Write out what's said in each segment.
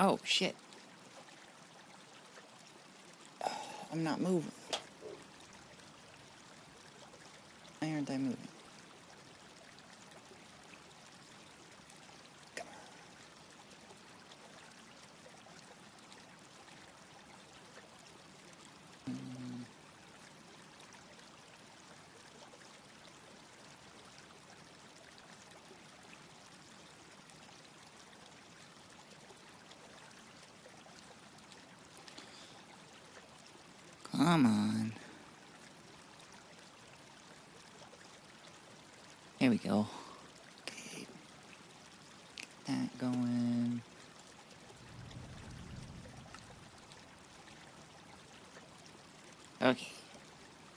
Oh, shit. I'm not moving. Why aren't I moving? Come on. Come on. Here we go. Okay. Get that going. Okay.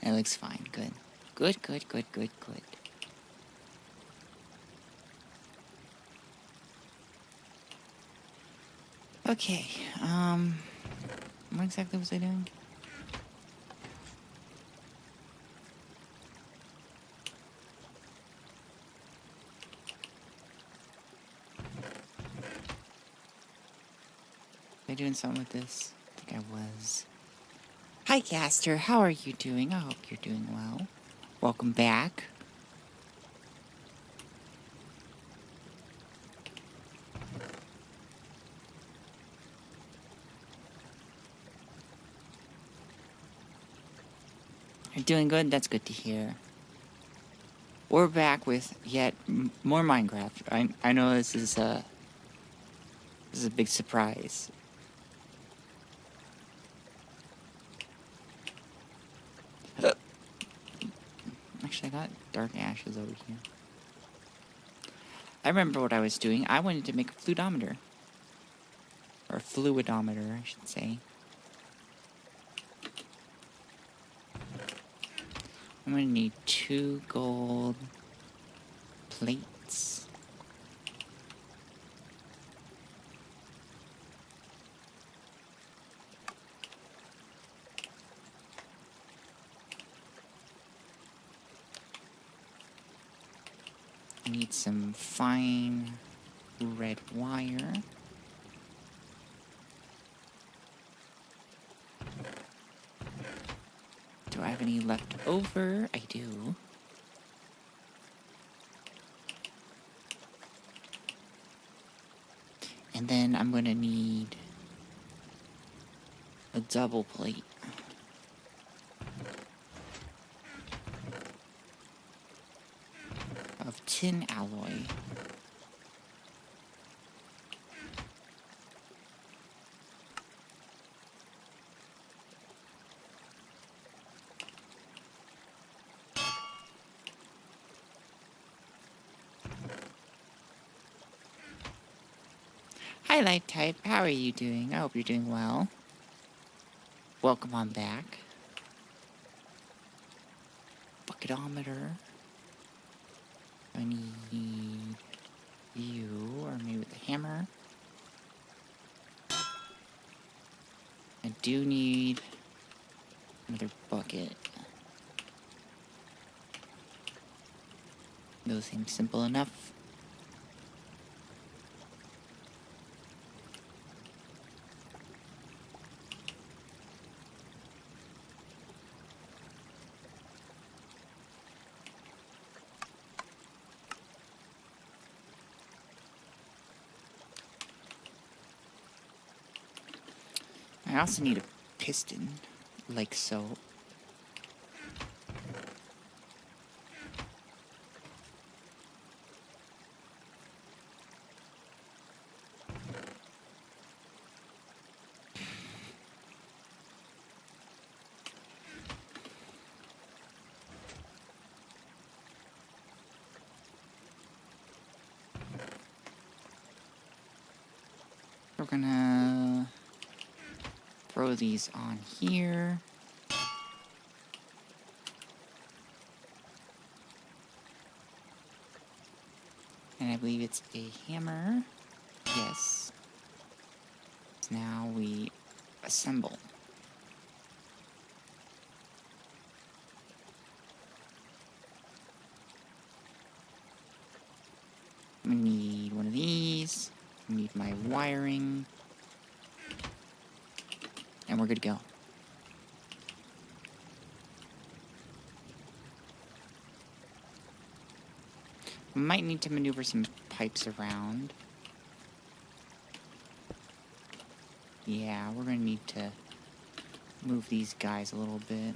That looks fine. Good. Good. Okay. What exactly was I doing? Was I doing something with this? I think I was. Hi, Caster. How are you doing? I hope you're doing well. Welcome back. You're doing good? That's good to hear. We're back with yet more Minecraft. I know this is a big surprise. Actually, I got dark ashes over here. I remember what I was doing. I wanted to make a fluidometer. Or a fluidometer, I should say. I'm gonna need 2 gold plates. I need some fine red wire. Do I have any left over? I do. And then I'm gonna need a double plate. Of tin alloy. Hi, Light Type. How are you doing? I hope you're doing well. Welcome on back. Bucketometer. I need you, or maybe with a hammer. I do need another bucket. Those seem simple enough. I also need a piston, like so. We're gonna throw these on here. And I believe it's a hammer. Yes. Now we assemble. I need one of these. I need my wiring. And we're good to go. We might need to maneuver some pipes around. Yeah, we're gonna need to move these guys a little bit.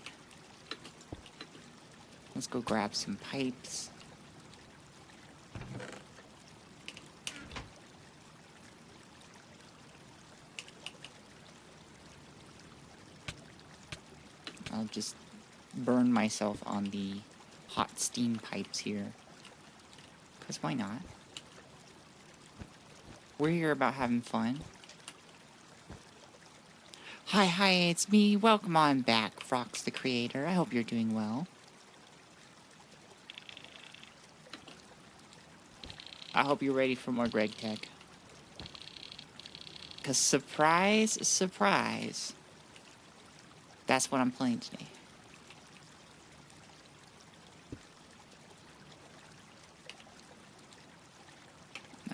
Let's go grab some pipes. I'll just burn myself on the hot steam pipes here. Because why not? We're here about having fun. Hi, it's me. Welcome on back, Frox the Creator. I hope you're doing well. I hope you're ready for more Gregtech. Because surprise, surprise, that's what I'm playing today.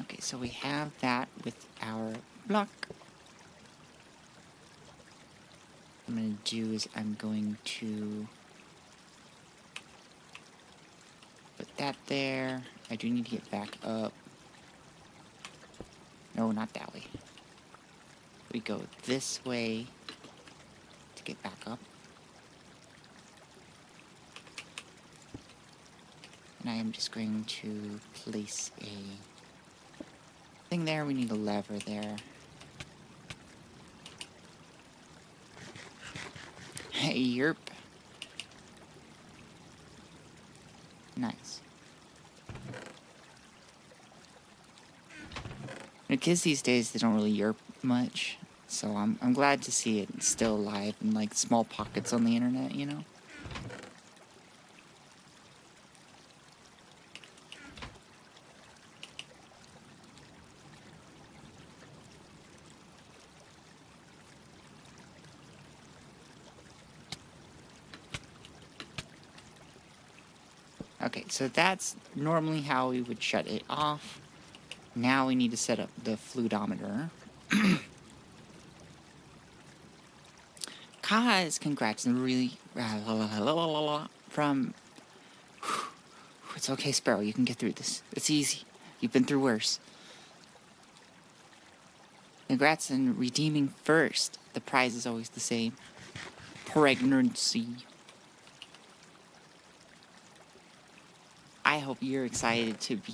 Okay, so we have that with our block. What I'm going to do is I'm going to put that there. I do need to get back up. No, not that way. We go this way to get back up. And I am just going to place a thing there. We need a lever there. Hey, yerp. Nice. The kids these days, they don't really yerp much. So I'm glad to see it still alive in like small pockets on the internet, you know? Okay, so that's normally how we would shut it off. Now we need to set up the fluidometer. Kaz, congrats, and really from... It's okay, Sparrow, you can get through this. It's easy. You've been through worse. Congrats on redeeming first. The prize is always the same. Pregnancy. I hope you're excited to be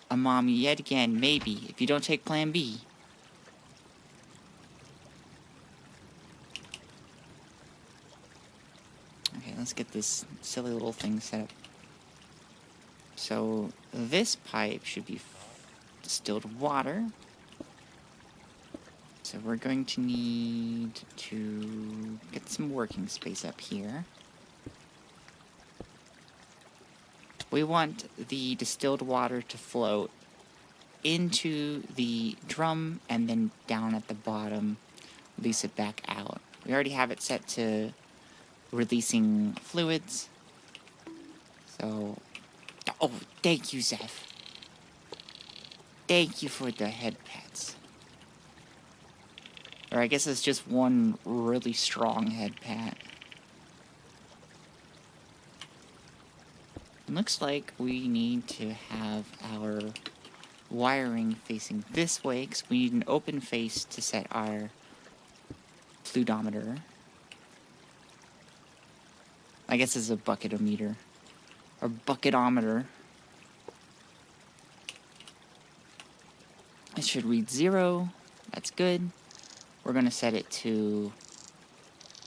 a mommy yet again, maybe, if you don't take Plan B. Okay, let's get this silly little thing set up. So, this pipe should be distilled water. So we're going to need to get some working space up here. We want the distilled water to float into the drum and then down at the bottom, release it back out. We already have it set to releasing fluids. So, oh, thank you, Zeph. Thank you for the head pats. Or I guess it's just one really strong head pat. Looks like we need to have our wiring facing this way, because we need an open face to set our fluidometer. I guess it's a bucketometer. Or bucketometer. It should read 0. That's good. We're going to set it to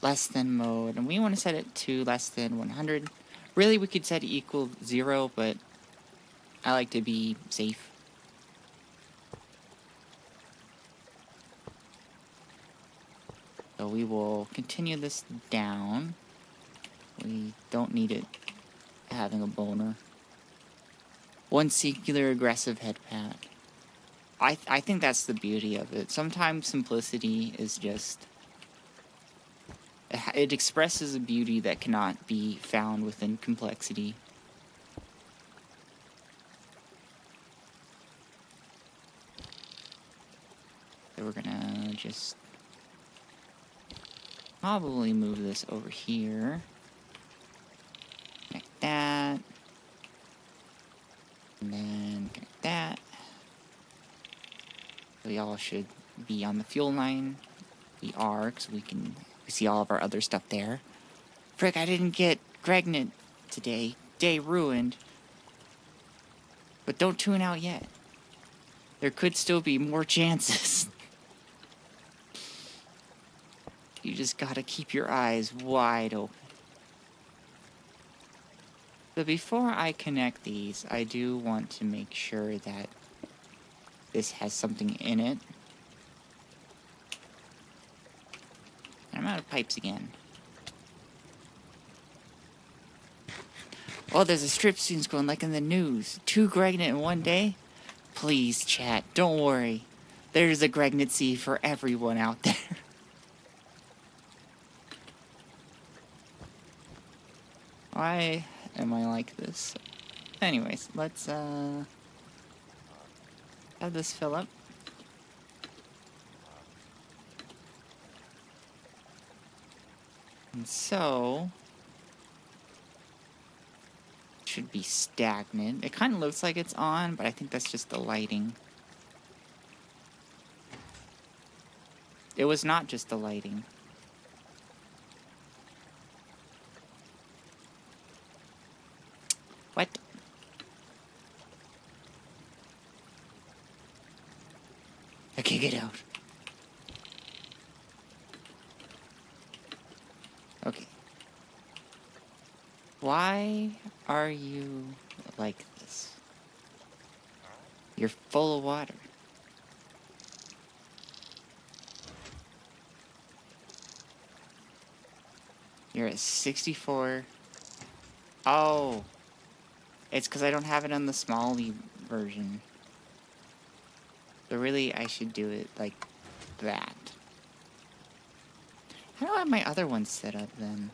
less than mode, and we want to set it to less than 100. Really, we could set it equal 0, but I like to be safe. So we will continue this down. We don't need it having a boner. One singular aggressive head pat. I think that's the beauty of it. Sometimes simplicity is just... It expresses a beauty that cannot be found within complexity. so we're gonna just probably move this over here. Connect that. And then connect that. We all should be on the fuel line. We are, because we see all of our other stuff there. Frick, I didn't get Gregnet today. Day ruined. But don't tune out yet. There could still be more chances. You just gotta keep your eyes wide open. But before I connect these, I do want to make sure that this has something in it. And I'm out of pipes again. Oh, there's a strip scenes going like in the news. 2 Gregnet in one day? Please, chat, don't worry. There's a Gregnet sea for everyone out there. Why am I like this? Anyways, let's have this fill up. And so should be stagnant. It kind of looks like it's on, but I think that's just the lighting. It was not just the lighting. What? Okay, get out. Okay. Why are you like this? You're full of water. You're at 64. Oh. It's because I don't have it on the smally version. So really, I should do it like that. How do I have my other ones set up then?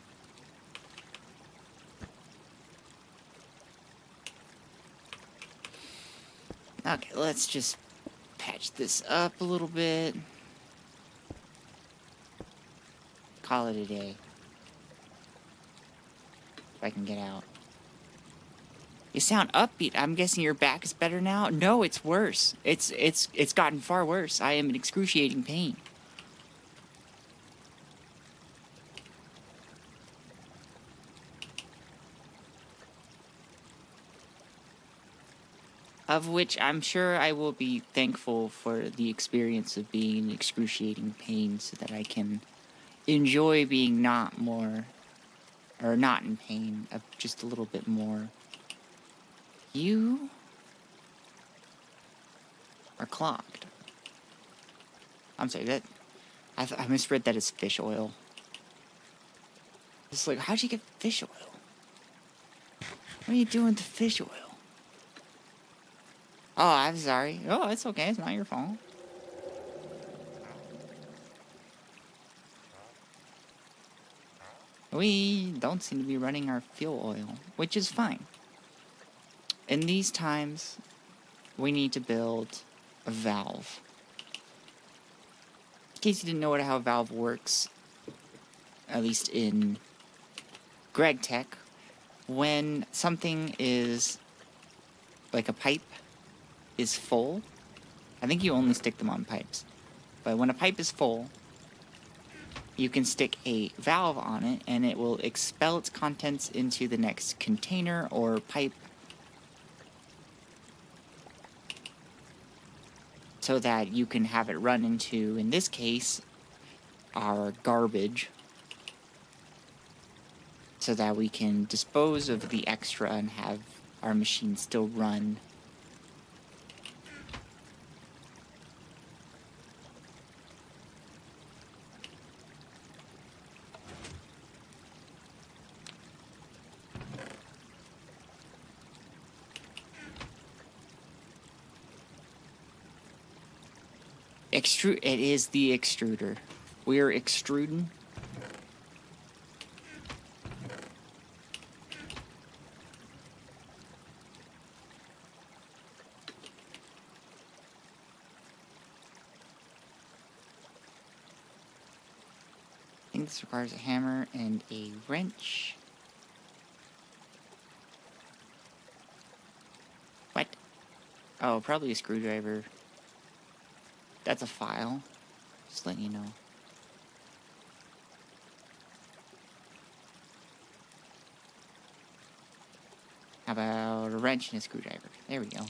Okay, let's just patch this up a little bit. Call it a day. If I can get out. You sound upbeat. I'm guessing your back is better now? No, it's worse. It's gotten far worse. I am in excruciating pain. Of which I'm sure I will be thankful for the experience of being in excruciating pain so that I can enjoy being not in pain, just a little bit more. You are clogged. I'm sorry, that I misread that as fish oil. It's like, how'd you get fish oil? What are you doing with the fish oil? Oh, I'm sorry. Oh, it's okay. It's not your fault. We don't seem to be running our fuel oil, which is fine. In these times, we need to build a valve. In case you didn't know how a valve works, at least in Gregtech, when something is like a pipe is full, I think you only stick them on pipes, but when a pipe is full, you can stick a valve on it and it will expel its contents into the next container or pipe so that you can have it run into, in this case, our garbage, so that we can dispose of the extra and have our machine still run. It is the extruder. We are extruding. think this requires a hammer and a wrench. What? Oh, probably a screwdriver. That's a file. Just letting you know. How about a wrench and a screwdriver? There we go.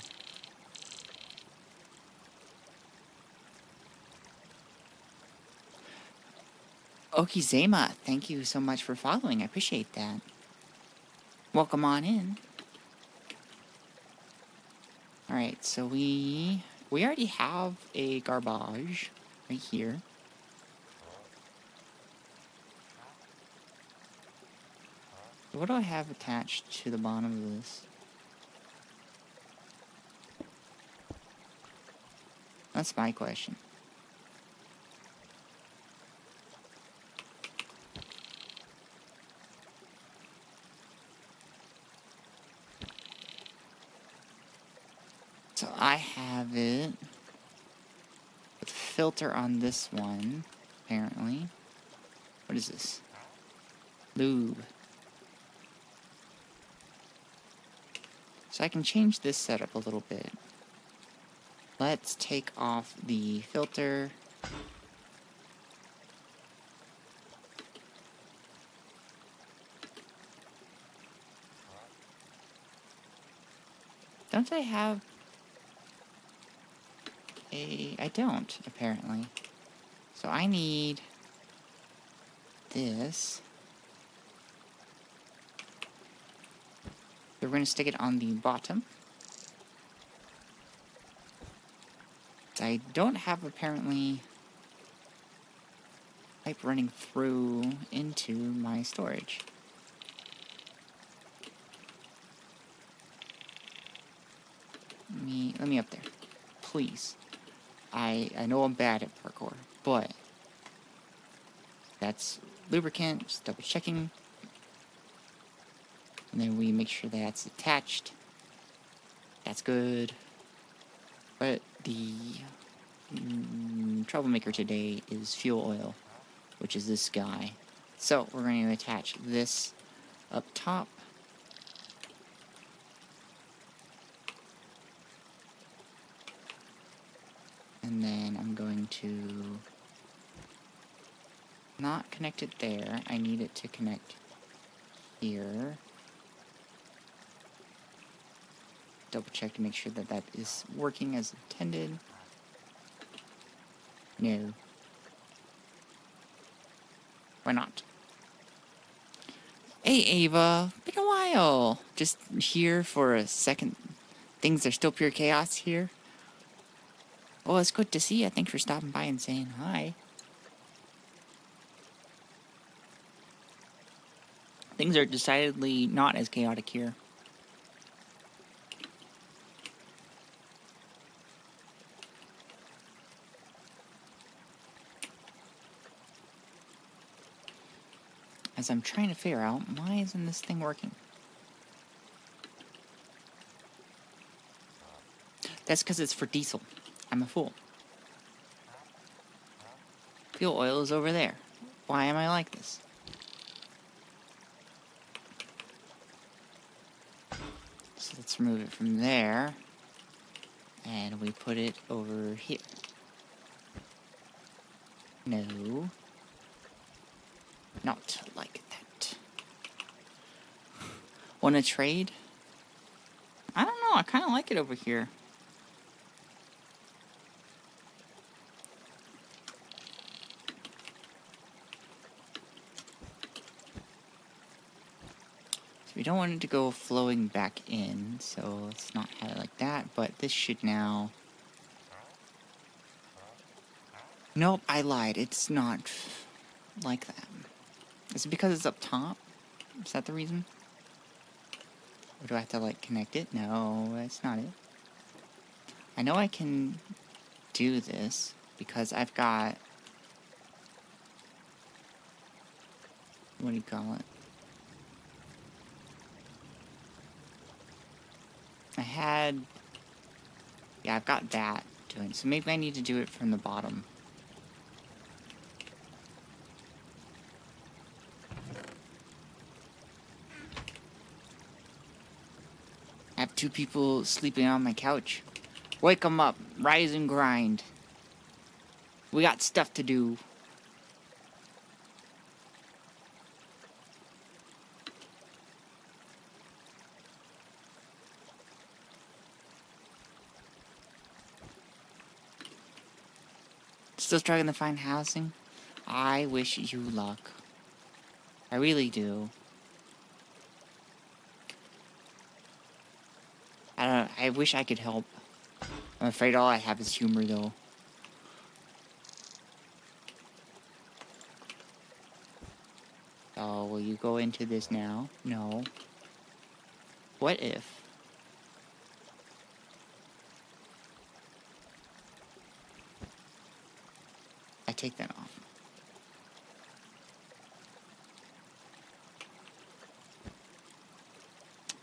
Okizema, thank you so much for following. I appreciate that. Welcome on in. Alright, so we already have a garbage right here. What do I have attached to the bottom of this? That's my question. So I have it with a filter on this one, apparently. What is this? Lube. So I can change this setup a little bit. Let's take off the filter. Don't I have a... I don't, apparently. So I need this. So we're going to stick it on the bottom. I don't have, apparently, pipe running through into my storage. Let me up there. Please. I know I'm bad at parkour, but that's lubricant, just double checking. And then we make sure that's attached. That's good. But the troublemaker today is fuel oil, which is this guy. So we're going to attach this up top. And then I'm going to not connect it there. I need it to connect here. Double check to make sure that that is working as intended. No. Why not? Hey Ava, been a while. Just here for a second. Things are still pure chaos here. Well, it's good to see you. Thanks for stopping by and saying hi. Things are decidedly not as chaotic here. As I'm trying to figure out, why isn't this thing working? That's because it's for diesel. I'm a fool. Fuel oil is over there. Why am I like this? So let's remove it from there. And we put it over here. No. Not like that. Wanna trade? I don't know, I kinda like it over here. So we don't want it to go flowing back in, so let's not have it like that, but this should now... Nope, I lied, it's not like that. Is it because it's up top? Is that the reason? Or do I have to, like, connect it? No, that's not it. I know I can do this because I've got... What do you call it? I had... Yeah, I've got that doing. So maybe I need to do it from the bottom. 2 people sleeping on my couch. Wake 'em up. Rise and grind. We got stuff to do. Still struggling to find housing? I wish you luck. I really do. I wish I could help. I'm afraid all I have is humor, though. Oh, will you go into this now? No. What if? I take that off.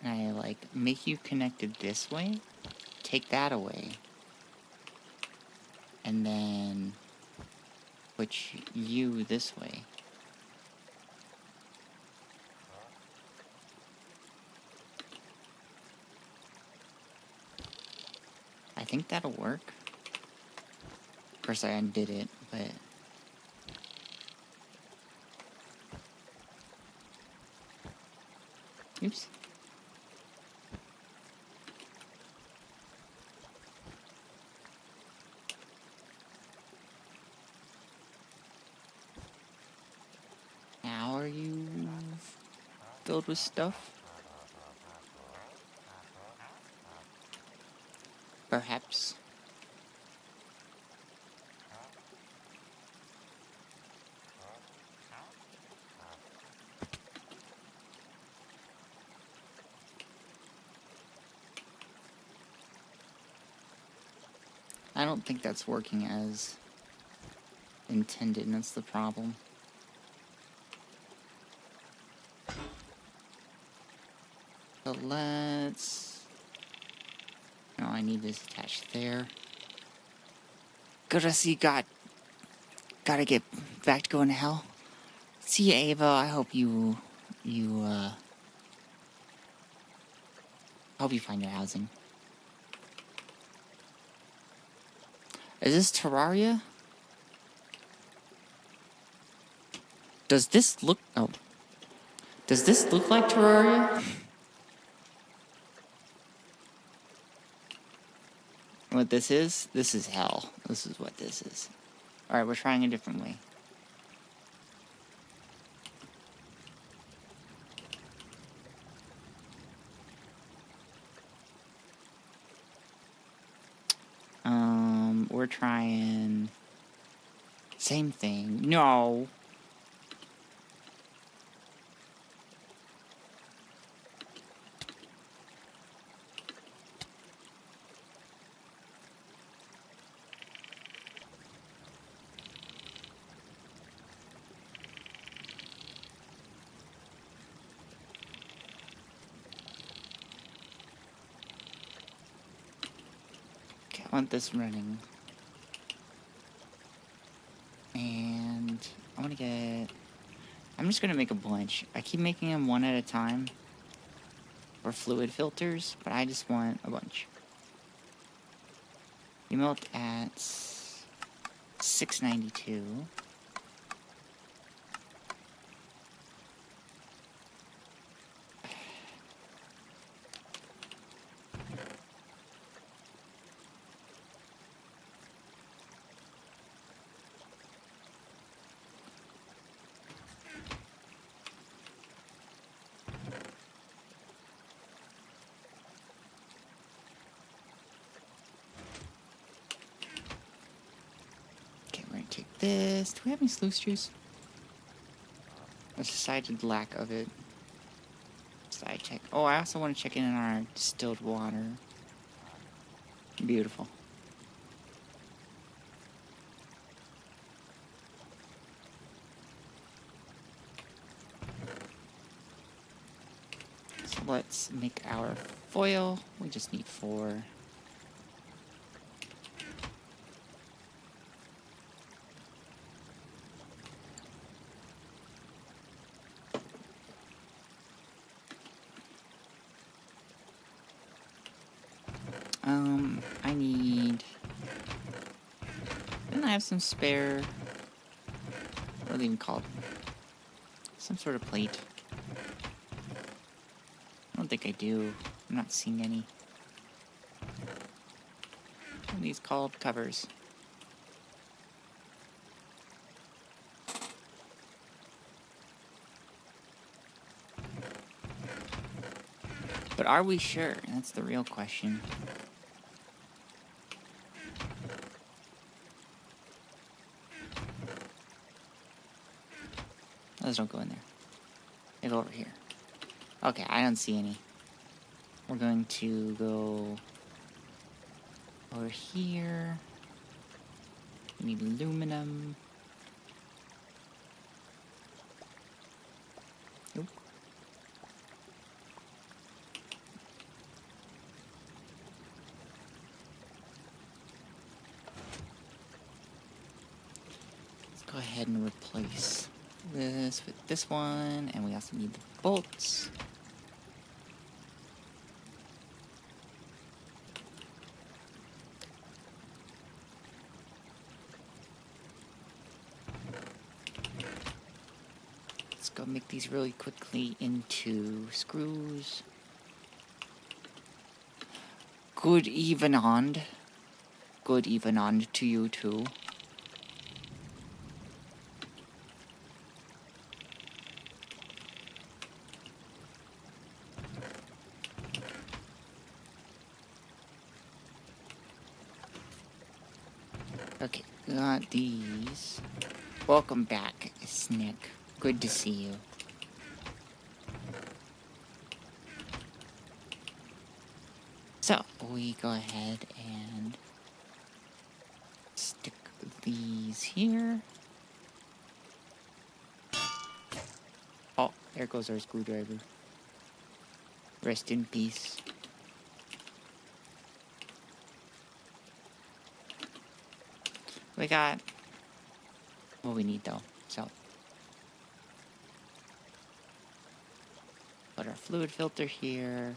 And I, like, make you connected this way, take that away, and then put you this way. I think that'll work. Of course, I undid it, but... Oops. Now are you filled with stuff? Perhaps. I don't think that's working as intended, and that's the problem. So let's... No, I need this attached there. Gotta see, gotta get back to going to hell. See you, Ava. I hope you find your housing. Is this Terraria? Does this look... Oh. Does this look like Terraria? What this is? This is hell. This is what this is. Alright, we're trying a different way. We're trying... Same thing. No! Okay, I want this running. And I want to get... I'm just going to make a bunch. I keep making them one at a time for fluid filters, but I just want a bunch. You melt at 692. Take this. Do we have any sluice juice? I decided lack of it. Side check. Oh, I also want to check in on our distilled water. Beautiful. So let's make our foil. We just need 4. I need... Didn't I have some spare... What are they even called? Some sort of plate. I don't think I do. I'm not seeing any. What are these called? Covers. But are we sure? That's the real question. Those don't go in there. They go over here. Okay, I don't see any. We're going to go over here. We need aluminum. Nope. Let's go ahead and replace this with this one, and we also need the bolts. Let's go make these really quickly into screws. Good evening. Good evening to you too. Okay, got these. Welcome back, Snick. Good to see you. So, we go ahead and stick these here. Oh, there goes our screwdriver. Rest in peace. We got what we need though, so put our fluid filter here.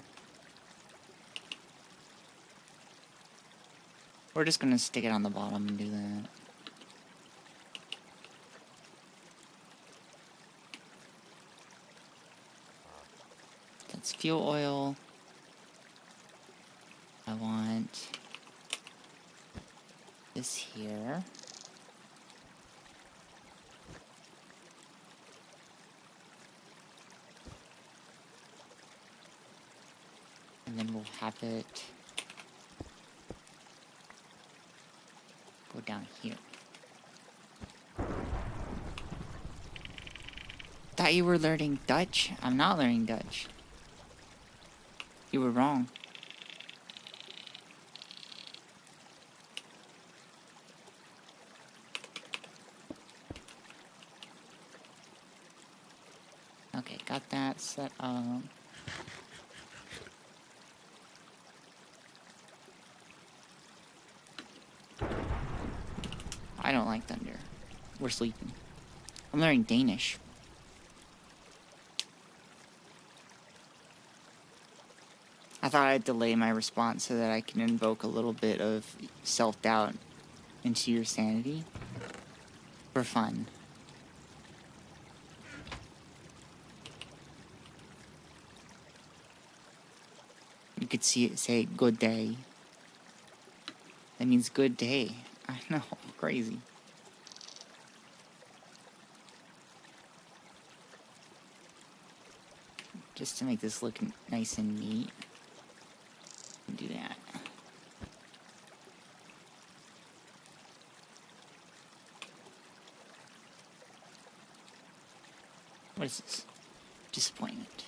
We're just gonna stick it on the bottom and do that. That's fuel oil. I want this here. And then we'll have it go down here. Thought you were learning Dutch? I'm not learning Dutch. You were wrong. Okay, got that set up. I don't like thunder. We're sleeping. I'm learning Danish. I thought I'd delay my response so that I can invoke a little bit of self-doubt into your sanity. For fun. You could see it say, good day. That means good day. I know, crazy. Just to make this look nice and neat. Do that. What is this? Disappointment.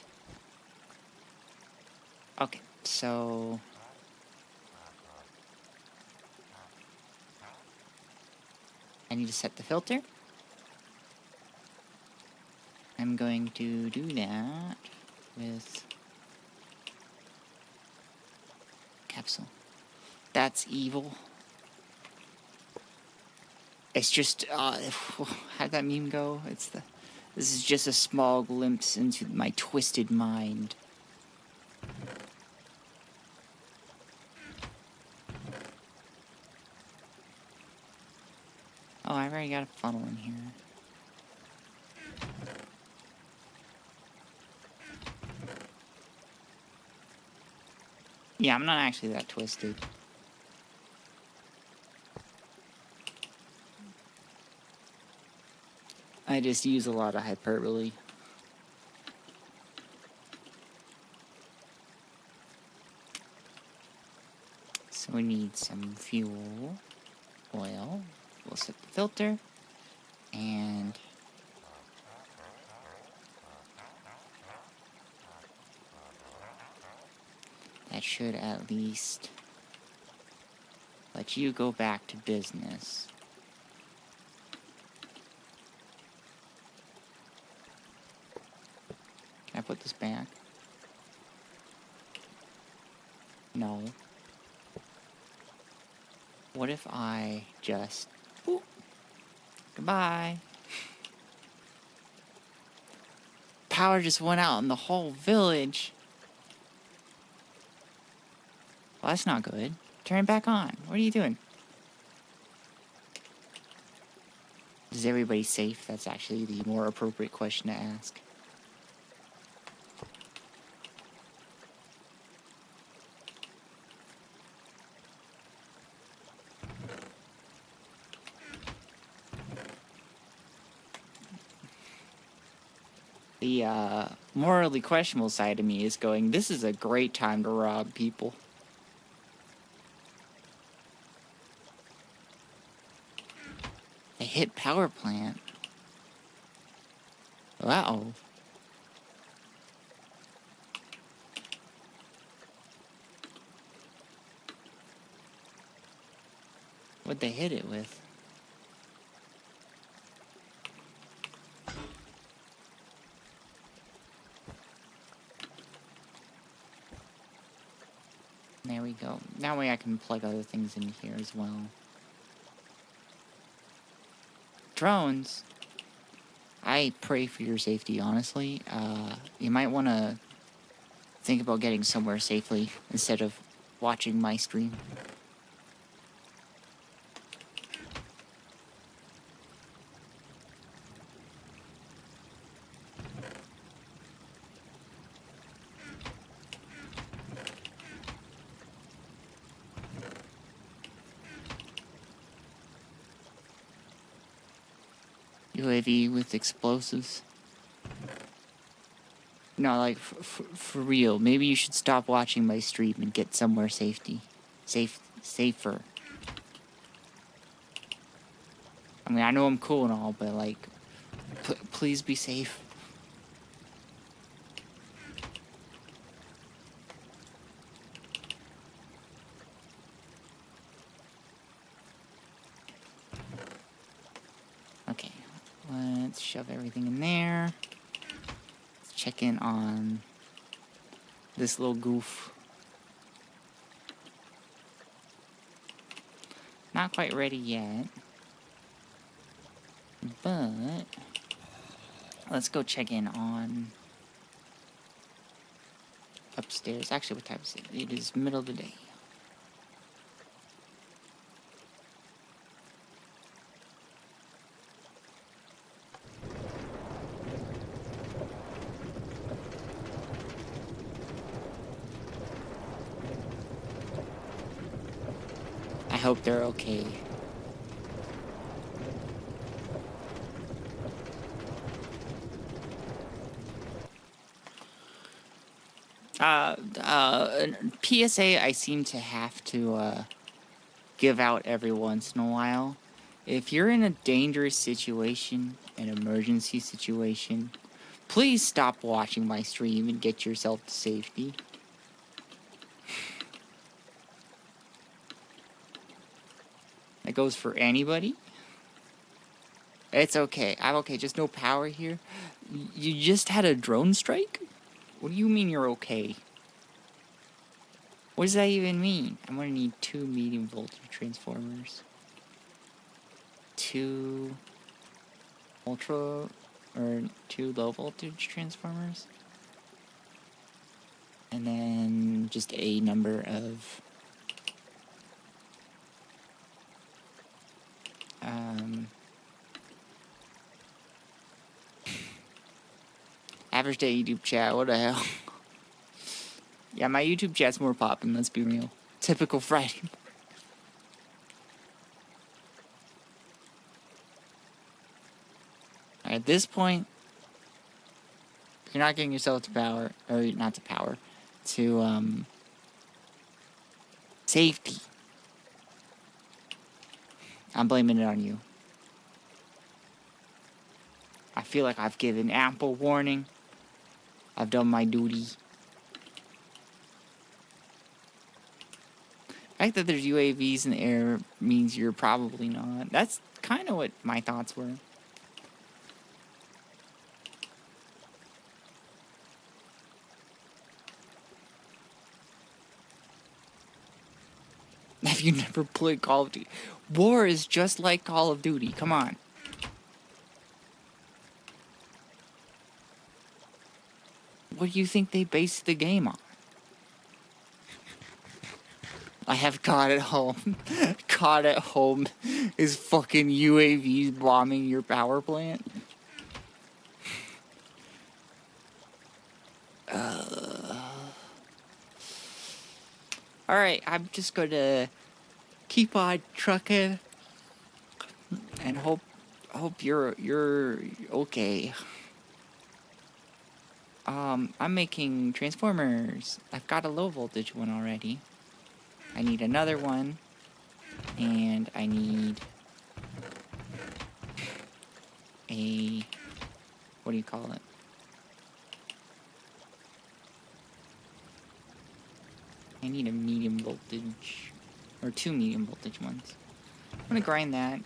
Okay, so I need to set the filter. I'm going to do that with capsule. That's evil. It's just, how'd that meme go? This is just a small glimpse into my twisted mind. Oh, I've already got a funnel in here. Yeah, I'm not actually that twisted. I just use a lot of hyperbole. So we need some fuel, oil. We'll set the filter, and that should at least let you go back to business. Can I put this back? No. What if I just... Boop. Goodbye. Power just went out in the whole village. Well, that's not good. Turn it back on. What are you doing? Is everybody safe? That's actually the more appropriate question to ask. The morally questionable side of me is going, this is a great time to rob people. They hit power plant. Uh-oh. What'd they hit it with? There we go. That way I can plug other things in here as well. Drones. I pray for your safety, honestly. You might want to think about getting somewhere safely instead of watching my stream. UAV with explosives. No, like, for real. Maybe you should stop watching my stream and get somewhere safer. I mean, I know I'm cool and all, but, like, please be safe. Okay, let's shove everything in there. Let's check in on this little goof. Not quite ready yet. But let's go check in on upstairs. Actually, what time is it? It is middle of the day. I hope they're okay. PSA I seem to have to give out every once in a while. If you're in a dangerous situation, an emergency situation, please stop watching my stream and get yourself to safety. That goes for anybody. It's okay. I'm okay. Just no power here. You just had a drone strike? What do you mean you're okay? What does that even mean? I'm gonna need 2 medium voltage transformers. 2 ultra or 2 low voltage transformers. And then just a number of Average day YouTube chat, what the hell? Yeah, my YouTube chat's more poppin', let's be real. Typical Friday. At this point, if you're not getting yourself to power, or not to power, to, safety, I'm blaming it on you. I feel like I've given ample warning. I've done my duty. The fact that there's UAVs in the air means you're probably not. That's kind of what my thoughts were. Have you never played Call of Duty? War is just like Call of Duty. Come on. What do you think they base the game on? I have COD at home. COD at home is fucking UAVs bombing your power plant. Alright, I'm just gonna keep on trucking and hope you're okay. I'm making transformers. I've got a low voltage one already. I need another one, and I need a, what do you call it? I need a medium voltage, or 2 medium voltage ones. I'm gonna grind that,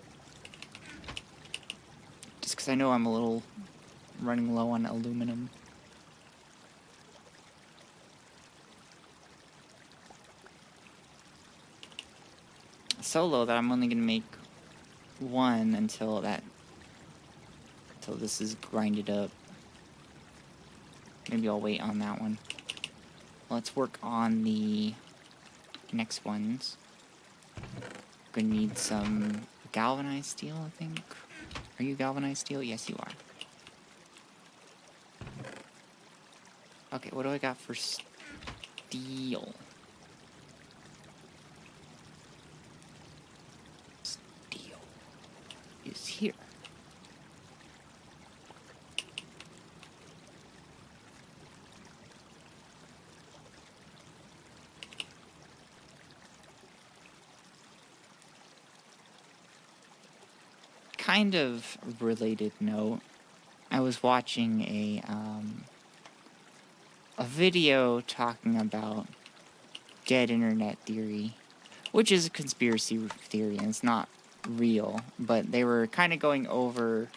just because I know I'm a little running low on aluminum. So low that I'm only gonna make one until this is grinded up. Maybe I'll wait on that one. Let's work on the next ones. Gonna need some galvanized steel, I think. Are you galvanized steel? Yes, you are. Okay, what do I got for steel? Steel is here. Kind of related note, I was watching a video talking about dead internet theory, which is a conspiracy theory and it's not real, but they were kind of going over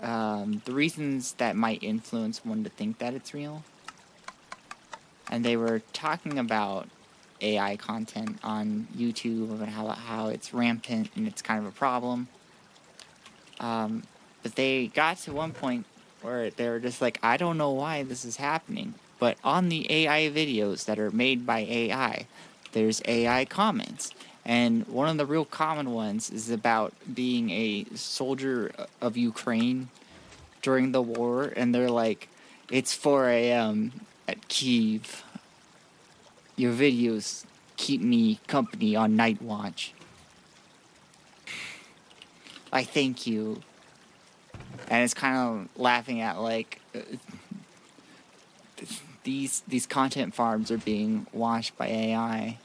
the reasons that might influence one to think that it's real. And they were talking about AI content on YouTube and how it's rampant and it's kind of a problem. But they got to one point where they were just like, I don't know why this is happening, but on the AI videos that are made by AI, there's AI comments. And one of the real common ones is about being a soldier of Ukraine during the war, and they're like, it's 4 a.m. at Kyiv. Your videos keep me company on night watch. I thank you. And it's kind of laughing at, like, these content farms are being watched by AI.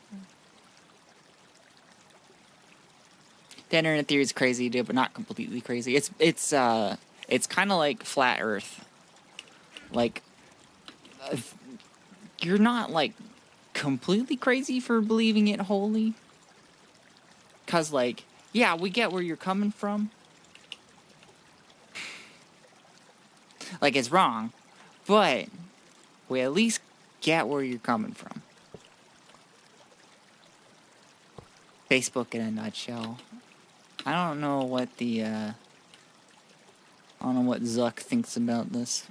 The internet theory is crazy, dude, but not completely crazy. It's kind of like flat Earth. Like, you're not, like, completely crazy for believing it wholly. 'Cause, like, yeah, we get where you're coming from. Like, it's wrong, but we at least get where you're coming from. Facebook in a nutshell. I don't know what Zuck thinks about this.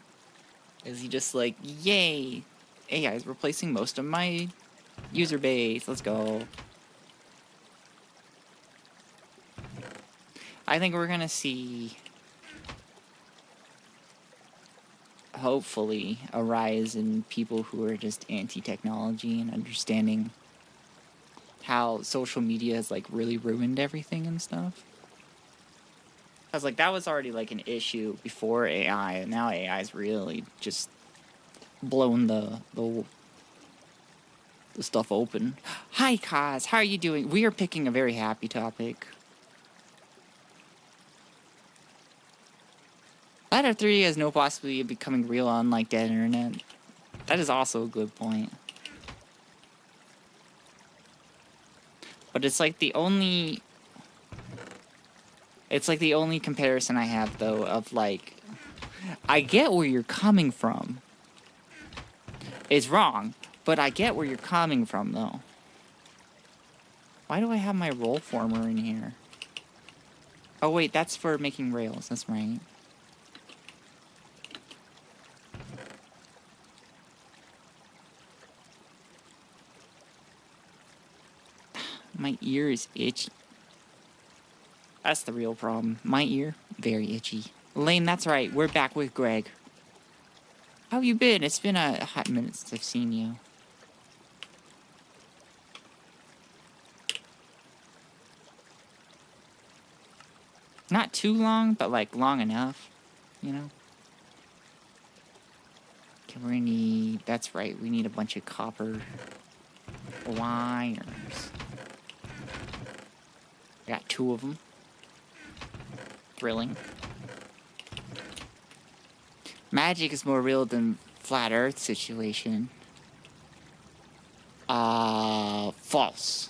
Is he just like, yay, AI is replacing most of my user base, let's go. I think we're gonna see hopefully a rise in people who are just anti-technology and understanding how social media has like really ruined everything and stuff. Because like that was already like an issue before AI, and now AI's really just blown the stuff open. Hi Kaz, how are you doing? We are picking a very happy topic. Ladder 3 has no possibility of becoming real on like dead internet. That is also a good point. But it's like the only comparison I have though of like, I get where you're coming from. It's wrong, but I get where you're coming from though. Why do I have my roll former in here? Oh wait, that's for making rails, that's right. My ear is itchy. That's the real problem. My ear, very itchy. Lane, that's right. We're back with Greg. How you been? It's been a hot minute since I've seen you. Not too long, but like long enough, you know? Okay, we're gonna need... That's right. We need a bunch of copper wires. I got 2 of them. Thrilling. Magic is more real than flat Earth situation. False.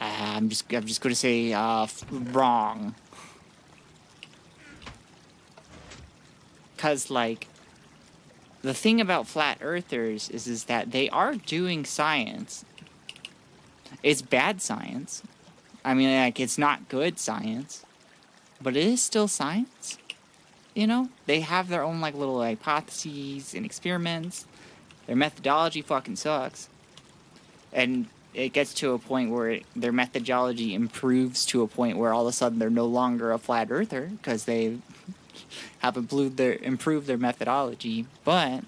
I'm just gonna say wrong. Cause like the thing about flat earthers is that they are doing science. It's bad science. I mean, like, it's not good science, but it is still science. You know, they have their own like little hypotheses and experiments. Their methodology fucking sucks, and it gets to a point where their methodology improves to a point where all of a sudden they're no longer a flat earther because they have improved their methodology. But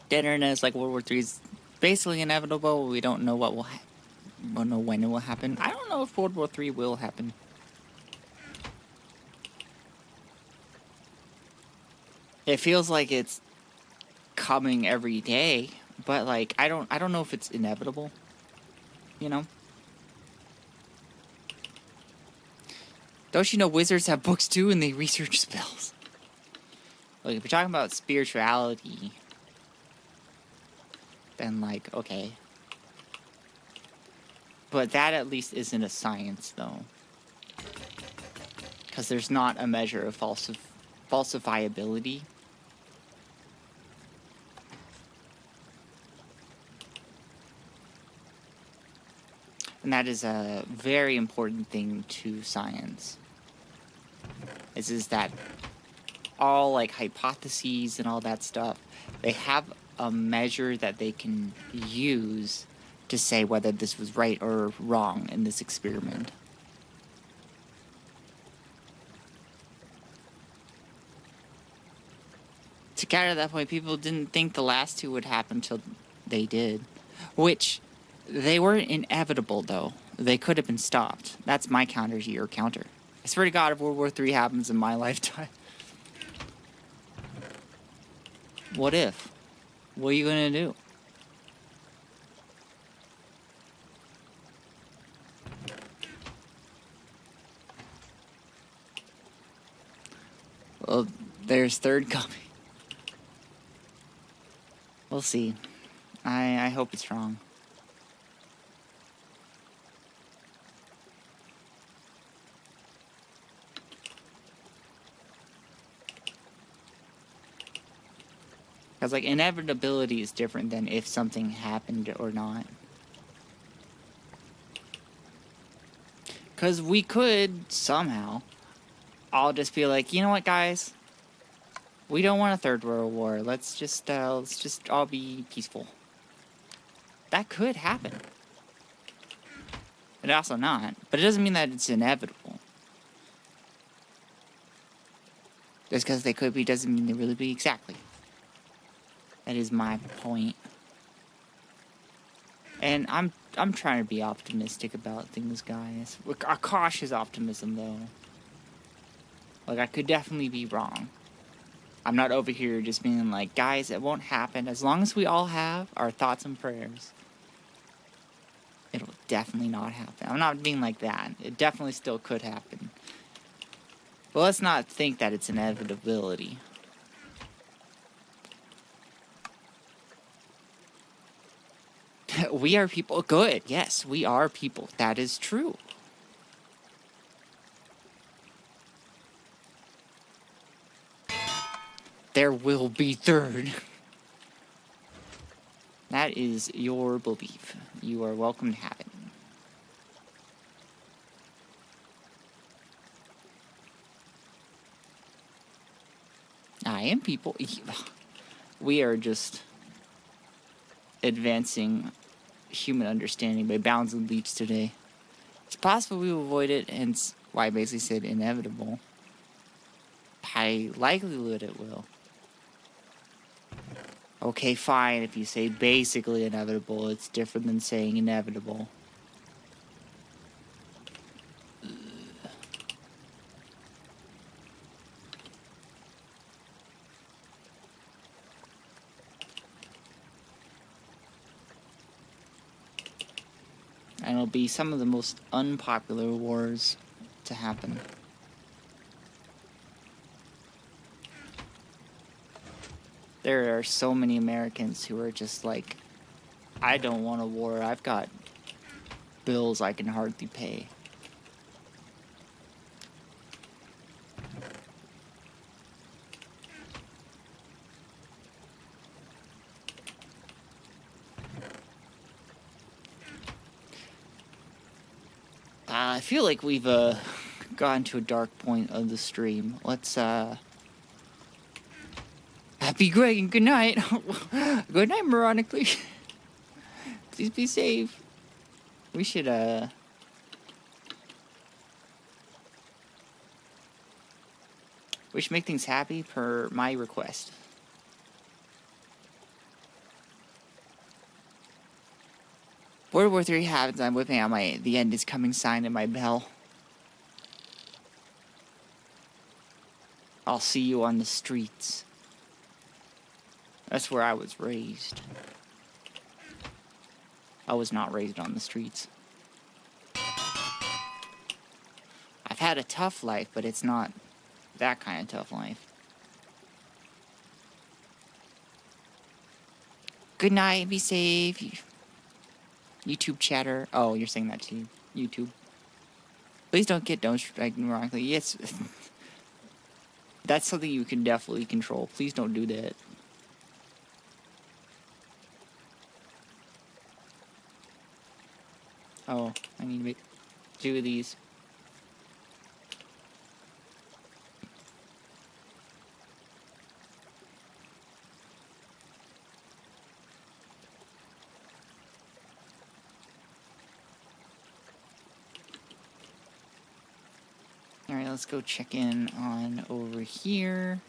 dead internet is like World War III is basically inevitable. We don't know what will happen. We don't know when it will happen. I don't know if World War III will happen. It feels like it's coming every day, but like I don't know if it's inevitable. You know? Don't you know wizards have books too and they research spells? Like if you're talking about spirituality, then like okay. But that at least isn't a science though. Because there's not a measure of falsifiability. And that is a very important thing to science. Is that all like hypotheses and all that stuff, they have a measure that they can use to say whether this was right or wrong in this experiment. To counter that point, people didn't think the last 2 would happen until they did. Which, they weren't inevitable, though. They could have been stopped. That's my counter to your counter. I swear to God, if World War III happens in my lifetime. What if? What are you gonna do? Well, there's third coming. We'll see. I hope it's wrong. Because, like, inevitability is different than if something happened or not. Because we could, somehow, all just be like, you know what, guys? We don't want a third world war. Let's just all be peaceful. That could happen. but also not. But it doesn't mean that it's inevitable. Just because they could be doesn't mean they really be. Exactly. That is my point. And I'm trying to be optimistic about things, guys. A cautious optimism, though. Like, I could definitely be wrong. I'm not over here just being like, guys, it won't happen. As long as we all have our thoughts and prayers, it'll definitely not happen. I'm not being like that. It definitely still could happen. But let's not think that it's an inevitability. We are people. Good. Yes, we are people. That is true. There will be third. That is your belief. You are welcome to have it. I am people. We are just advancing human understanding by bounds and leaps today. It's possible we will avoid it, hence why I basically said inevitable. High likelihood it will. Okay, fine, if you say basically inevitable, it's different than saying inevitable. And it'll be some of the most unpopular wars to happen. There are so many Americans who are just like, I don't want a war. I've got bills I can hardly pay. I feel like we've gotten to a dark point of the stream. Let's happy Greg and good night. Good night, ironically. Please be safe. We should make things happy per my request. World War III happens. I'm whipping out my "the end is coming" sign in my bell. I'll see you on the streets. That's where I was raised. I was not raised on the streets. I've had a tough life, but it's not that kind of tough life. Good night, be safe. YouTube chatter. Oh, you're saying that to YouTube. Please don't strike me wrongly. Yes. That's something you can definitely control. Please don't do that. Oh, I need to make 2 of these. Alright, let's go check in on over here.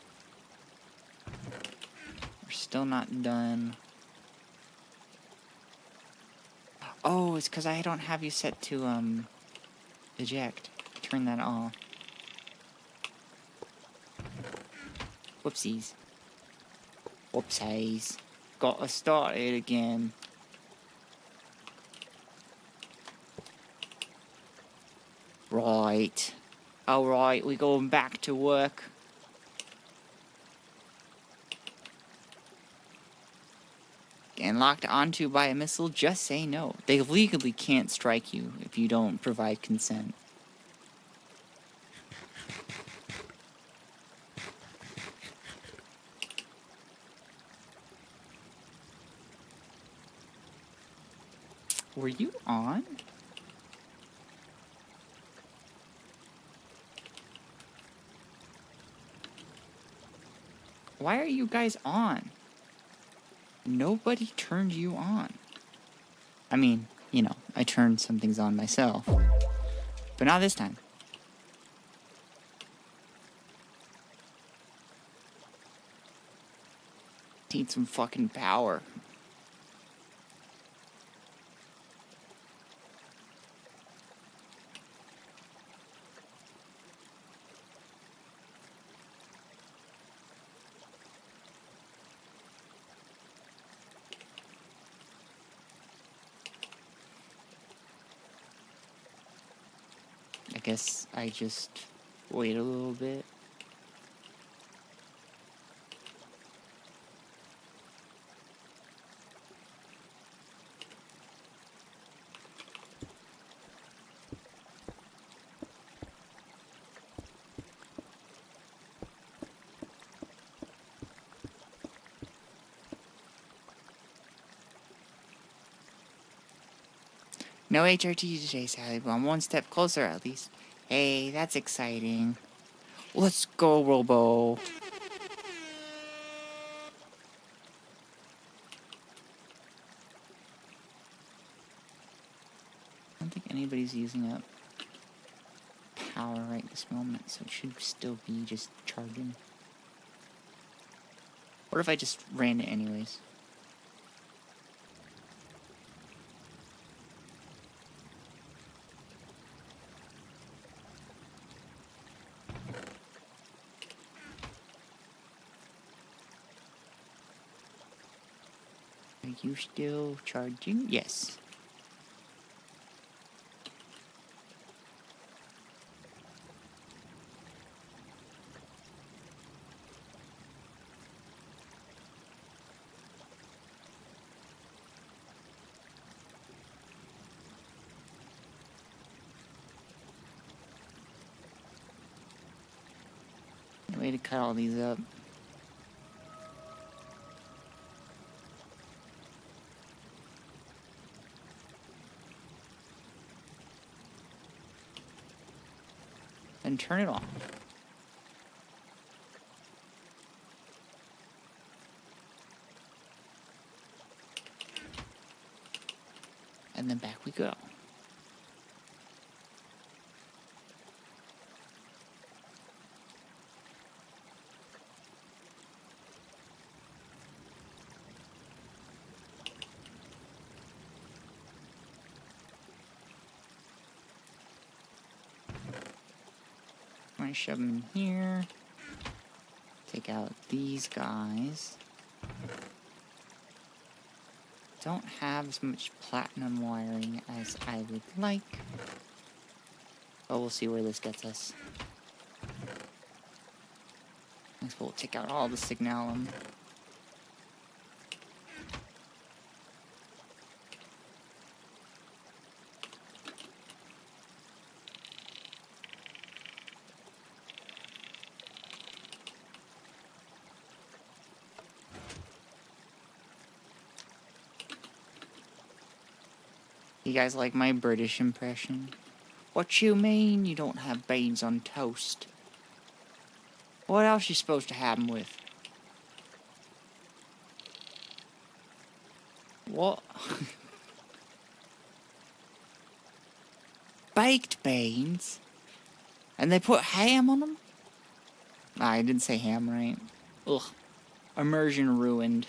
We're still not done. Oh, it's because I don't have you set to, eject. Turn that off. Whoopsies. Whoopsies. Gotta start it again. Right. Alright, we going back to work. And locked onto by a missile, just say no. They legally can't strike you if you don't provide consent. Were you on? Why are you guys on? Nobody turned you on. I mean, you know, I turned some things on myself. But not this time. Need some fucking power. I guess I just wait a little bit. No HRT today, Sally, but I'm one step closer at least. Hey, that's exciting. Let's go, Robo. I don't think anybody's using up power right this moment, so it should still be just charging. What if I just ran it anyways? Are you still charging? Yes. Way to cut all these up. And turn it off. And then back we go. I'm gonna shove them in here. Take out these guys. Don't have as much platinum wiring as I would like. But we'll see where this gets us. Next we'll take out all the signalum. You guys like my British impression? What you mean you don't have beans on toast? What else you supposed to have them with? What? Baked beans? And they put ham on them? Ah, I didn't say ham right. Ugh. Immersion ruined.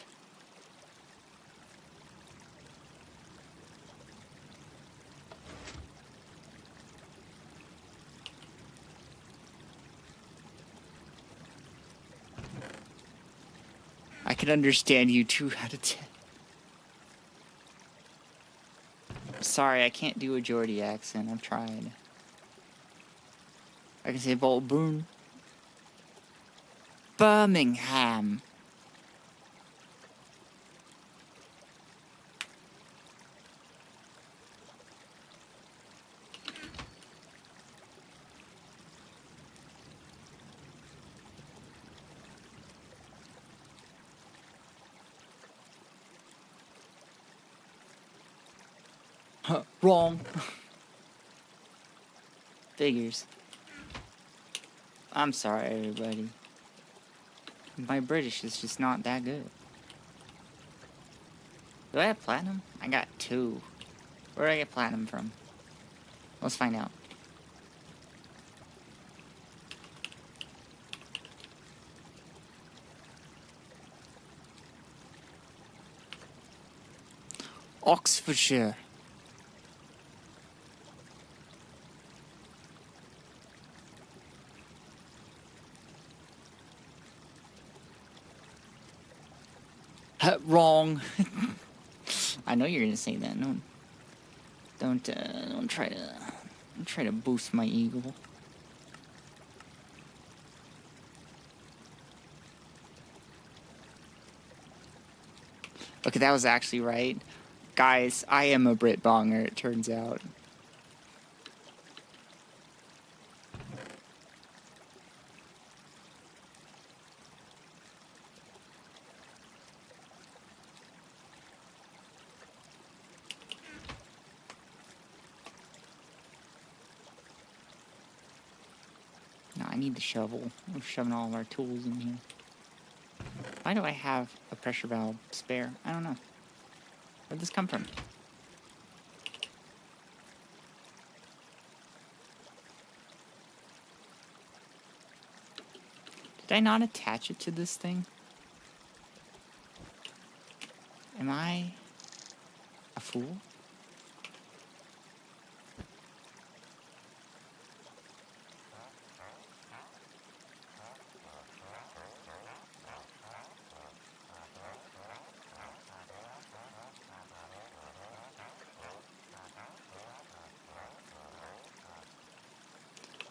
I can understand you 2 out of 10. Sorry, I can't do a Geordie accent. I've tried. I can say Boltburn. Birmingham. Wrong. Figures. I'm sorry, everybody. My British is just not that good. Do I have platinum? I got 2. Where do I get platinum from? Let's find out. Oxfordshire. Wrong. I know you're gonna say that. No, don't try to boost my ego. Okay, that was actually right. Guys, I am a Brit bonger, it turns out. No, I need the shovel. We're shoving all of our tools in here. Why do I have a pressure valve spare? I don't know. Where'd this come from? Did I not attach it to this thing? Am I a fool?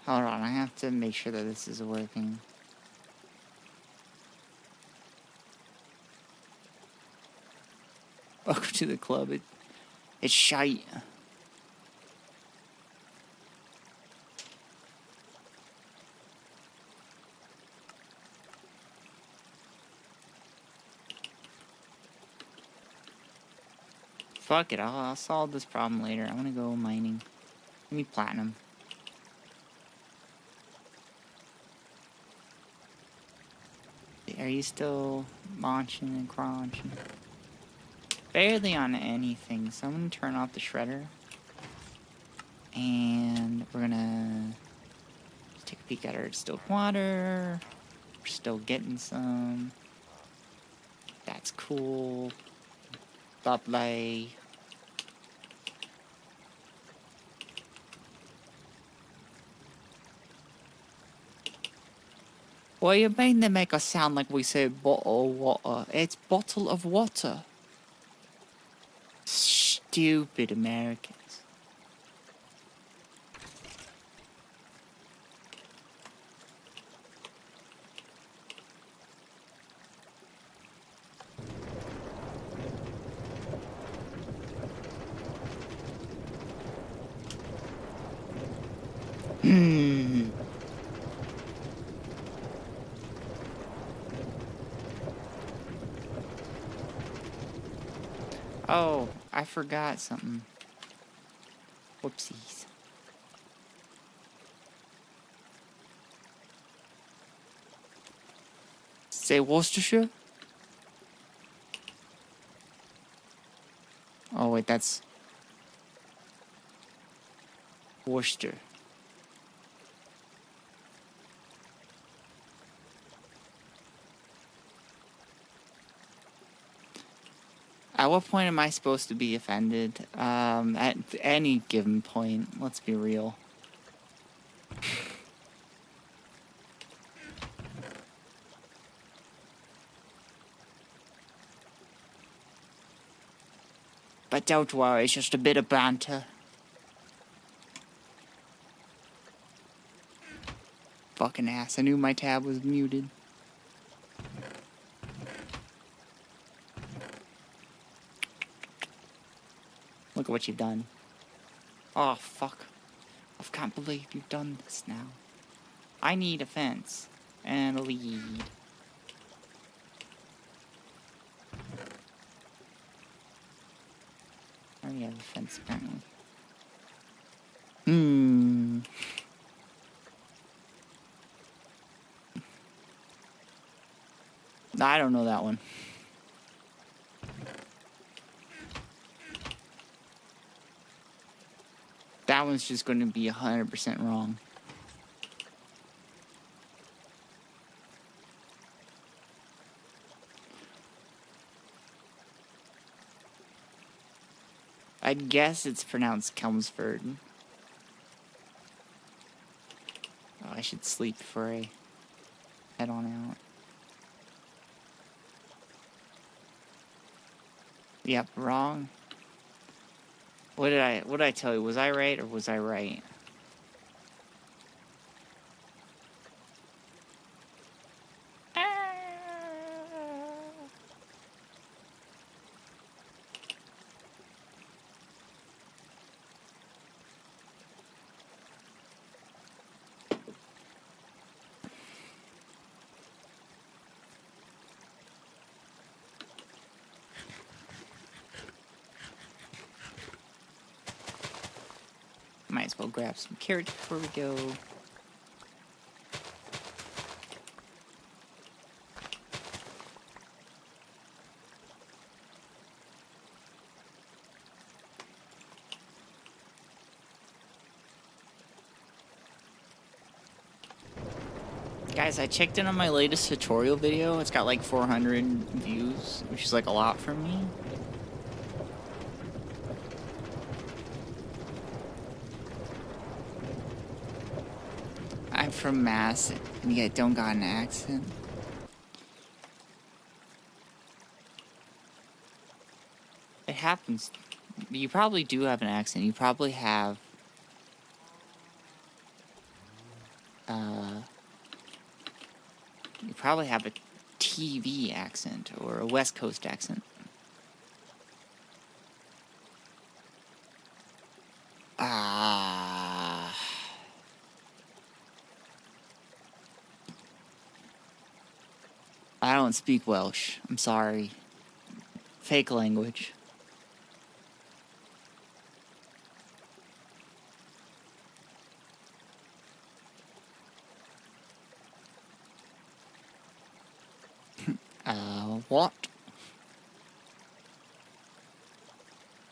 Hold on, I have to make sure that this is working. Welcome to the club. It's shite. Fuck it, I'll solve this problem later. I want to go mining. Give me platinum. Are you still munching and crunching? Barely on anything, so I'm gonna turn off the shredder. And we're gonna take a peek at our distilled water. We're still getting some. That's cool. Lovely. What do you mean they make us sound like we say bottle of water? It's bottle of water. Stupid Americans. Oh, I forgot something. Whoopsies. Say Worcestershire? Oh wait, that's Worcester. At what point am I supposed to be offended? At any given point, let's be real. But don't worry, it's just a bit of banter. Fucking ass, I knew my tab was muted. Look at what you've done. Oh, fuck. I can't believe you've done this now. I need a fence and a lead. I already have a fence, apparently. I don't know that one. that one's just going to be 100% wrong. I'd guess it's pronounced Chelmsford. Oh, I should sleep before I head on out. Yep, wrong. What did I tell you? Was I right or was I right? Might as well grab some carrots before we go. Guys, I checked in on my latest tutorial video. It's got like 400 views, which is like a lot for me. I'm from Mass, and yet don't got an accent. It happens. You probably do have an accent. You probably have... you probably have a TV accent, or a West Coast accent. I don't speak Welsh. I'm sorry. Fake language. What?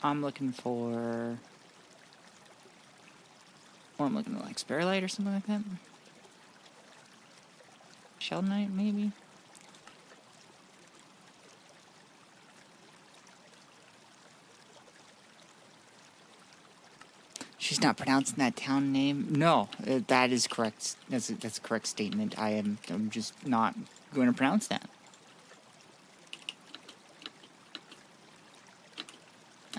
I'm looking for... What I'm looking for, like Sparrow Light or something like that? Shell Knight, maybe? She's not pronouncing that town name? No, that is correct. That's a correct statement. I'm just not going to pronounce that.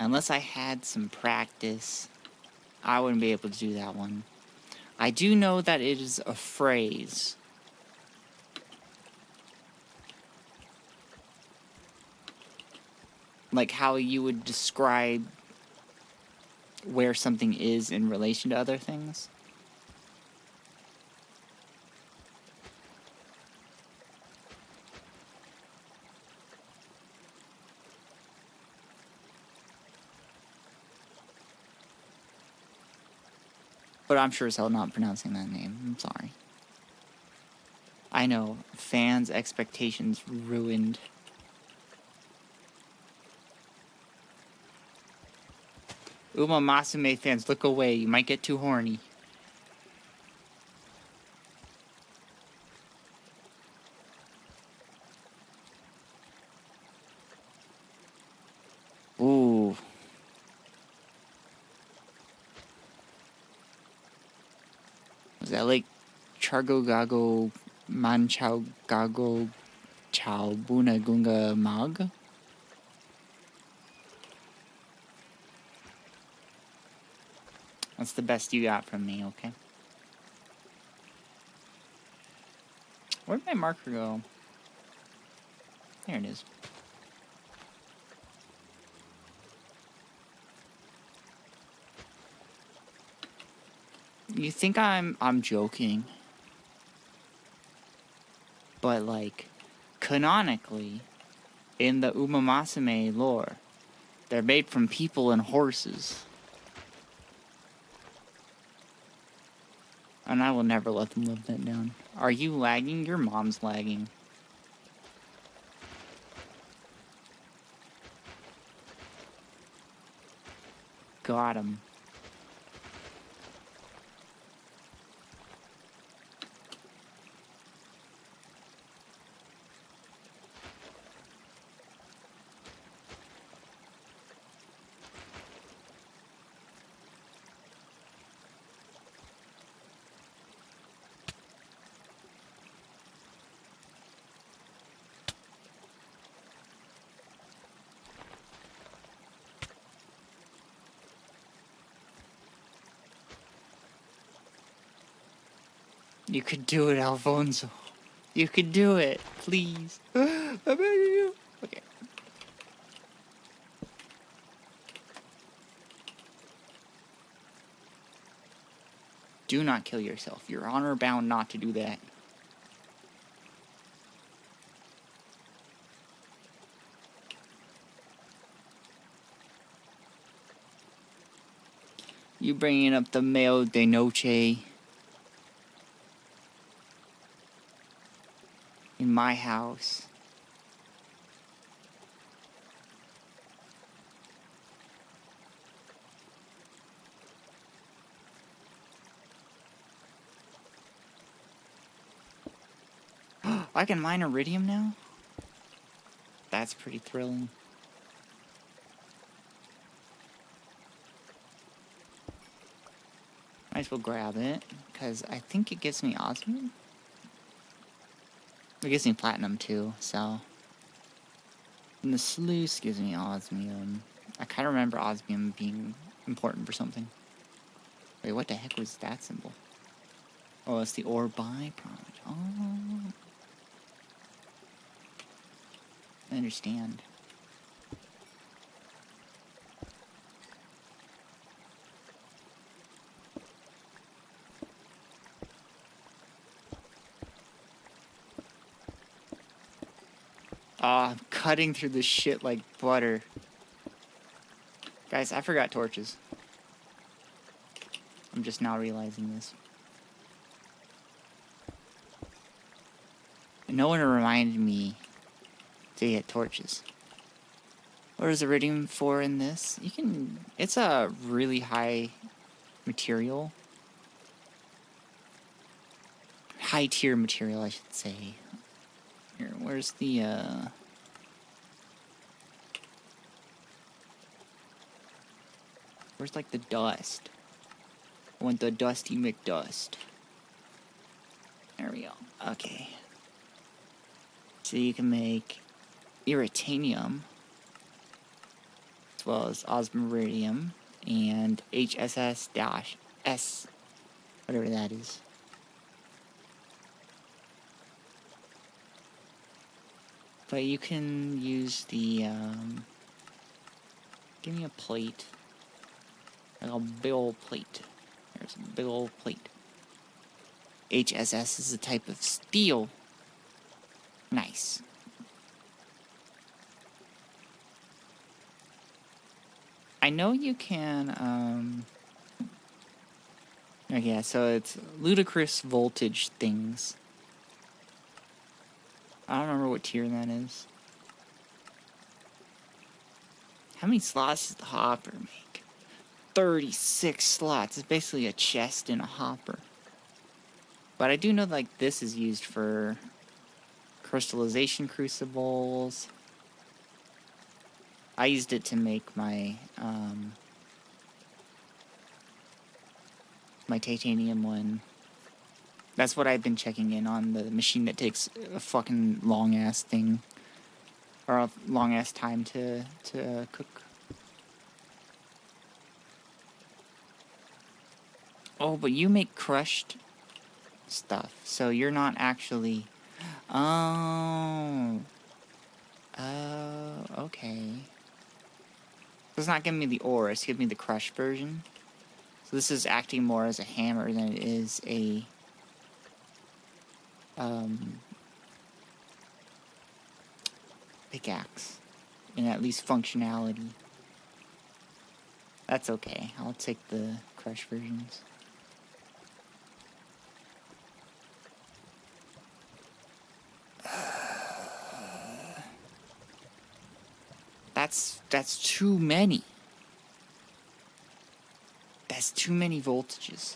Unless I had some practice, I wouldn't be able to do that one. I do know that it is a phrase. Like how you would describe where something is in relation to other things. But I'm sure as hell not pronouncing that name. I'm sorry. I know. Fans' expectations ruined. Uma Masume fans, look away. You might get too horny. Ooh. Was that like Chargo Gago Manchao Gago Chao Buna Gunga Mag? That's the best you got from me, okay? Where'd my marker go? There it is. You think I'm joking? But like, canonically, in the Umamasume lore, they're made from people and horses. And I will never let them live that down. Are you lagging? Your mom's lagging. Got him. You could do it, Alfonso. You could do it. Please. I beg you. Okay. Do not kill yourself. You're honor bound not to do that. You bringing up the Meo de Noche in my house. I can mine iridium now? That's pretty thrilling. Might as well grab it, because I think it gives me osmium. It gives me platinum too, so. And the sluice gives me osmium. I kind of remember osmium being important for something. Wait, what the heck was that symbol? Oh, it's the ore byproduct. Oh. I understand. I'm cutting through this shit like butter. Guys, I forgot torches. I'm just now realizing this. And no one reminded me to get torches. What is iridium for in this? You can... It's a really high material. High tier material, I should say. Here, where's the, where's, like, the dust? I want the Dusty McDust. There we go. Okay. So you can make Irritanium, as well as Osmiridium, and HSS-S, whatever that is. But you can use the, give me a plate. Like a big old plate. There's a big old plate. HSS is a type of steel. Nice. I know you can, okay, so it's ludicrous voltage things. I don't remember what tier that is. How many slots does the hopper make? 36 slots. It's basically a chest in a hopper. But I do know, like, this is used for crystallization crucibles. I used it to make my, my titanium one. That's what I've been checking in on, the machine that takes a fucking long-ass thing. Or a long-ass time to cook. Oh, but you make crushed stuff, so you're not actually... Oh. Oh, okay. So it's not giving me the ore, it's giving me the crushed version. So this is acting more as a hammer than it is a... pickaxe. In at least functionality. That's okay. I'll take the crushed versions. That's too many. That's too many voltages.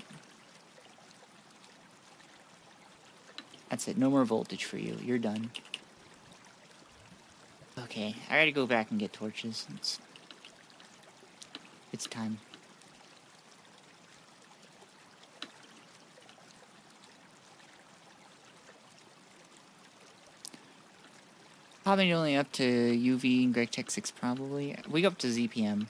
That's it. No more voltage for you. You're done. Okay, I gotta go back and get torches. It's time. Probably only up to UV and Gregtech 6 probably. We go up to ZPM.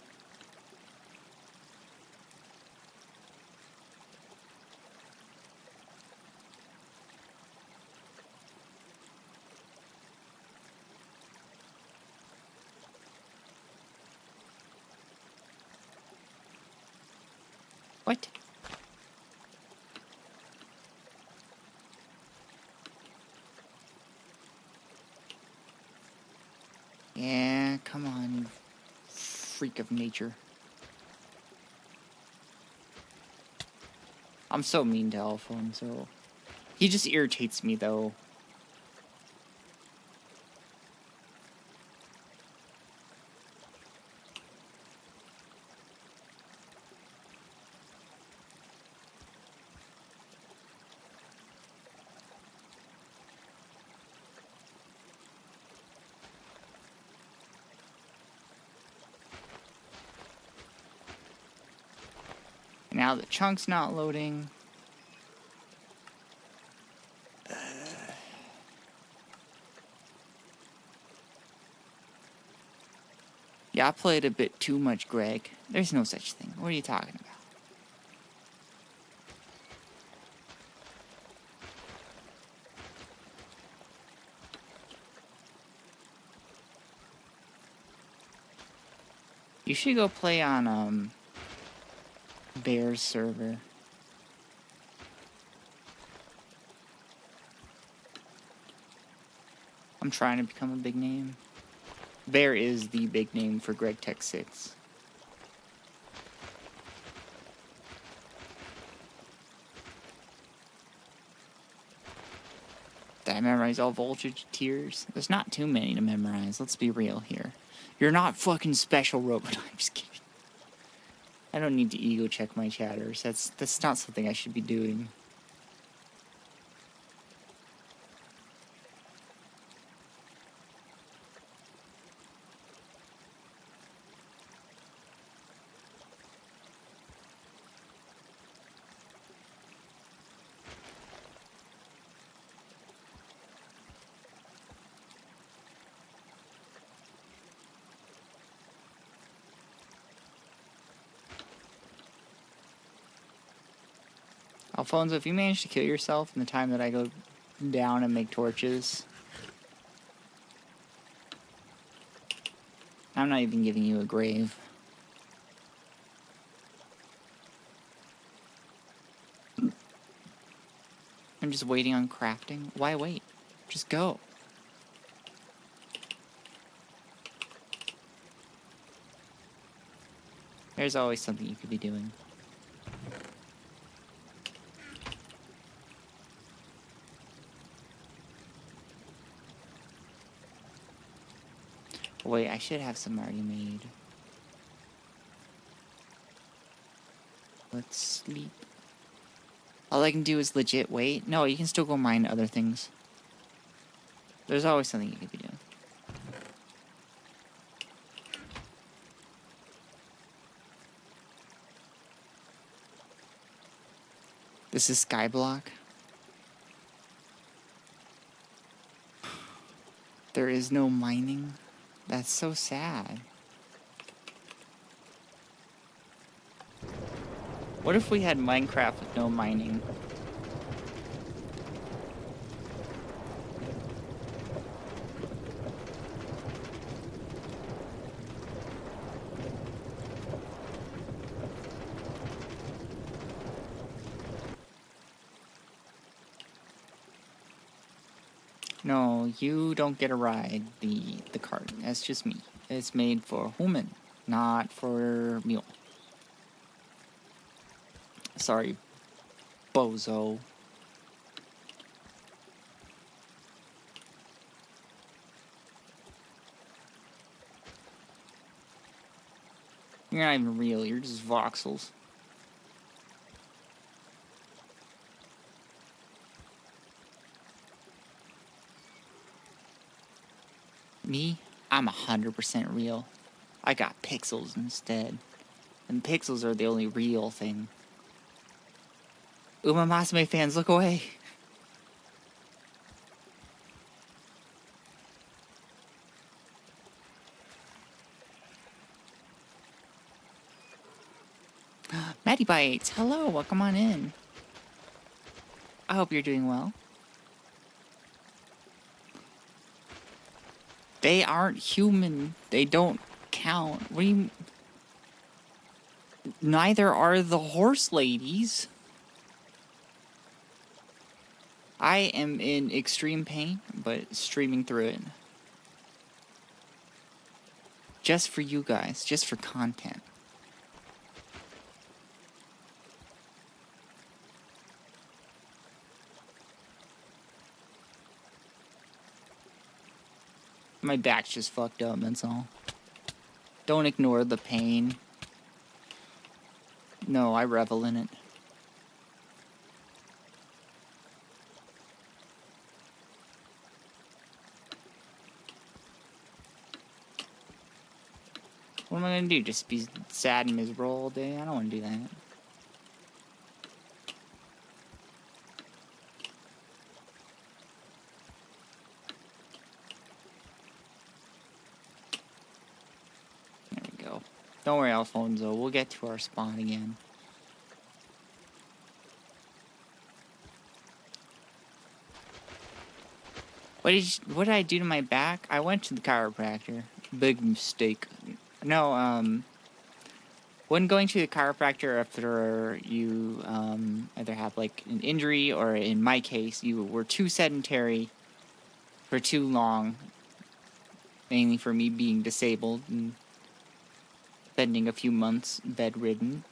What? Yeah, come on, you freak of nature. I'm so mean to Alfonso. He just irritates me, though. Now the chunk's not loading. Yeah, I played a bit too much, Greg. There's no such thing. What are you talking about? You should go play on, Bear's server. I'm trying to become a big name. Bear is the big name for Gregtech 6. Did I memorize all voltage tiers? There's not too many to memorize. Let's be real here. You're not fucking special, robot. I'm just kidding. I don't need to ego check my chatters. That's not something I should be doing. Alfonso, if you manage to kill yourself in the time that I go down and make torches, I'm not even giving you a grave. I'm just waiting on crafting. Why wait? Just go. There's always something you could be doing. Wait, I should have some already made. Let's sleep. All I can do is legit wait. No, you can still go mine other things. There's always something you could be doing. This is Skyblock. There is no mining. That's so sad. What if we had Minecraft with no mining? No, you don't get a ride, the cart. That's just me. It's made for human, not for mule. Sorry, bozo. You're not even real, you're just voxels. Me? I'm 100% real. I got pixels instead. And pixels are the only real thing. Uma Masume fans, look away! Matty Bites, hello, welcome on in. I hope you're doing well. They aren't human. They don't count. What do you... Neither are the horse ladies. I am in extreme pain, but streaming through it. Just for you guys, just for content. My back's just fucked up, that's all. Don't ignore the pain. No, I revel in it. What am I gonna do? Just be sad and miserable all day? I don't wanna do that. There we go. Don't worry, Alfonso. We'll get to our spawn again. What did I do to my back? I went to the chiropractor. Big mistake. No, when going to the chiropractor after you either have like an injury or in my case, you were too sedentary for too long, mainly for me being disabled and spending a few months bedridden,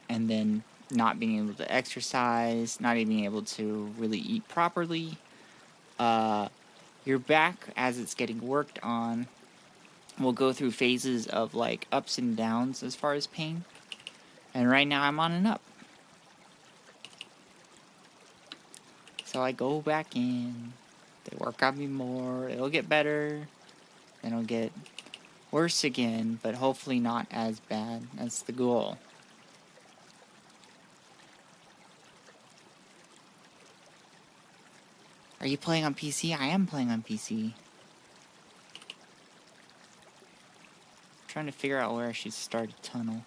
and then not being able to exercise, not even being able to really eat properly. Your back, as it's getting worked on, will go through phases of like ups and downs as far as pain. And right now I'm on an up. So I go back in, they work on me more, it'll get better, then it'll get worse again, but hopefully not as bad. That's the goal. Are you playing on PC? I am playing on PC. Trying to figure out where I should start a tunnel.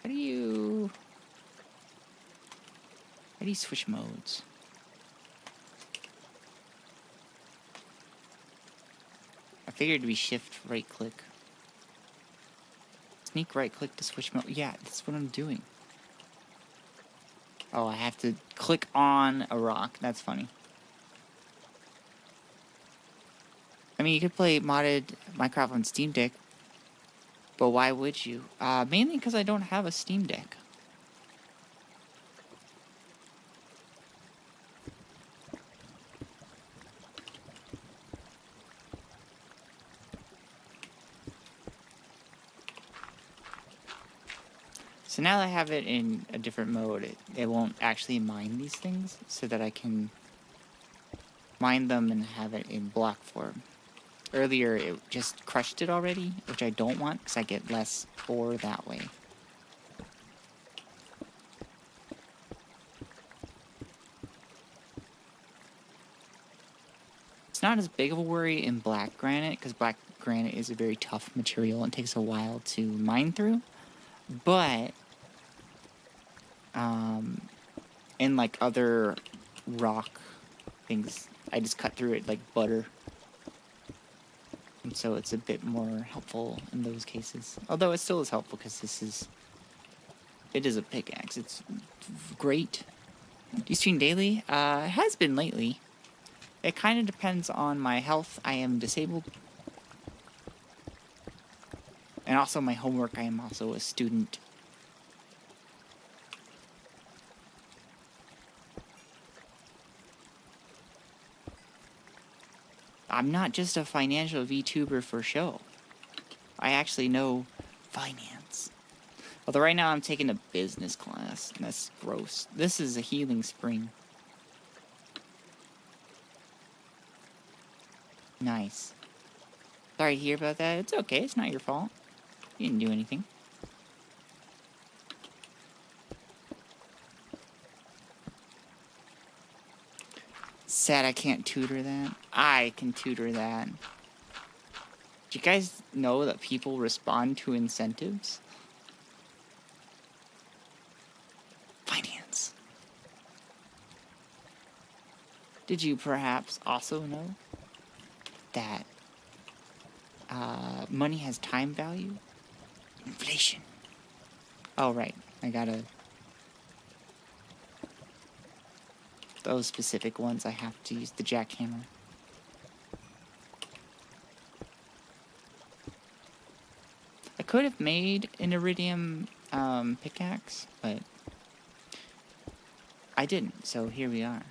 How do you switch modes? I figured it'd be shift right click. Sneak right click to switch mode. Yeah, that's what I'm doing. Oh, I have to click on a rock. That's funny. I mean, you could play modded Minecraft on Steam Deck, but why would you? Mainly because I don't have a Steam Deck. So now that I have it in a different mode, it won't actually mine these things, so that I can mine them and have it in block form. Earlier, it just crushed it already, which I don't want, because I get less ore that way. It's not as big of a worry in black granite, because black granite is a very tough material and takes a while to mine through. But in like other rock things, I just cut through it like butter. And so it's a bit more helpful in those cases. Although it still is helpful because it is a pickaxe. It's great. Do you stream daily? It has been lately. It kind of depends on my health. I am disabled. And also my homework. I am also a student. I'm not just a financial VTuber for show. I actually know finance. Although right now I'm taking a business class, and that's gross. This is a healing spring. Nice. Sorry to hear about that. It's okay, it's not your fault. You didn't do anything. Sad I can't tutor that. I can tutor that. Do you guys know that people respond to incentives? Finance. Did you perhaps also know that money has time value? Inflation. Oh, right. I gotta... Those specific ones, I have to use the jackhammer. I could have made an iridium pickaxe, but I didn't, so here we are.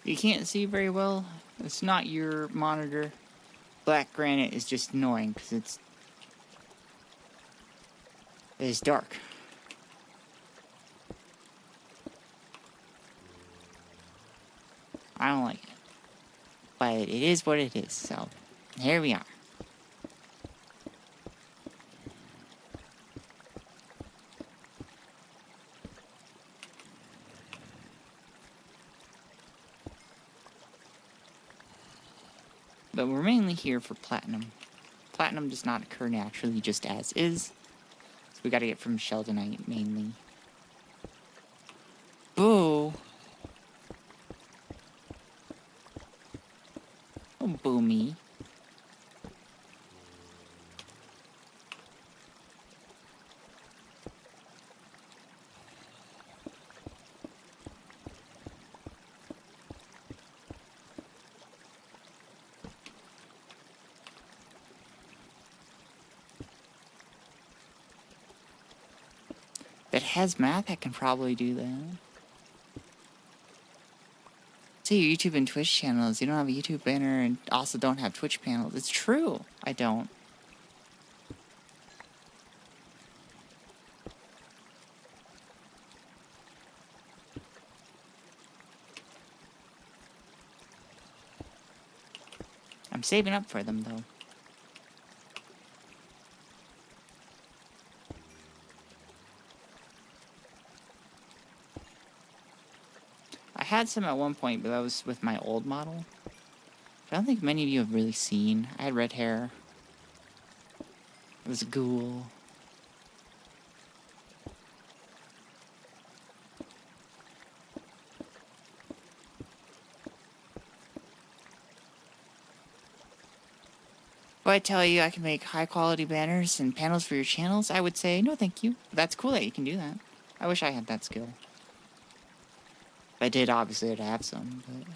You can't see very well. It's not your monitor. Black granite is just annoying because it is dark. I don't like it. But it is what it is, so here we are. But we're mainly here for platinum. Platinum does not occur naturally just as is. So we gotta get from sheldonite mainly. Boo! Don't boo me. That has math, I can probably do that. Say your YouTube and Twitch channels. You don't have a YouTube banner and also don't have Twitch panels. It's true. I don't. I'm saving up for them, though. I had some at one point, but that was with my old model. I don't think many of you have really seen. I had red hair. I was a ghoul. If I tell you I can make high quality banners and panels for your channels, I would say no thank you. But that's cool that you can do that. I wish I had that skill. If I did, obviously I'd have some, but...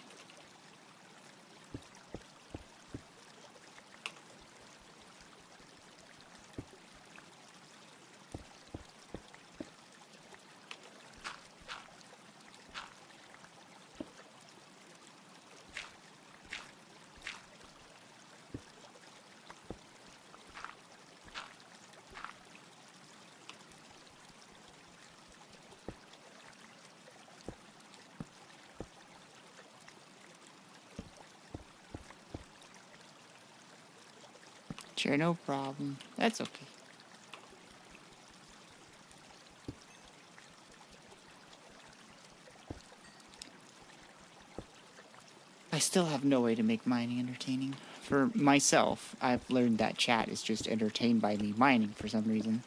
Sure, no problem. That's okay. I still have no way to make mining entertaining. For myself, I've learned that chat is just entertained by me mining for some reason.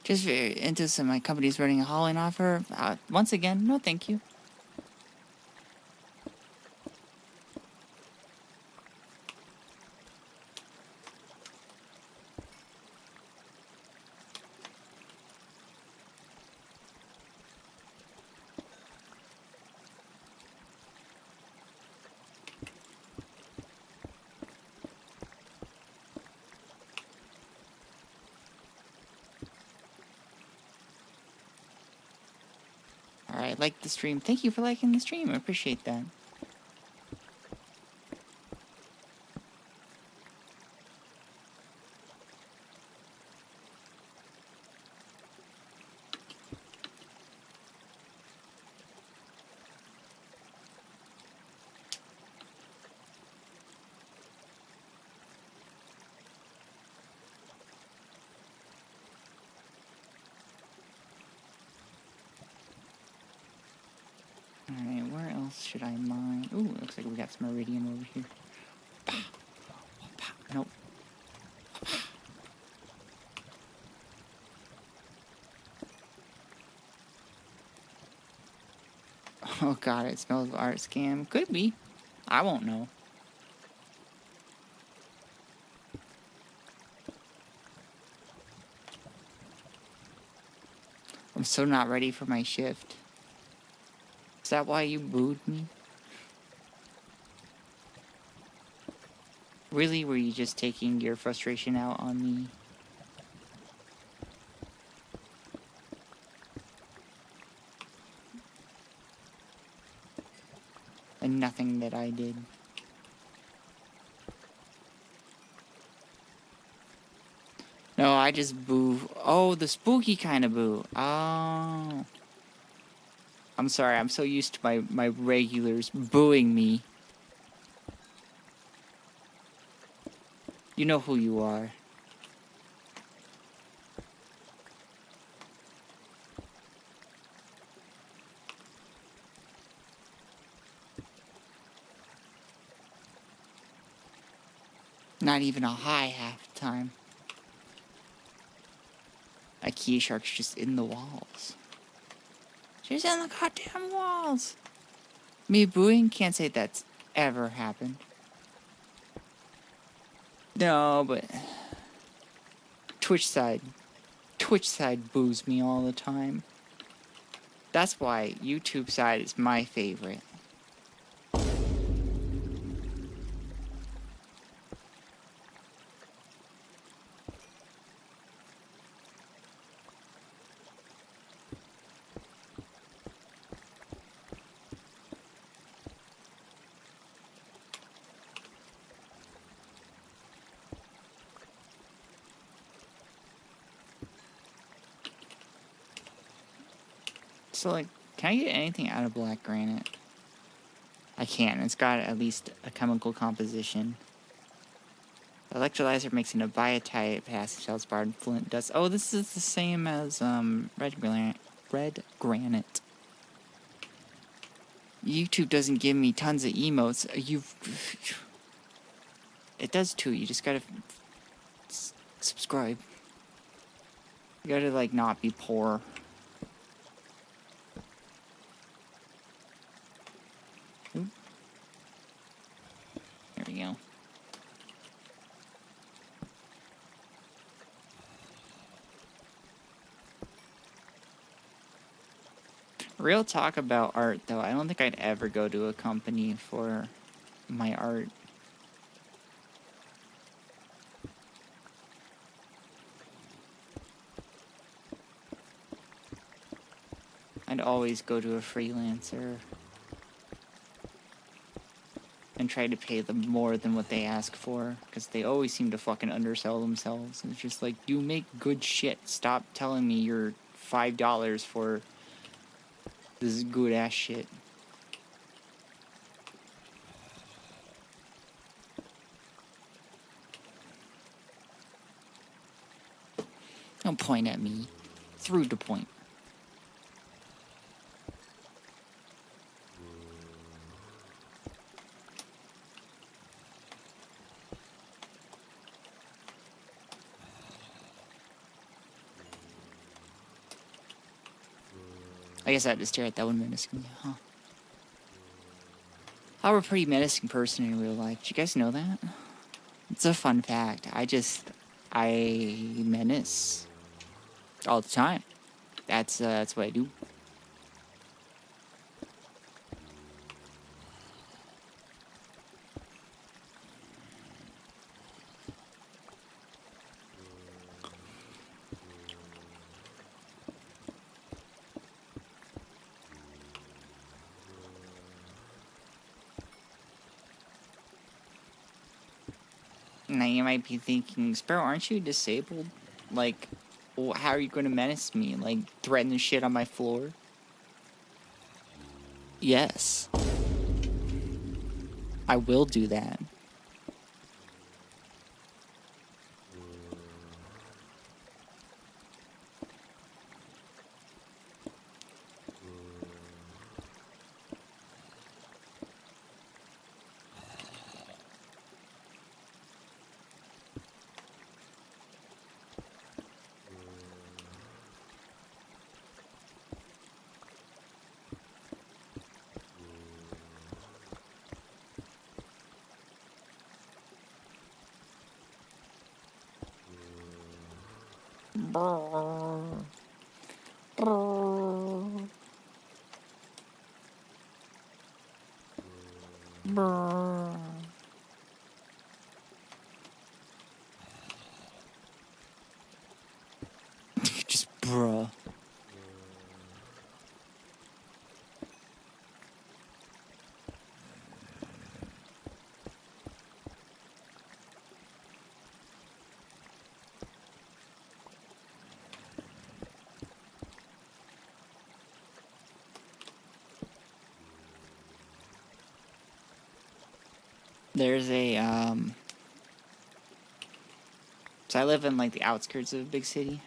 Just into some, my company's running a hauling offer. Once again, no thank you. I liked the stream. Thank you for liking the stream. I appreciate that. Alright, where else should I mine? Ooh, it looks like we got some iridium over here. Nope. Oh god, it smells of art scam. Could be. I won't know. I'm so not ready for my shift. Is that why you booed me? Really? Were you just taking your frustration out on me? And nothing that I did. No, I just boo. Oh, the spooky kind of boo. Oh. I'm sorry, I'm so used to my regulars booing me. You know who you are. Not even a high half the time. IKEA shark's just in the walls. She's in the goddamn walls. Me booing? Can't say that's ever happened. No, but Twitch side boos me all the time. That's why YouTube side is my favorite. So, like, can I get anything out of black granite? I can. It's got at least a chemical composition. The electrolyzer makes an biotite passage feldspar and flint dust. Oh, this is the same as red granite. YouTube doesn't give me tons of emotes. It does too. You just gotta subscribe. You gotta, like, not be poor. Oop. There we go. Real talk about art, though. I don't think I'd ever go to a company for my art. I'd always go to a freelancer and try to pay them more than what they ask for, because they always seem to fucking undersell themselves. And it's just like, you make good shit. Stop telling me you're $5 for this good ass shit. Don't point at me. Through the point. I guess I had to stare at that one menacingly, huh? I'm a pretty menacing person in real life. Did you guys know that? It's a fun fact. I menace all the time. That's what I do. Now you might be thinking, Sparrow, aren't you disabled? Like, well, how are you going to menace me? Like, threaten the shit on my floor? Yes. I will do that. Just bruh. There's a, so I live in, like, the outskirts of a big city,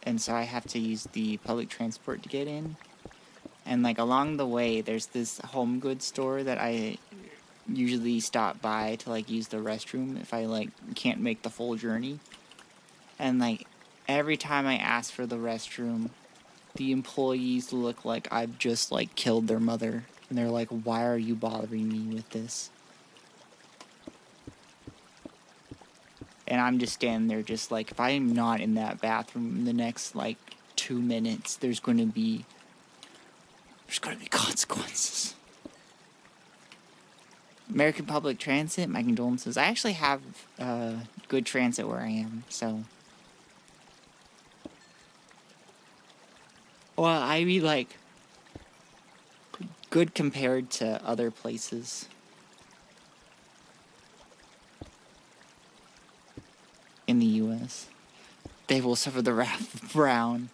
and so I have to use the public transport to get in. And, like, along the way, there's this home goods store that I usually stop by to, like, use the restroom if I, like, can't make the full journey. And, like, every time I ask for the restroom, the employees look like I've just, like, killed their mother. And they're like, why are you bothering me with this? And I'm just standing there just like, if I'm not in that bathroom in the next, like, 2 minutes, there's gonna be consequences. American Public Transit, my condolences. I actually have good transit where I am, so. Well, I mean, like, good compared to other places in the U.S. They will suffer the wrath of brown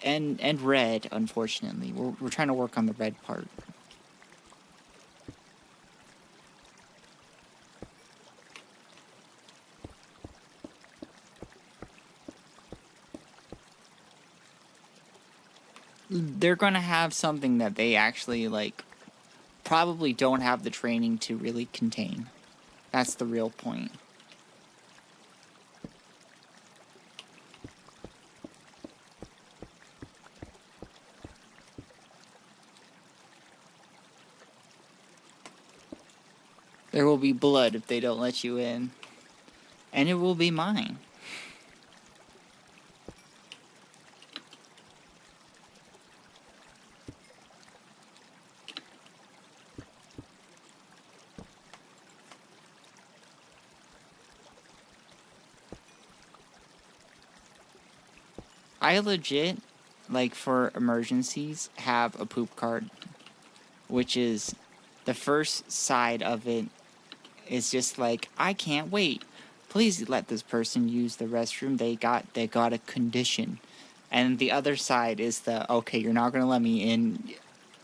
and red, unfortunately. We're trying to work on the red part. They're gonna have something that they actually, like, probably don't have the training to really contain. That's the real point. There will be blood if they don't let you in. And it will be mine. I legit, like, for emergencies, have a poop card. Which is, the first side of it is just like, I can't wait. Please let this person use the restroom. They got a condition. And the other side is the, okay, you're not going to let me in.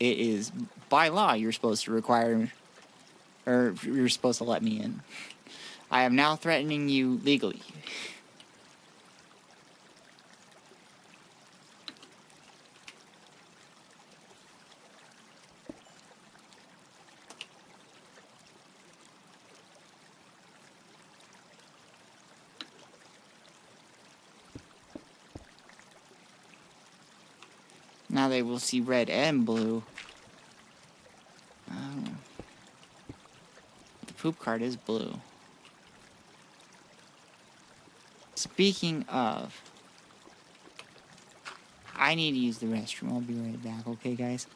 It is, by law, you're supposed to require, or you're supposed to let me in. I am now threatening you legally. Now they will see red and blue. Oh. The poop card is blue. Speaking of, I need to use the restroom. I'll be right back, okay, guys?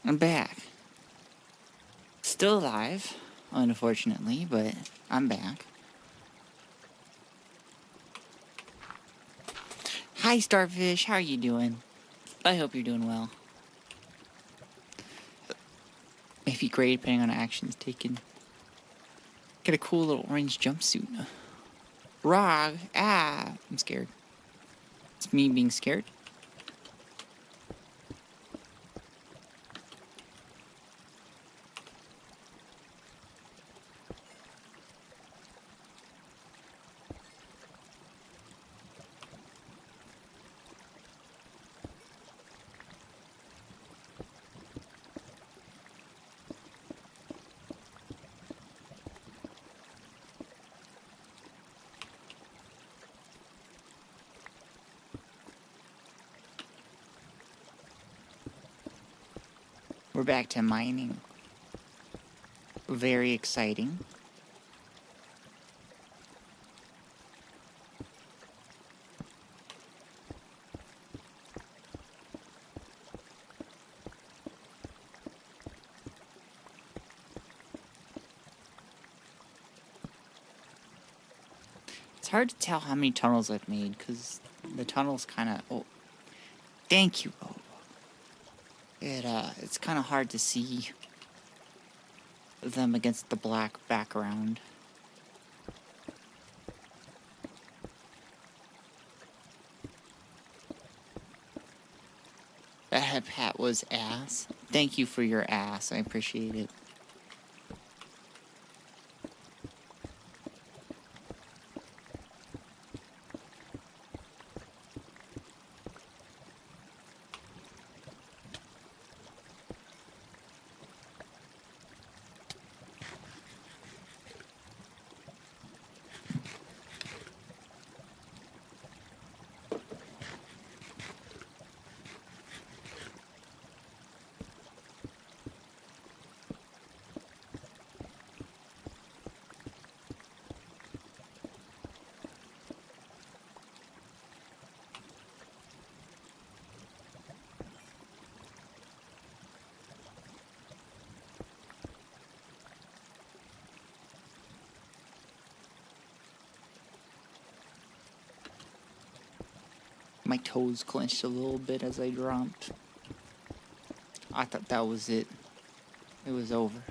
I'm back. Still alive, unfortunately, but I'm back. Hi, Starfish. How are you doing? I hope you're doing well. Maybe great, depending on actions taken. Get a cool little orange jumpsuit. Rog. Ah, I'm scared. It's me being scared. We're back to mining. Very exciting. It's hard to tell how many tunnels I've made, because the tunnels kind of... Oh, thank you, Bo. It's kind of hard to see them against the black background. That hep hat was ass. Thank you for your ass. I appreciate it. My toes clenched a little bit as I dropped. I thought that was it. It was over.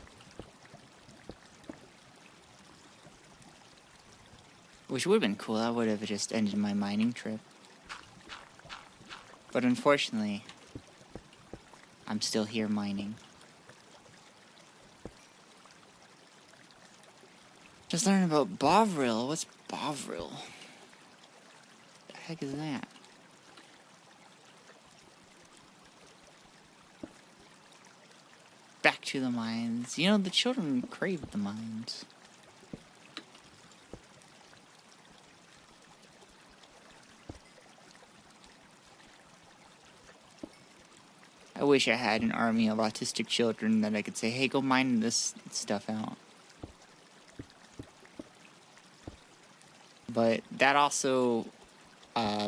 Which would have been cool. That would have just ended my mining trip. But unfortunately, I'm still here mining. Just learning about Bovril. What's Bovril? The heck is that? Back to the mines. You know, the children crave the mines. I wish I had an army of autistic children that I could say, hey, go mine this stuff out. But that also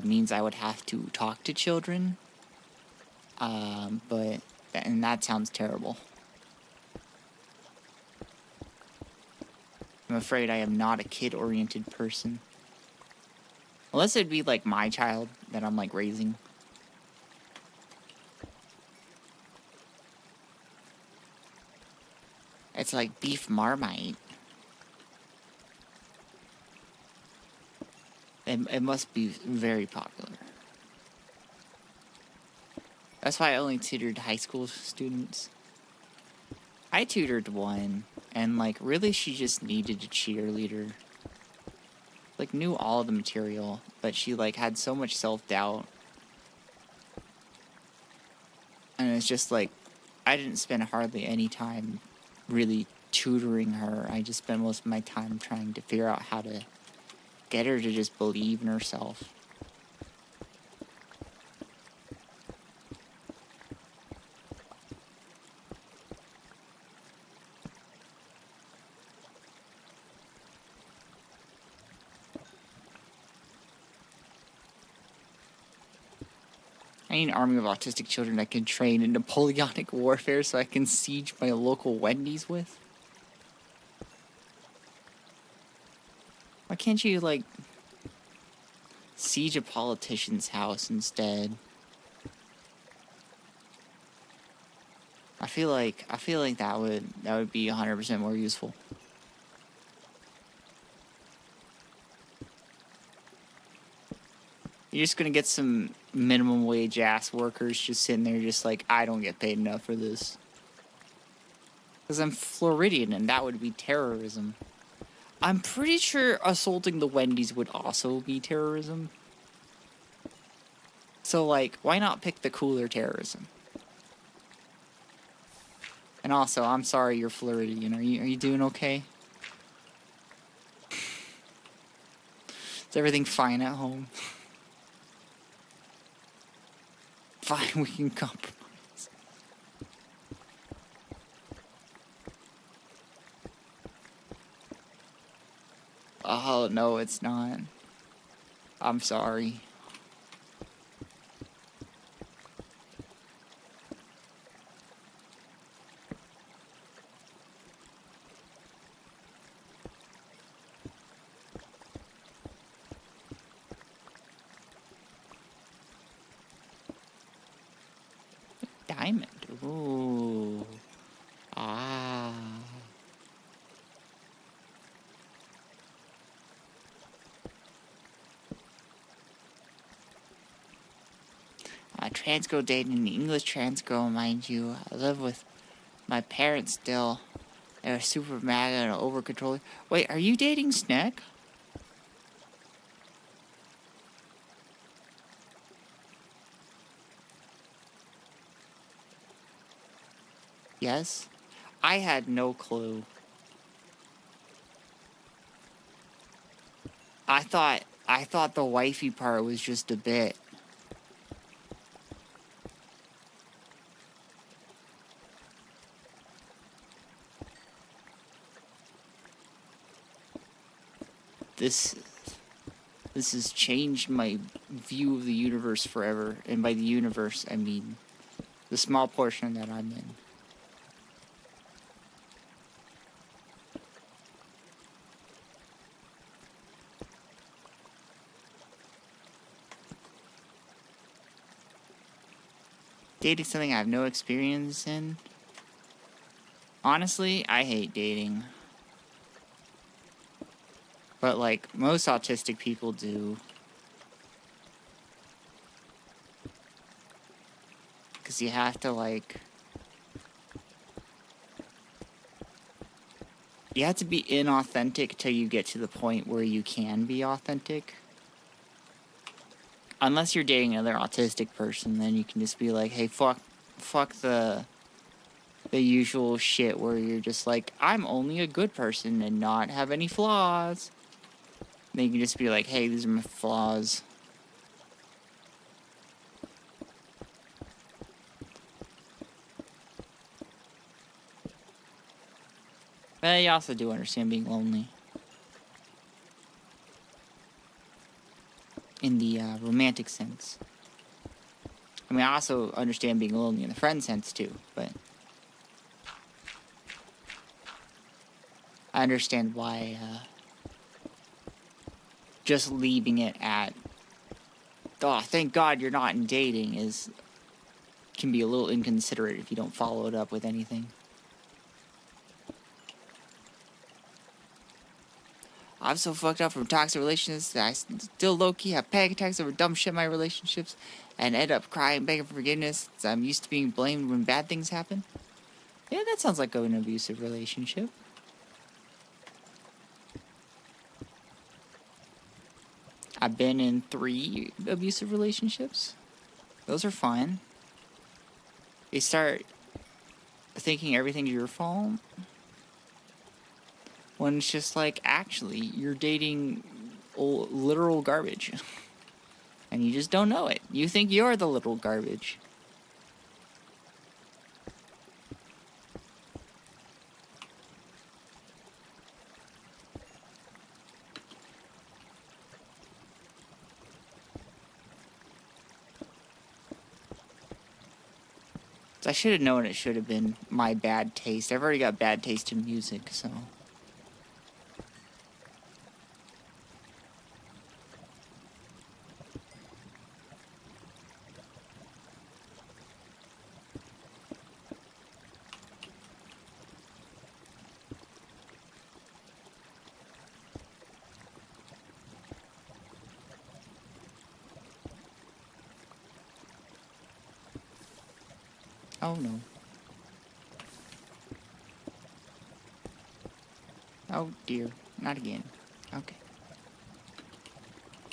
means I would have to talk to children. And that sounds terrible. I'm afraid I am not a kid-oriented person. Unless it'd be like my child that I'm like raising. It's like beef Marmite. It must be very popular. That's why I only tutored high school students. I tutored one, and like really she just needed a cheerleader. Like knew all the material, but she like had so much self-doubt. And it's just like, I didn't spend hardly any time really tutoring her. I just spent most of my time trying to figure out how to get her to just believe in herself. I need an army of autistic children I can train in Napoleonic warfare so I can siege my local Wendy's with. Why can't you, like, siege a politician's house instead? I feel like that would be 100% more useful. You're just gonna get some minimum wage ass workers just sitting there just like, I don't get paid enough for this. Because I'm Floridian and that would be terrorism. I'm pretty sure assaulting the Wendy's would also be terrorism. So, like, why not pick the cooler terrorism? And also, I'm sorry you're Floridian. Are you doing okay? Is everything fine at home? Fine, we can compromise. Oh, no, it's not. I'm sorry. Diamond. Ooh. Ah. Trans girl dating an English trans girl, mind you. I live with my parents still. They're super mad and over controlling. Wait, are you dating Snack? Yes? I had no clue. I thought the wifey part was just a bit. This has changed my view of the universe forever. And by the universe, I mean the small portion that I'm in. Dating something I have no experience in. Honestly, I hate dating. But, like, most autistic people do. Because you have to, like... You have to be inauthentic till you get to the point where you can be authentic. Unless you're dating another autistic person, then you can just be like, hey, fuck the usual shit where you're just like, I'm only a good person and not have any flaws. Then you can just be like, hey, these are my flaws. But I also do understand being lonely. In the romantic sense. I mean, I also understand being lonely in the friend sense too, but... I understand why, just leaving it at, oh, thank God you're not in dating can be a little inconsiderate if you don't follow it up with anything. I'm so fucked up from toxic relationships that I still low-key have panic attacks over dumb shit in my relationships and end up crying, begging for forgiveness. I'm used to being blamed when bad things happen. Yeah, that sounds like an abusive relationship. I've been in 3 abusive relationships. Those are fine. You start thinking everything's your fault. When it's just like, actually, you're dating literal garbage. And you just don't know it. You think you're the little garbage. I should have known it should have been my bad taste. I've already got bad taste in music, so... Oh no. Oh dear, not again. Okay.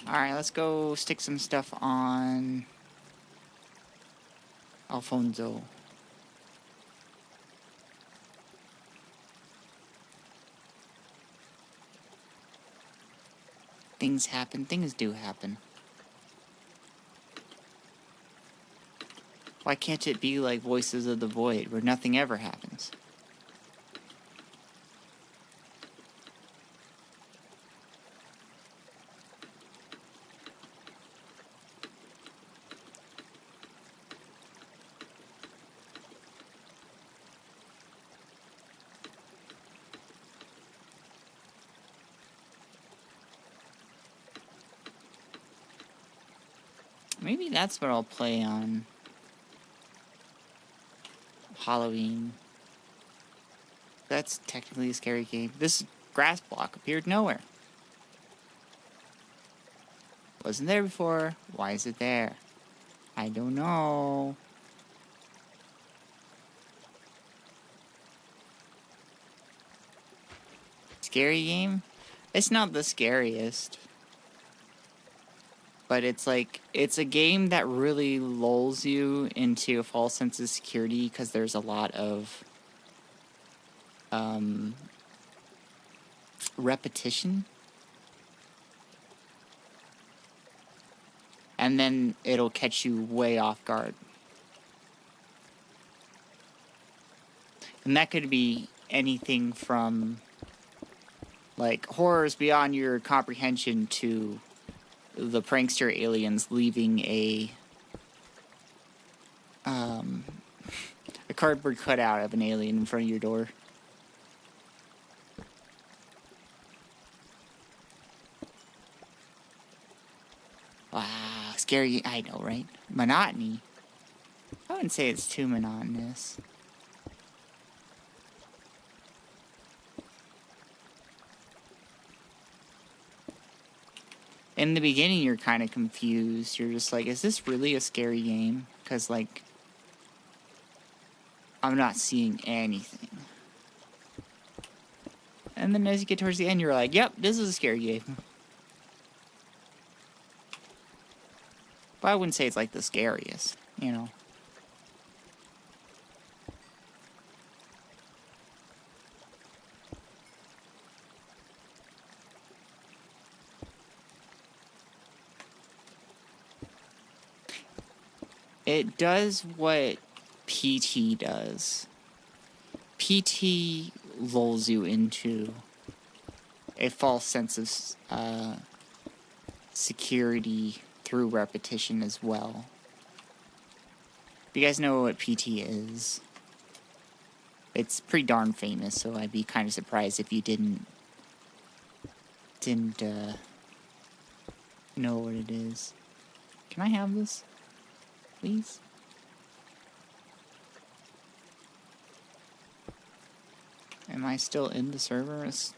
Alright, let's go stick some stuff on Alfonso. Things happen, things do happen. Why can't it be like Voices of the Void, where nothing ever happens? Maybe that's what I'll play on Halloween. That's technically a scary game. This grass block appeared nowhere. Wasn't there before. Why is it there? I don't know. Scary game? It's not the scariest. But it's like, it's a game that really lulls you into a false sense of security because there's a lot of repetition. And then it'll catch you way off guard. And that could be anything from like horrors beyond your comprehension to the prankster aliens leaving a cardboard cutout of an alien in front of your door. Wow, scary, I know, right? Monotony. I wouldn't say it's too monotonous. In the beginning, you're kind of confused. You're just like, is this really a scary game? Because, like, I'm not seeing anything. And then as you get towards the end, you're like, yep, this is a scary game. But I wouldn't say it's, like, the scariest, you know? It does what PT does. PT lulls you into a false sense of security through repetition as well. You guys know what PT is. It's pretty darn famous, so I'd be kind of surprised if you didn't know what it is. Can I have this? Please? Am I still in the server? Let's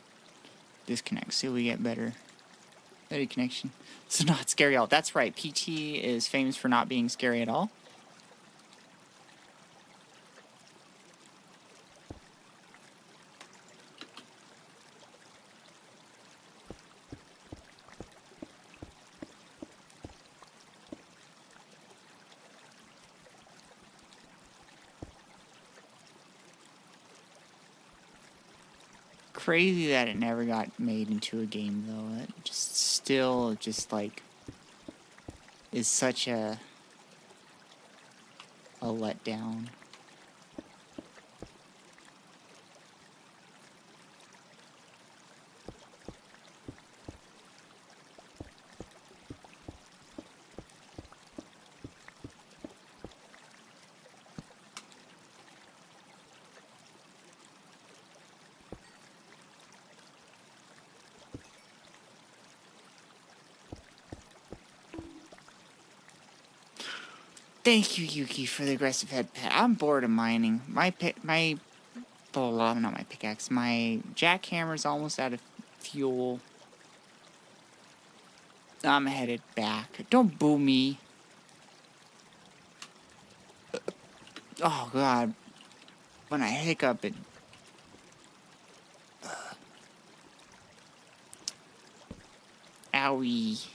disconnect. See if we get better connection. It's not scary at all. That's right. PT is famous for not being scary at all. Crazy that it never got made into a game, though. It just still just like is such a letdown. Thank you, Yuki, for the aggressive head pet. I'm bored of mining. My pickaxe. My jackhammer's almost out of fuel. I'm headed back. Don't boo me. Oh, God. When I hiccup, it... Owie.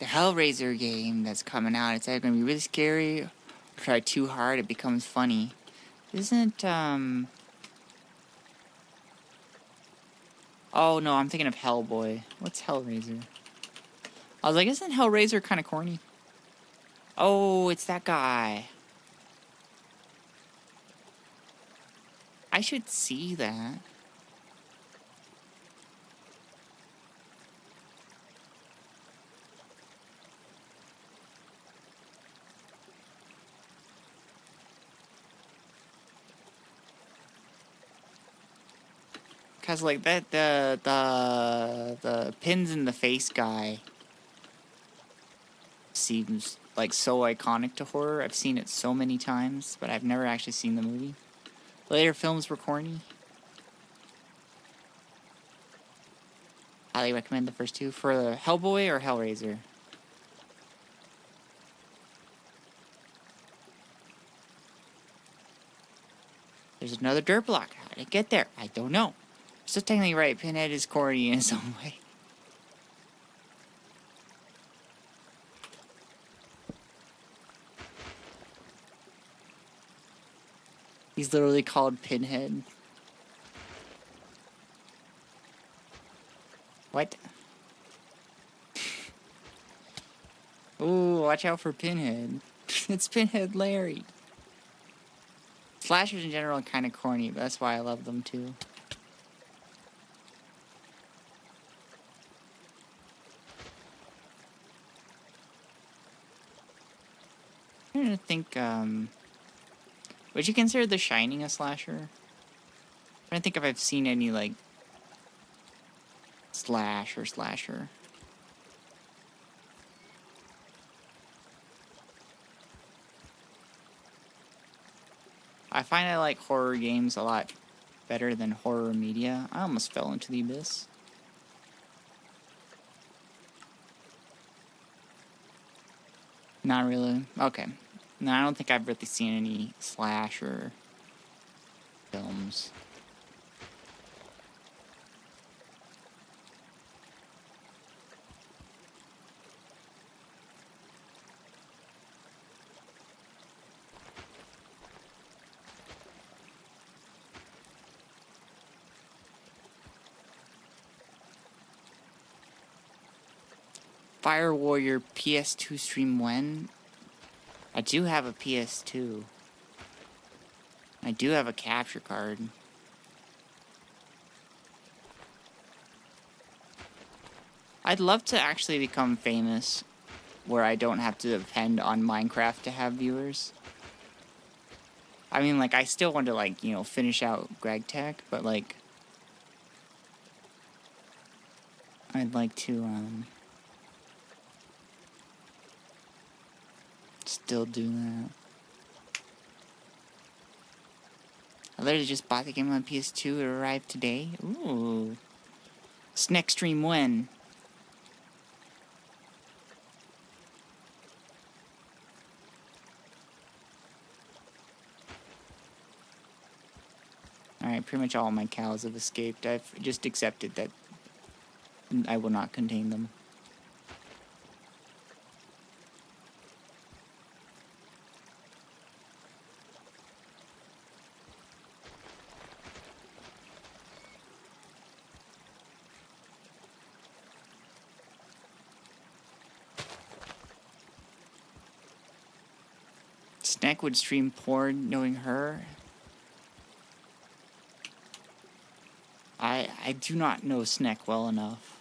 The Hellraiser game that's coming out, it's either going to be really scary or try too hard, it becomes funny. Isn't, Oh, no, I'm thinking of Hellboy. What's Hellraiser? I was like, isn't Hellraiser kind of corny? Oh, it's that guy. I should see that. Cause like that, the pins in the face guy seems like so iconic to horror. I've seen it so many times, but I've never actually seen the movie. Later films were corny. Highly recommend the first two. For the Hellboy or Hellraiser? There's another dirt block. How did it get there? I don't know. So technically right, Pinhead is corny in his own way. He's literally called Pinhead. What? Ooh, watch out for Pinhead. It's Pinhead Larry. Slashers in general are kind of corny, but that's why I love them too. I'm trying to think, would you consider The Shining a slasher? I'm trying to think if I've seen any, like, slasher. I find I like horror games a lot better than horror media. I almost fell into the abyss. Not really. Okay. No, I don't think I've really seen any slasher films. Fire Warrior PS2 stream when? I do have a PS2. I do have a capture card. I'd love to actually become famous where I don't have to depend on Minecraft to have viewers. I mean, like, I still want to, like, you know, finish out Gregtech, but, like, I'd like to, still do that. I literally just bought the game on PS2. It arrived today. Ooh. Next stream when? Alright, pretty much all my cows have escaped. I've just accepted that I will not contain them. Snack would stream porn knowing her. I do not know Snack well enough.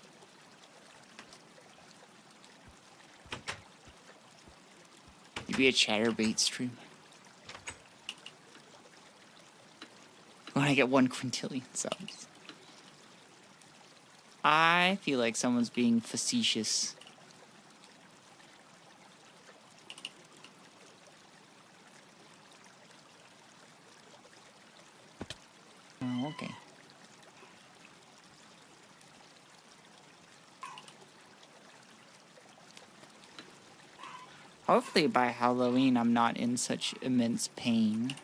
You'd be a chatterbait streamer. when I get 1 quintillion subs. I feel like someone's being facetious. Oh, okay. Hopefully by Halloween I'm not in such immense pain.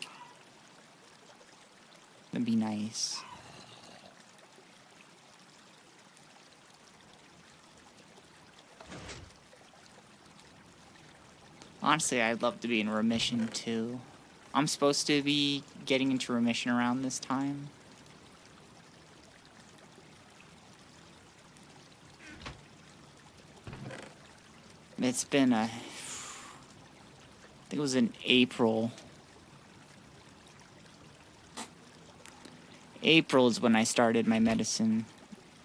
That'd be nice. Honestly, I'd love to be in remission too. I'm supposed to be getting into remission around this time. It's been I think it was in April. April is when I started my medicine,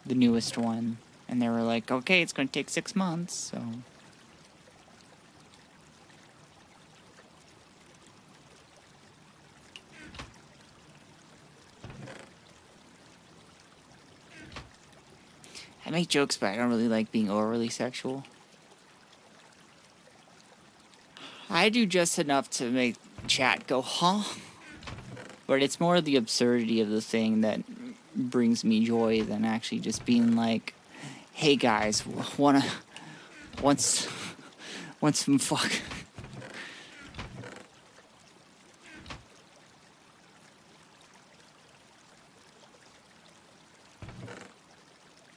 the newest one. And they were like, okay, it's going to take 6 months, so... I make jokes, but I don't really like being overly sexual. I do just enough to make chat go, huh? But it's more the absurdity of the thing that brings me joy than actually just being like, hey guys, want some fuck.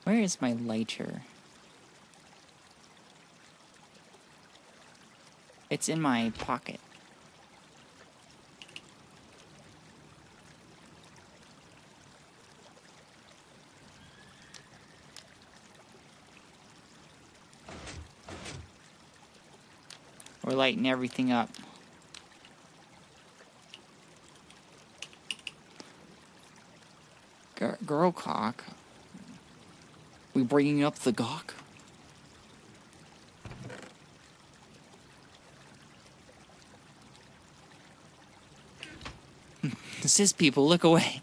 Where is my lighter? It's in my pocket. We're lighting everything up. Girl cock. We bringing up the gawk? Cis people, look away.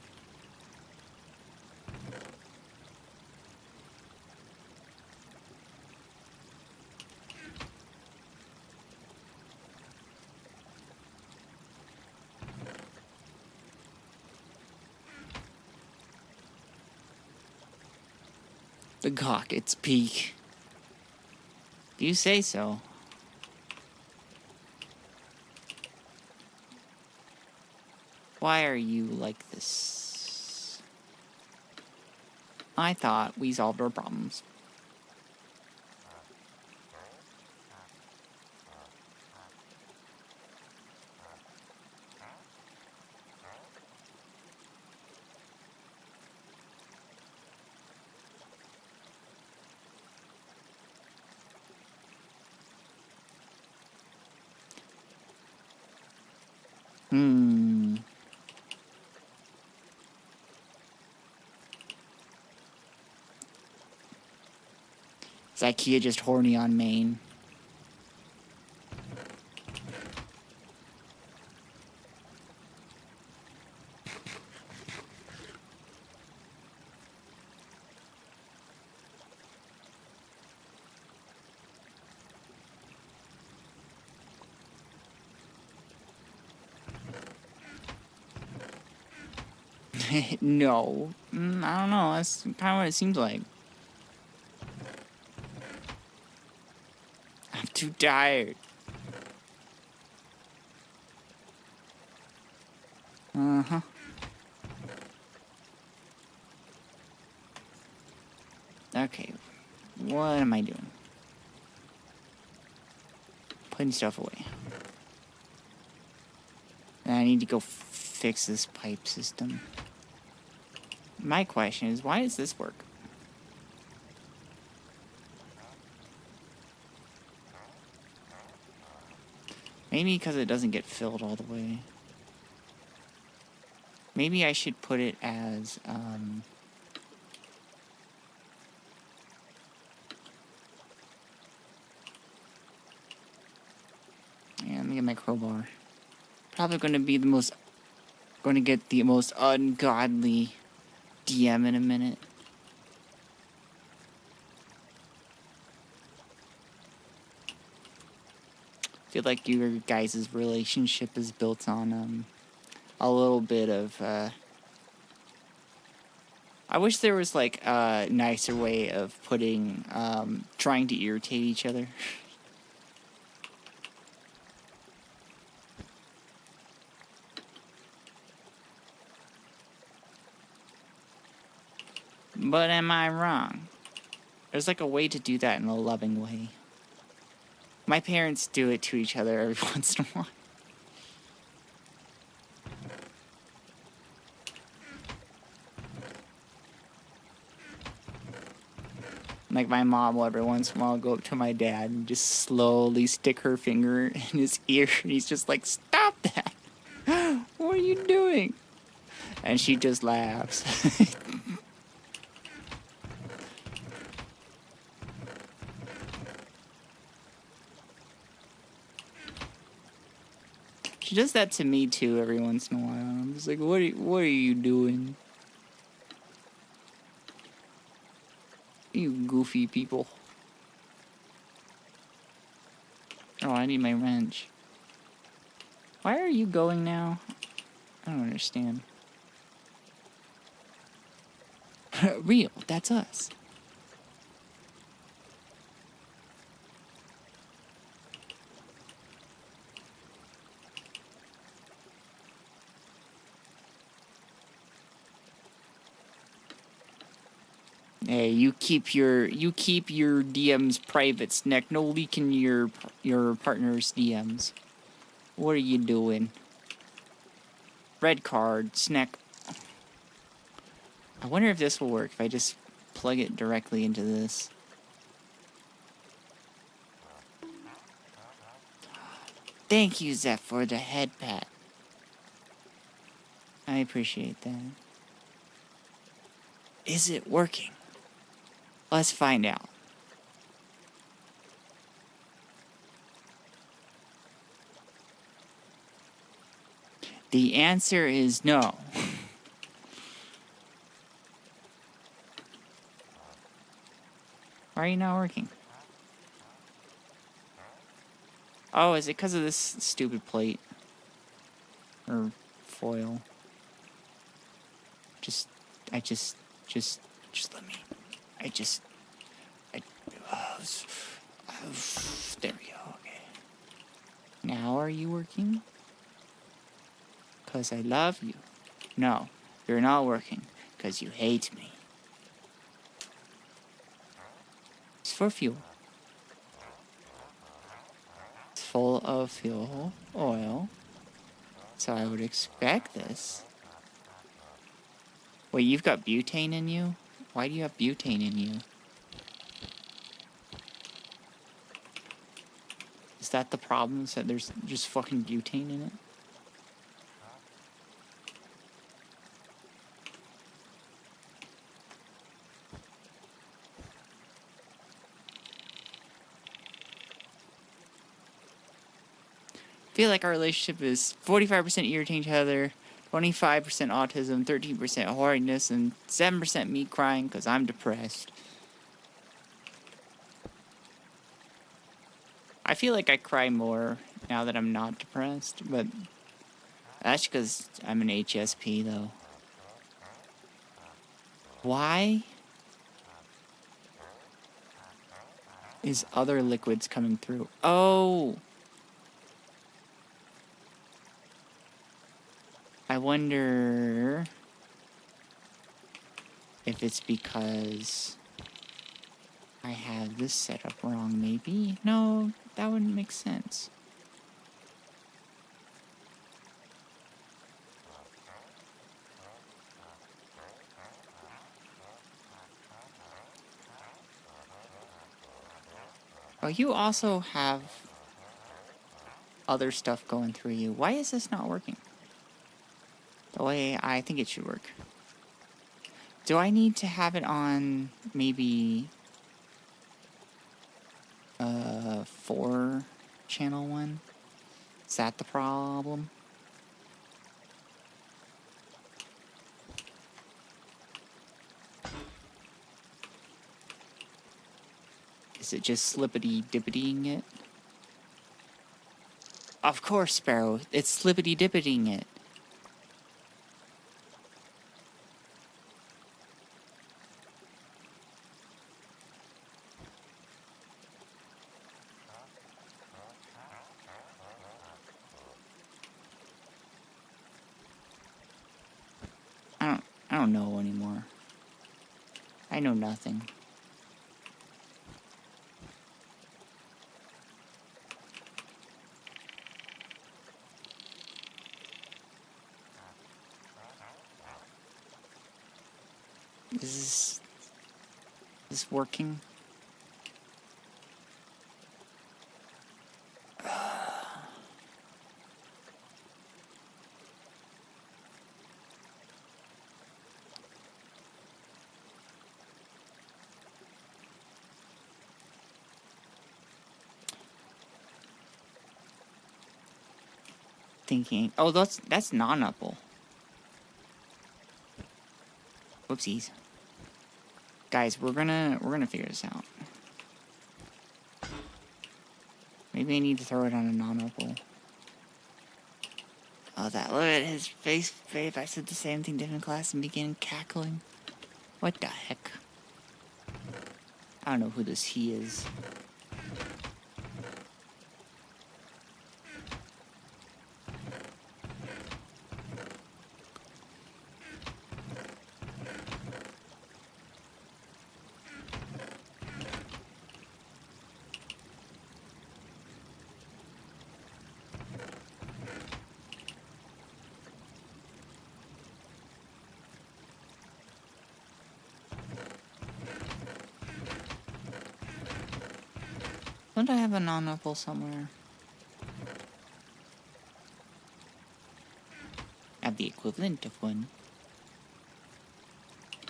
The gawk, its peak. You say so. Why are you like this? I thought we solved our problems. Is IKEA just horny on Maine? No. I don't know. That's kind of what it seems like. I'm too tired. Uh-huh. Okay. What am I doing? Putting stuff away. And I need to go fix this pipe system. My question is, why does this work? Maybe because it doesn't get filled all the way. Maybe I should put it as, yeah, let me get my crowbar. Probably going to be the most Going to get the most ungodly DM in a minute. I feel like your guys' relationship is built on a little bit of I wish there was like a nicer way of putting trying to irritate each other. But am I wrong? There's like a way to do that in a loving way. My parents do it to each other every once in a while. Like my mom will every once in a while go up to my dad and just slowly stick her finger in his ear, and he's just like, "Stop that! What are you doing?" And she just laughs. She does that to me too every once in a while. I'm just like, what are you doing? You goofy people. Oh, I need my wrench. Why are you going now? I don't understand. Real, that's us. Hey, you keep your DMs private, Snack. No leaking your partner's DMs. What are you doing? Red card, Snack. I wonder if this will work if I just plug it directly into this. Thank you, Zeph, for the head pat. I appreciate that. Is it working? Let's find out. The answer is no. Why are you not working? Oh, is it because of this stupid plate? Or foil? Just let me. There we go, okay. Now are you working? Because I love you. No, you're not working, because you hate me. It's for fuel. It's full of fuel oil. So I would expect this. Wait, you've got butane in you? Why do you have butane in you? Is that the problem? Is that there's just fucking butane in it? I feel like our relationship is 45% irritating each other, 25% autism, 13% horridness, and 7% me crying because I'm depressed. I feel like I cry more now that I'm not depressed, but that's because I'm an HSP, though. Why is other liquids coming through? Oh! I wonder if it's because I have this set up wrong, maybe? No, that wouldn't make sense. Oh, you also have other stuff going through you. Why is this not working the way I think it should work? Do I need to have it on maybe 4-channel one? Is that the problem? Is it just slippity-dippitying it? Of course, Sparrow. It's slippity-dippitying it. I don't know anymore. I know nothing. Is this working? Thinking. Oh, that's non-apple. Whoopsies. Guys, we're gonna figure this out. Maybe I need to throw it on a non-opal. Oh, that look at his face. Babe, I said the same thing, different class, and began cackling. What the heck? I don't know who this he is. Don't I have a non-opal somewhere? I have the equivalent of one.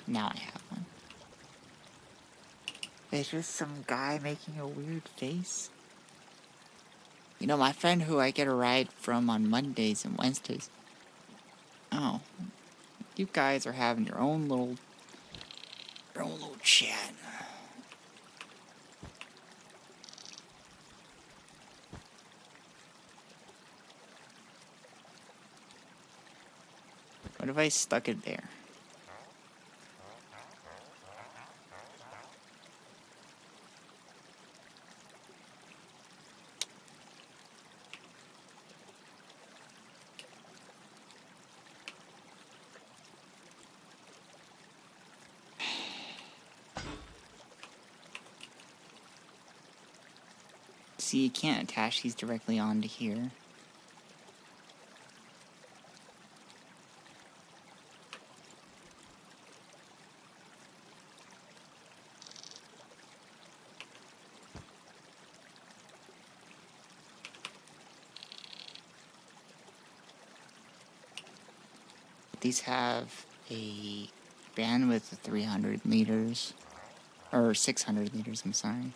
Now I have one. There's just some guy making a weird face. You know, my friend who I get a ride from on Mondays and Wednesdays. Oh. You guys are having your own little chat. What if I stuck it there? See, you can't attach these directly onto here. These have a bandwidth of 300 meters, or 600 meters, I'm sorry.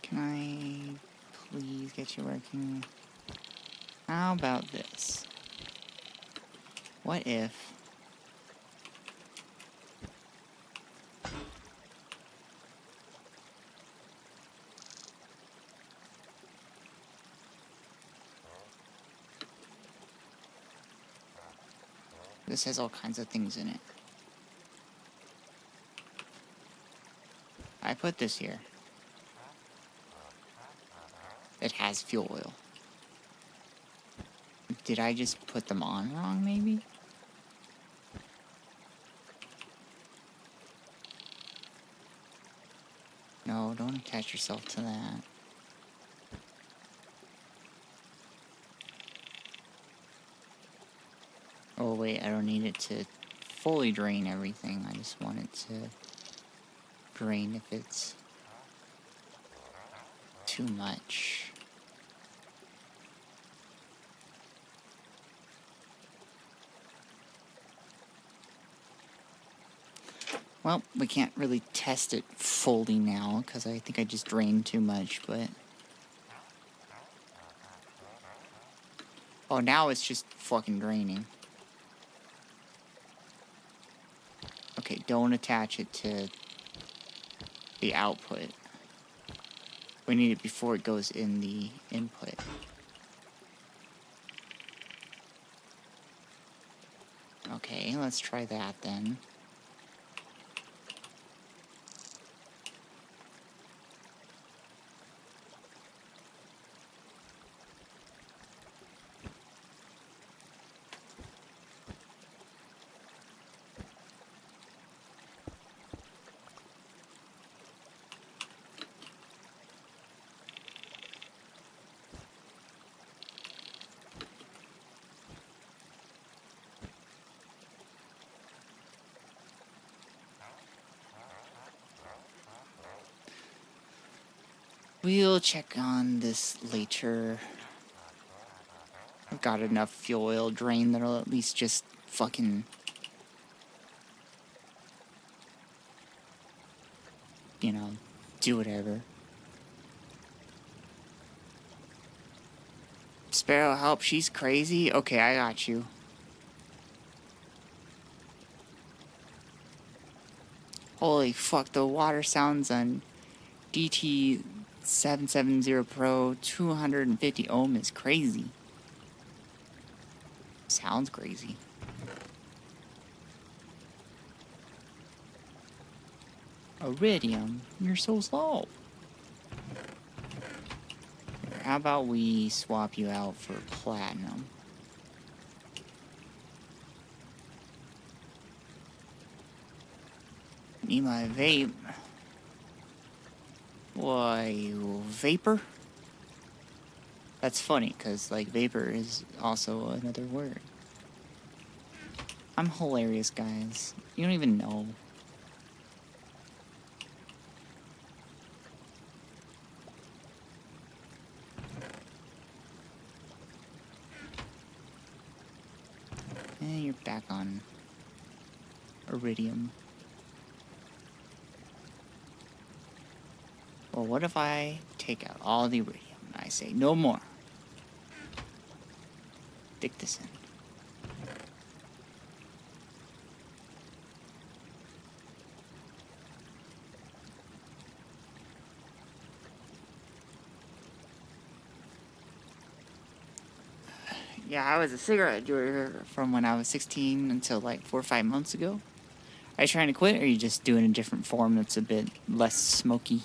Can I please get you working? How about this? What if... This has all kinds of things in it. I put this here. It has fuel oil. Did I just put them on wrong, maybe? Attach yourself to that. Oh wait, I don't need it to fully drain everything. I just want it to drain if it's too much. Well, we can't really test it fully now, because I think I just drained too much, but... Oh, now it's just fucking draining. Okay, don't attach it to the output. We need it before it goes in the input. Okay, let's try that then. We'll check on this later. I've got enough fuel oil drain that'll at least just fucking... you know, do whatever. Sparrow, help, she's crazy? Okay, I got you. Holy fuck, the water sounds on DT770 Pro 250 ohm is crazy. Sounds crazy. Iridium, you're so slow. How about we swap you out for platinum? Need my vape. Why, vapor? That's funny, because, like, vapor is also another word. I'm hilarious, guys. You don't even know. And you're back on iridium. Well, what if I take out all the iridium and I say no more? Stick this in. Yeah, I was a cigarette doer from when I was 16 until like 4 or 5 months ago. Are you trying to quit, or are you just doing a different form that's a bit less smoky?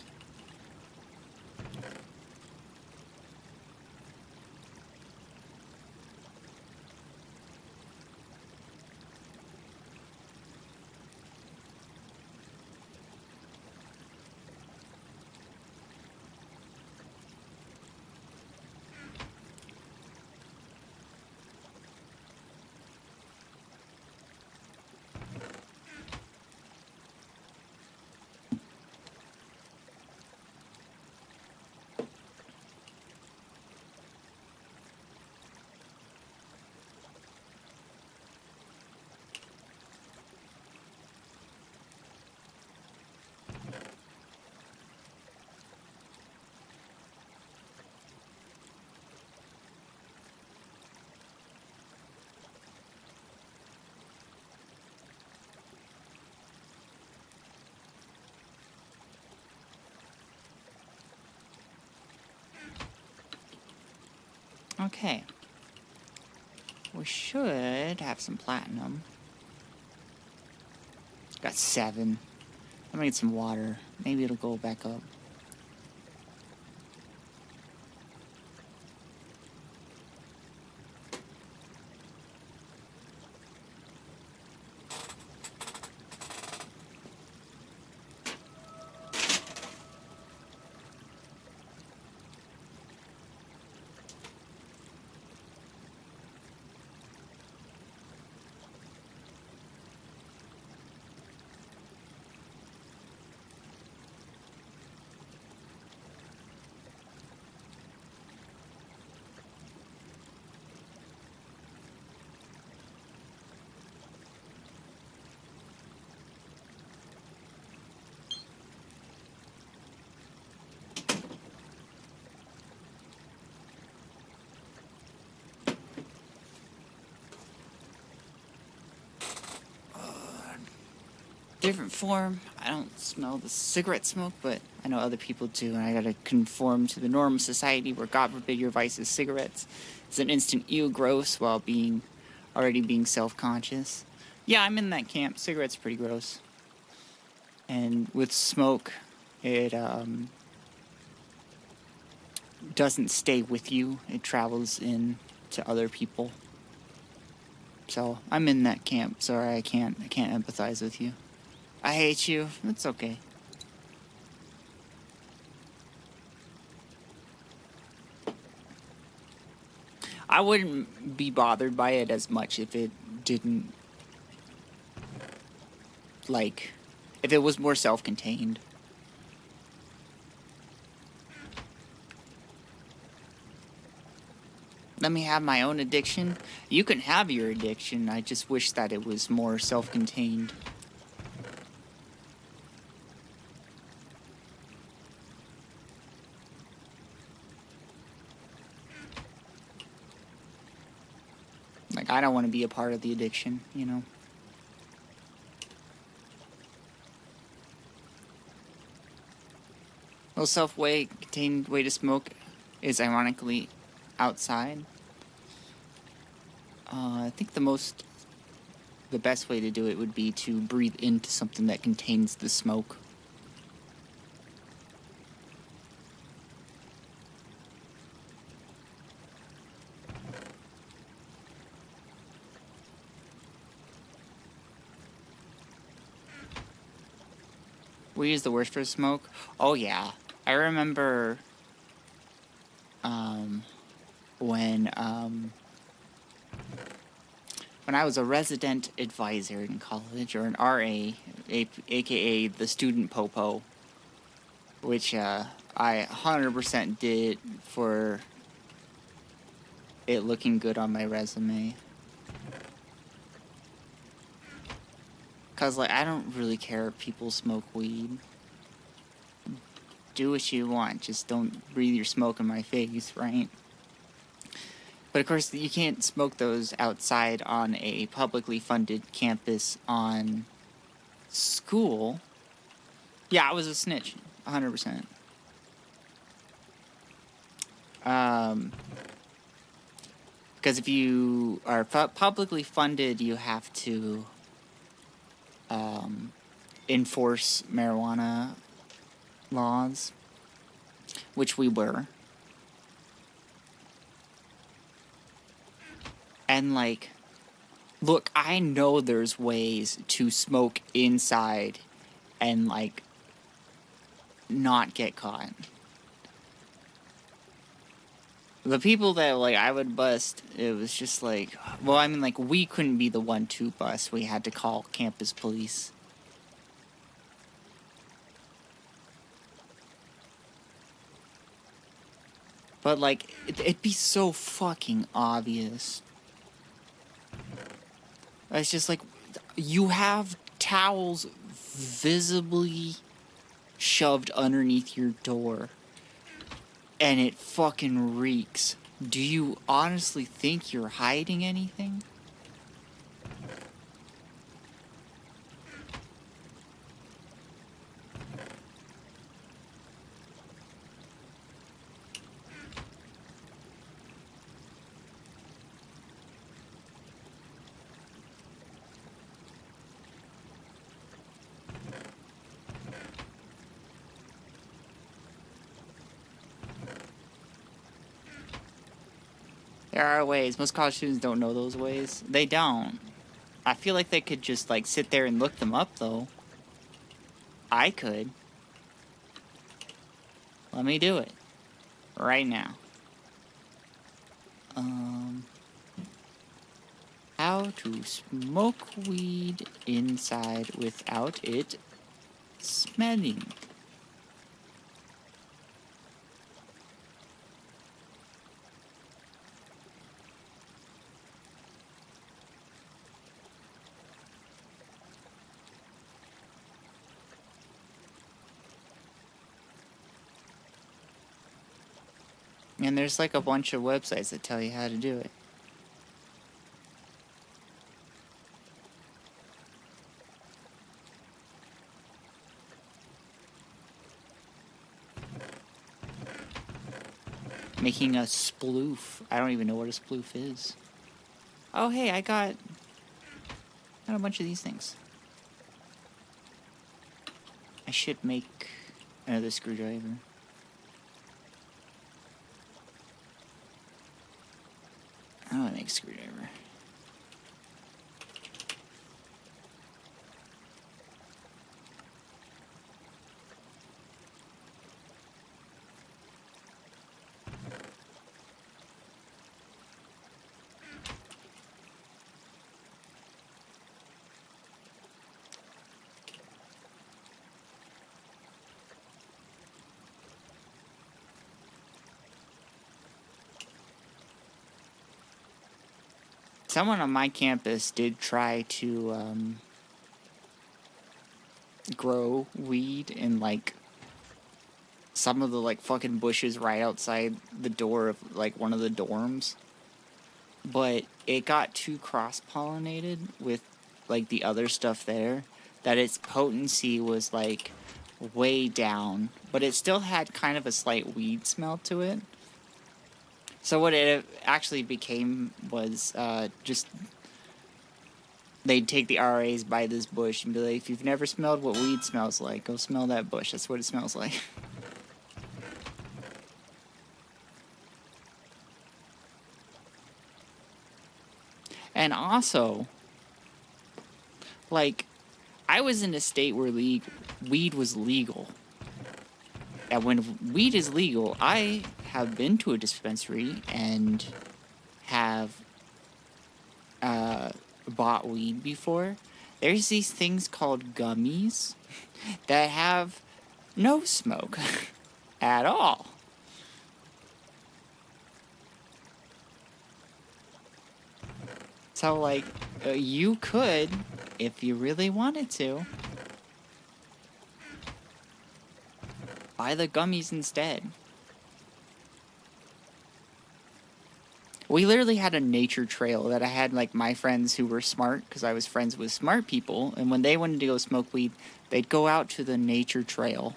Okay. We should have some platinum. Got 7. I'm gonna get some water. Maybe it'll go back up. different form. I don't smell the cigarette smoke, but I know other people do, and I gotta conform to the norm of society where, God forbid, your vice is cigarettes. It's an instant ew gross while already being self-conscious. Yeah, I'm in that camp. Cigarettes are pretty gross. And with smoke, it doesn't stay with you. It travels in to other people. So I'm in that camp. Sorry, I can't empathize with you. I hate you. It's okay. I wouldn't be bothered by it as much if it didn't, like, if it was more self-contained. Let me have my own addiction. You can have your addiction. I just wish that it was more self-contained. Like, I don't want to be a part of the addiction, you know? Well, self-contained way to smoke is ironically outside. I think the best way to do it would be to breathe into something that contains the smoke. Weed is the worst for smoke? Oh yeah. I remember when I was a resident advisor in college, or an RA, aka the student popo, which I 100% did for it looking good on my resume. Cause like, I don't really care if people smoke weed. Do what you want, just don't breathe your smoke in my face, right? But of course, you can't smoke those outside on a publicly funded campus on school. Yeah, I was a snitch, 100%. Because if you are publicly funded, you have to enforce marijuana laws, which we were. And like, look, I know there's ways to smoke inside and like not get caught. The people that like I would bust, it was just like, well, I mean, like, we couldn't be the one to bust. We had to call campus police. But like, it'd be so fucking obvious. It's just like, you have towels visibly shoved underneath your door, and it fucking reeks. Do you honestly think you're hiding anything? There are ways. Most college students don't know those ways. They don't. I feel like they could just, like, sit there and look them up, though. I could. Let me do it. Right now. How to smoke weed inside without it smelling. And there's like a bunch of websites that tell you how to do it. Making a sploof. I don't even know what a sploof is. Oh, hey, I got a bunch of these things. I should make another screwdriver. How do I make a screwdriver? Someone on my campus did try to grow weed in like some of the like fucking bushes right outside the door of like one of the dorms, but it got too cross-pollinated with like the other stuff there that its potency was like way down, but it still had kind of a slight weed smell to it. So what it actually became was just they'd take the RAs by this bush and be like, if you've never smelled what weed smells like, go smell that bush. That's what it smells like. And also, like, I was in a state where weed was legal. And when weed is legal, I have been to a dispensary and have bought weed before. There's these things called gummies that have no smoke at all. So, like, you could, if you really wanted to, buy the gummies instead. We literally had a nature trail that I had, like, my friends who were smart, because I was friends with smart people, and when they wanted to go smoke weed, they'd go out to the nature trail,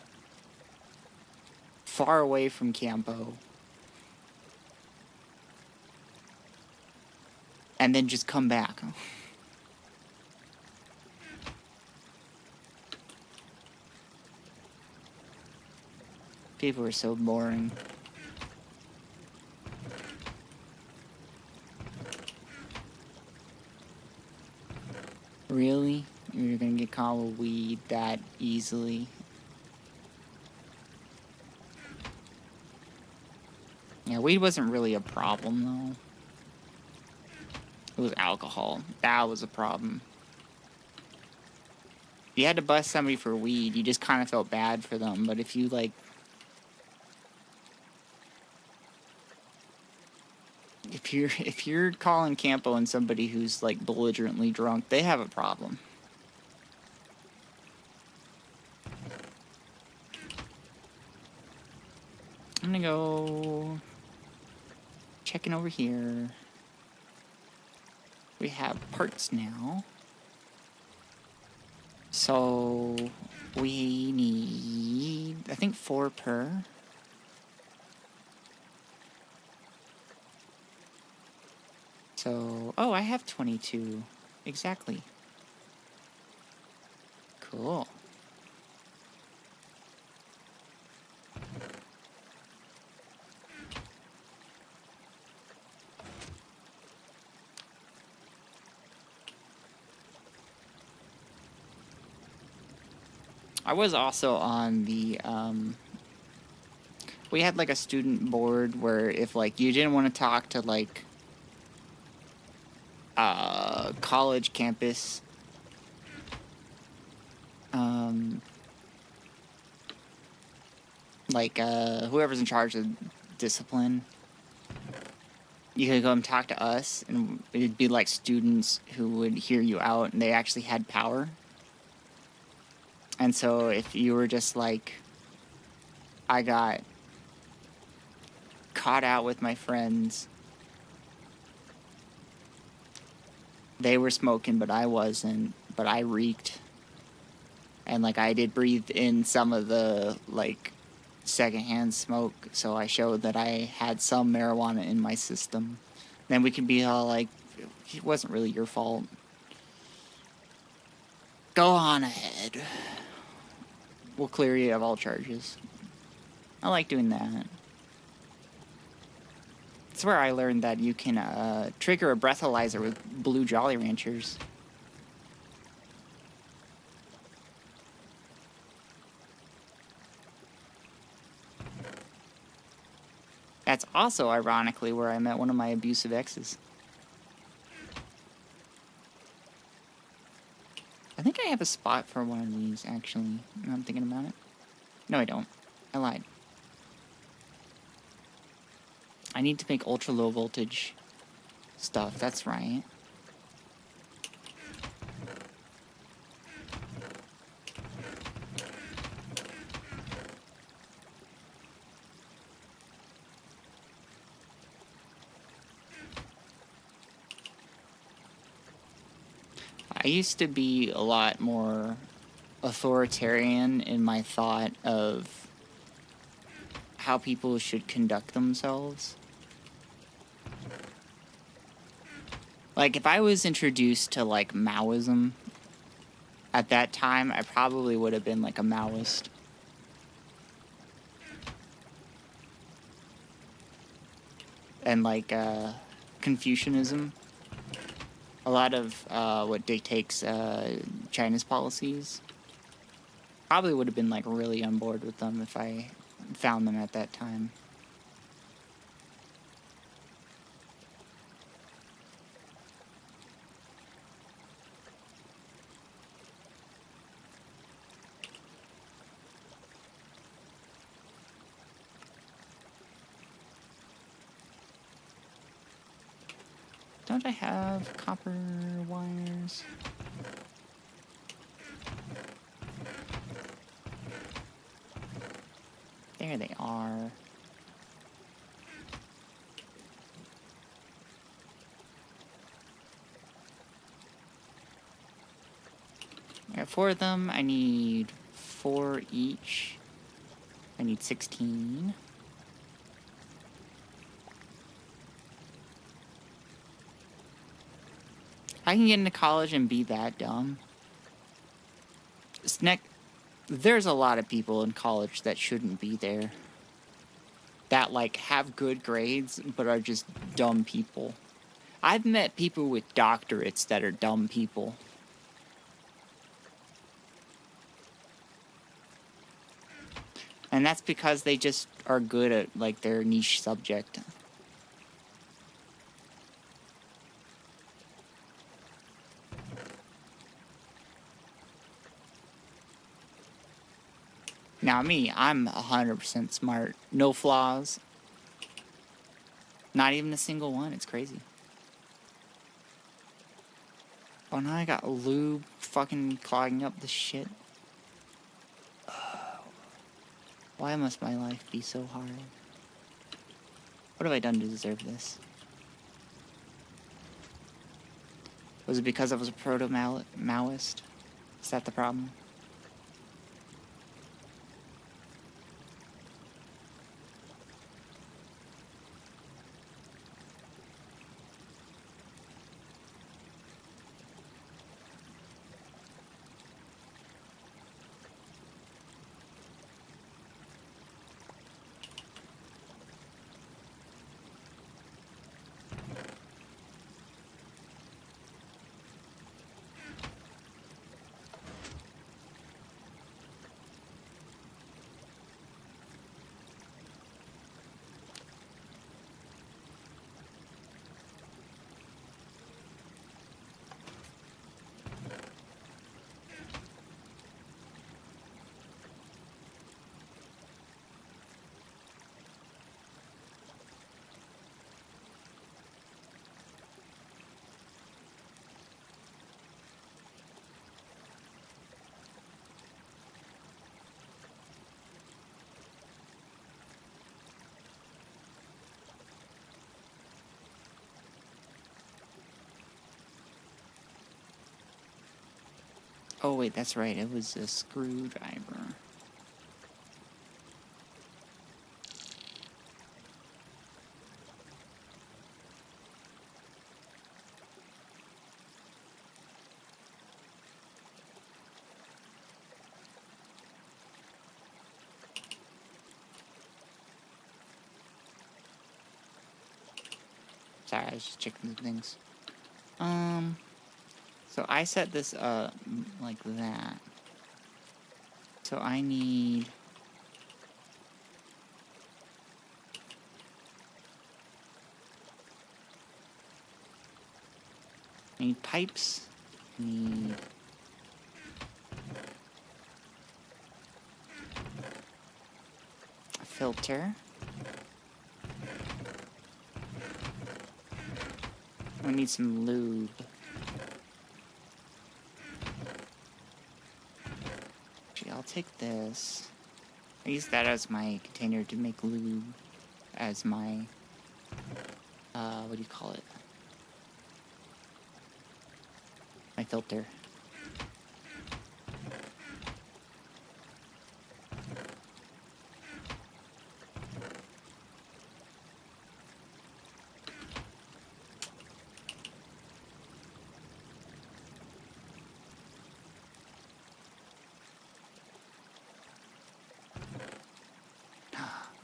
far away from Campo, and then just come back. People are so boring. Really? You're gonna get caught with weed that easily? Yeah, weed wasn't really a problem, though. It was alcohol. That was a problem. If you had to bust somebody for weed, you just kind of felt bad for them. But if you, like... If you're calling Campo and somebody who's, like, belligerently drunk, they have a problem. I'm gonna go... checking over here. We have parts now. So... we need... I think 4 per. So... oh, I have 22. Exactly. Cool. I was also on the, we had, like, a student board where if, like, you didn't want to talk to, like, college campus, like, whoever's in charge of discipline, you could go and talk to us, and it'd be, like, students who would hear you out, and they actually had power. And so if you were just like, I got caught out with my friends, they were smoking, but I wasn't, but I reeked. And, like, I did breathe in some of the, like, secondhand smoke, so I showed that I had some marijuana in my system. Then we could be all like, it wasn't really your fault. Go on ahead. We'll clear you of all charges. I like doing that. It's where I learned that you can trigger a breathalyzer with blue Jolly Ranchers. That's also, ironically, where I met one of my abusive exes. I think I have a spot for one of these, actually. Now I'm thinking about it. No, I don't. I lied. I need to make ultra low voltage stuff. That's right. I used to be a lot more authoritarian in my thought of how people should conduct themselves. Like, if I was introduced to, like, Maoism at that time, I probably would have been, like, a Maoist. And, like, Confucianism. A lot of what dictates China's policies. Probably would have been, like, really on board with them if I found them at that time. Don't I have copper wires? There they are. I got 4 of them. I need 4 each. I need 16. I can get into college and be that dumb. There's a lot of people in college that shouldn't be there. That, like, have good grades, but are just dumb people. I've met people with doctorates that are dumb people. And that's because they just are good at, like, their niche subject. Now me, I'm 100% smart. No flaws. Not even a single one. It's crazy. Oh, now I got lube fucking clogging up the shit. Why must my life be so hard? What have I done to deserve this? Was it because I was a proto-Maoist? Is that the problem? Oh wait, that's right, it was a screwdriver. Sorry, I was just checking the things. So I set this up like that. So I need... I need pipes. I need... a filter. We need some lube. Actually, I'll take this. I use that as my container to make lube as my, what do you call it? My filter.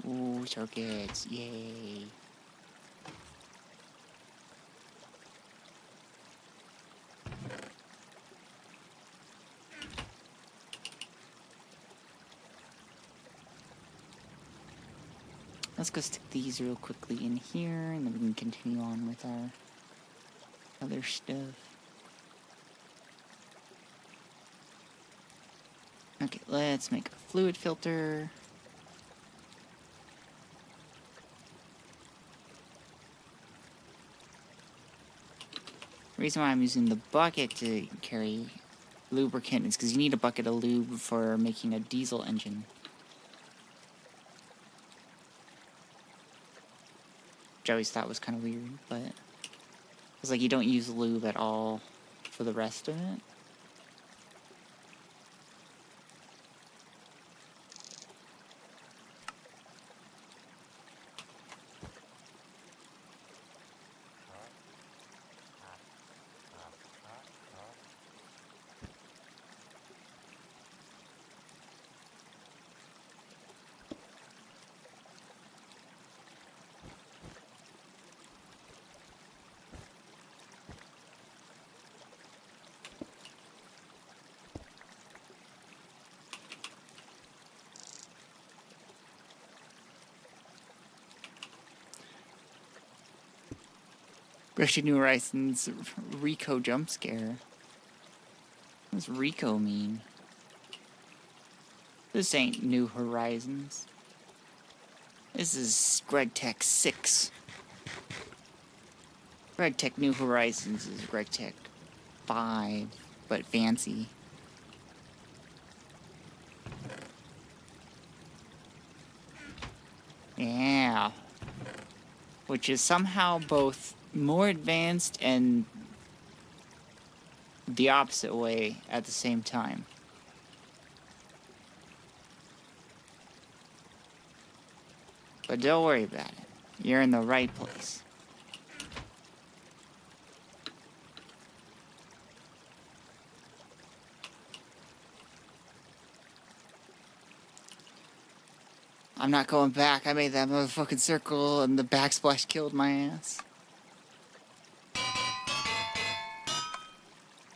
Ooh, circuits, yay. Let's go stick these real quickly in here, and then we can continue on with our other stuff. Okay, let's make a fluid filter. The reason why I'm using the bucket to carry lubricant is because you need a bucket of lube for making a diesel engine. Which I always thought was kind of weird, but it's like you don't use lube at all for the rest of it. Brushy New Horizons Rico jump scare. What does Rico mean? This ain't New Horizons. This is Gregtech 6. Gregtech New Horizons is Gregtech 5, but fancy. Yeah. Which is somehow both more advanced and the opposite way at the same time. But don't worry about it. You're in the right place. I'm not going back. I made that motherfucking circle and the backsplash killed my ass.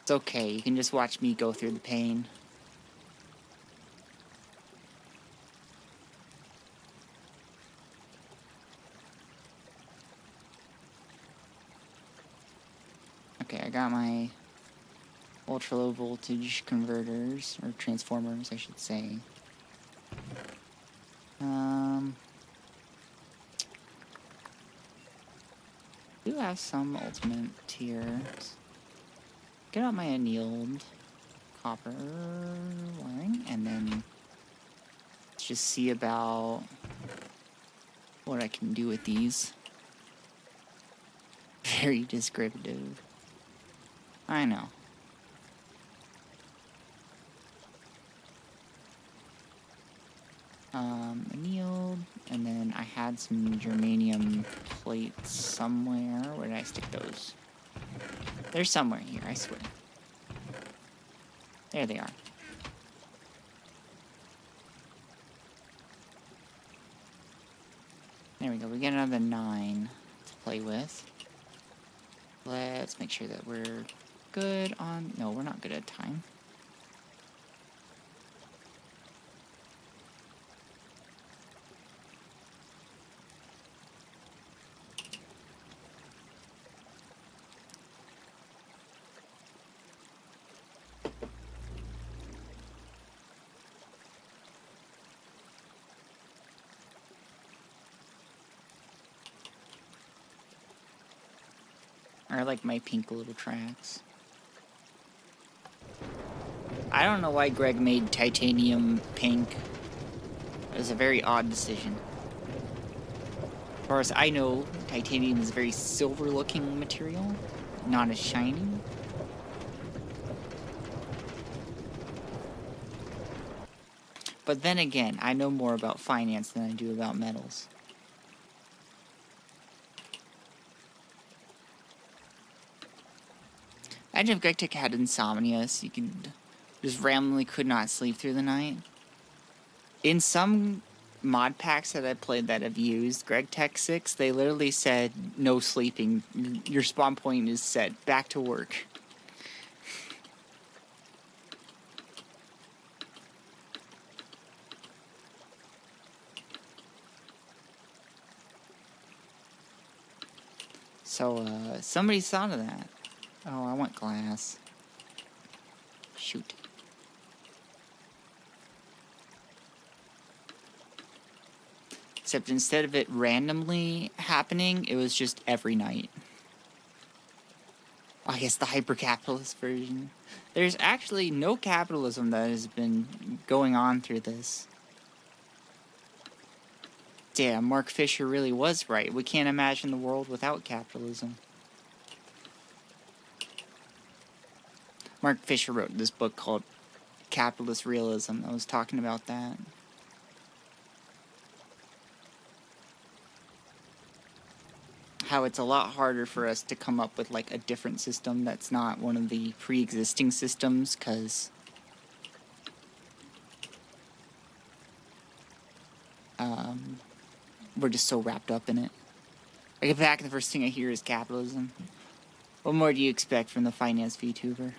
It's okay, you can just watch me go through the pain. Okay, I got my ultra low voltage converters, or transformers, I should say. I do have some ultimate tiers. Get out my annealed copper wiring, and then let's just see about what I can do with these. Very descriptive. I know. Annealed, and then I had some germanium plates somewhere. Where did I stick those? They're somewhere here, I swear. There they are. There we go, we get another 9 to play with. Let's make sure that we're good on... No, we're not good at time. I like my pink little tracks. I don't know why Greg made titanium pink. It was a very odd decision. As far as I know, titanium is a very silver-looking material, not as shiny. But then again, I know more about finance than I do about metals. Imagine if Gregtech had insomnia, so you could just randomly could not sleep through the night. In some mod packs that I played that have used Gregtech 6, they literally said, no sleeping, your spawn point is set, back to work. So, somebody thought of that. Oh, I want glass. Shoot. Except instead of it randomly happening, it was just every night. I guess the hyper-capitalist version. There's actually no capitalism that has been going on through this. Damn, Mark Fisher really was right. We can't imagine the world without capitalism. Mark Fisher wrote this book called Capitalist Realism. I was talking about that. How it's a lot harder for us to come up with like a different system that's not one of the pre-existing systems, because we're just so wrapped up in it. I get back and the first thing I hear is capitalism. What more do you expect from the finance Vtuber?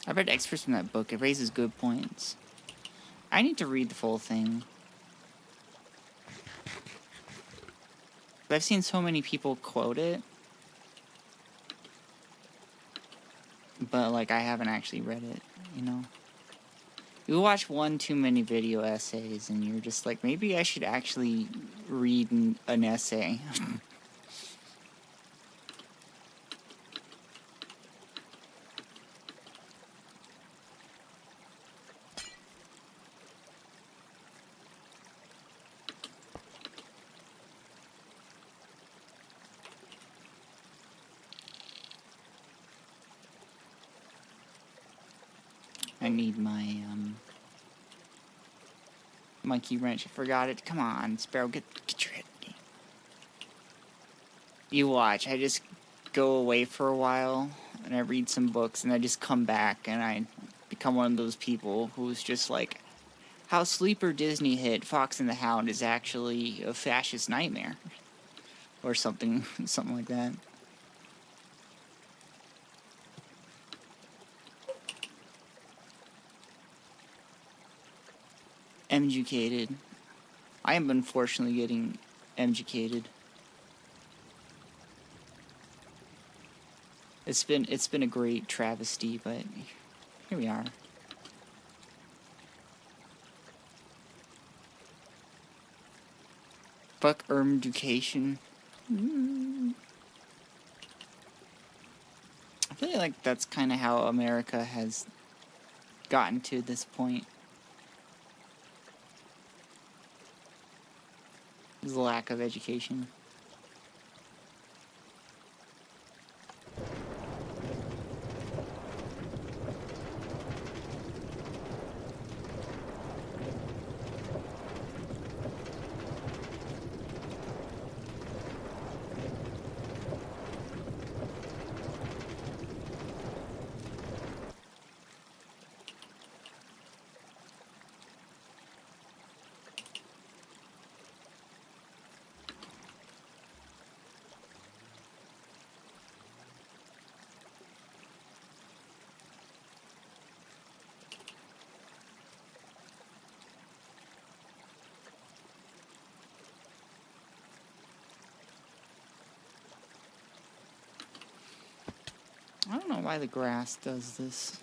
I read excerpts from that book. It raises good points. I need to read the full thing. But I've seen so many people quote it. But, like, I haven't actually read it, you know? You watch one too many video essays and you're just like, maybe I should actually read an essay. I need my, monkey wrench. I forgot it. Come on, Sparrow, get your head. You watch. I just go away for a while, and I read some books, and I just come back, and I become one of those people who's just like, how sleeper Disney hit Fox and the Hound is actually a fascist nightmare. Or something like that. Educated. I am unfortunately getting educated. It's been a great travesty, but here we are. Fuck education. I feel like that's kind of how America has gotten to this point. The lack of education. I don't know why the grass does this.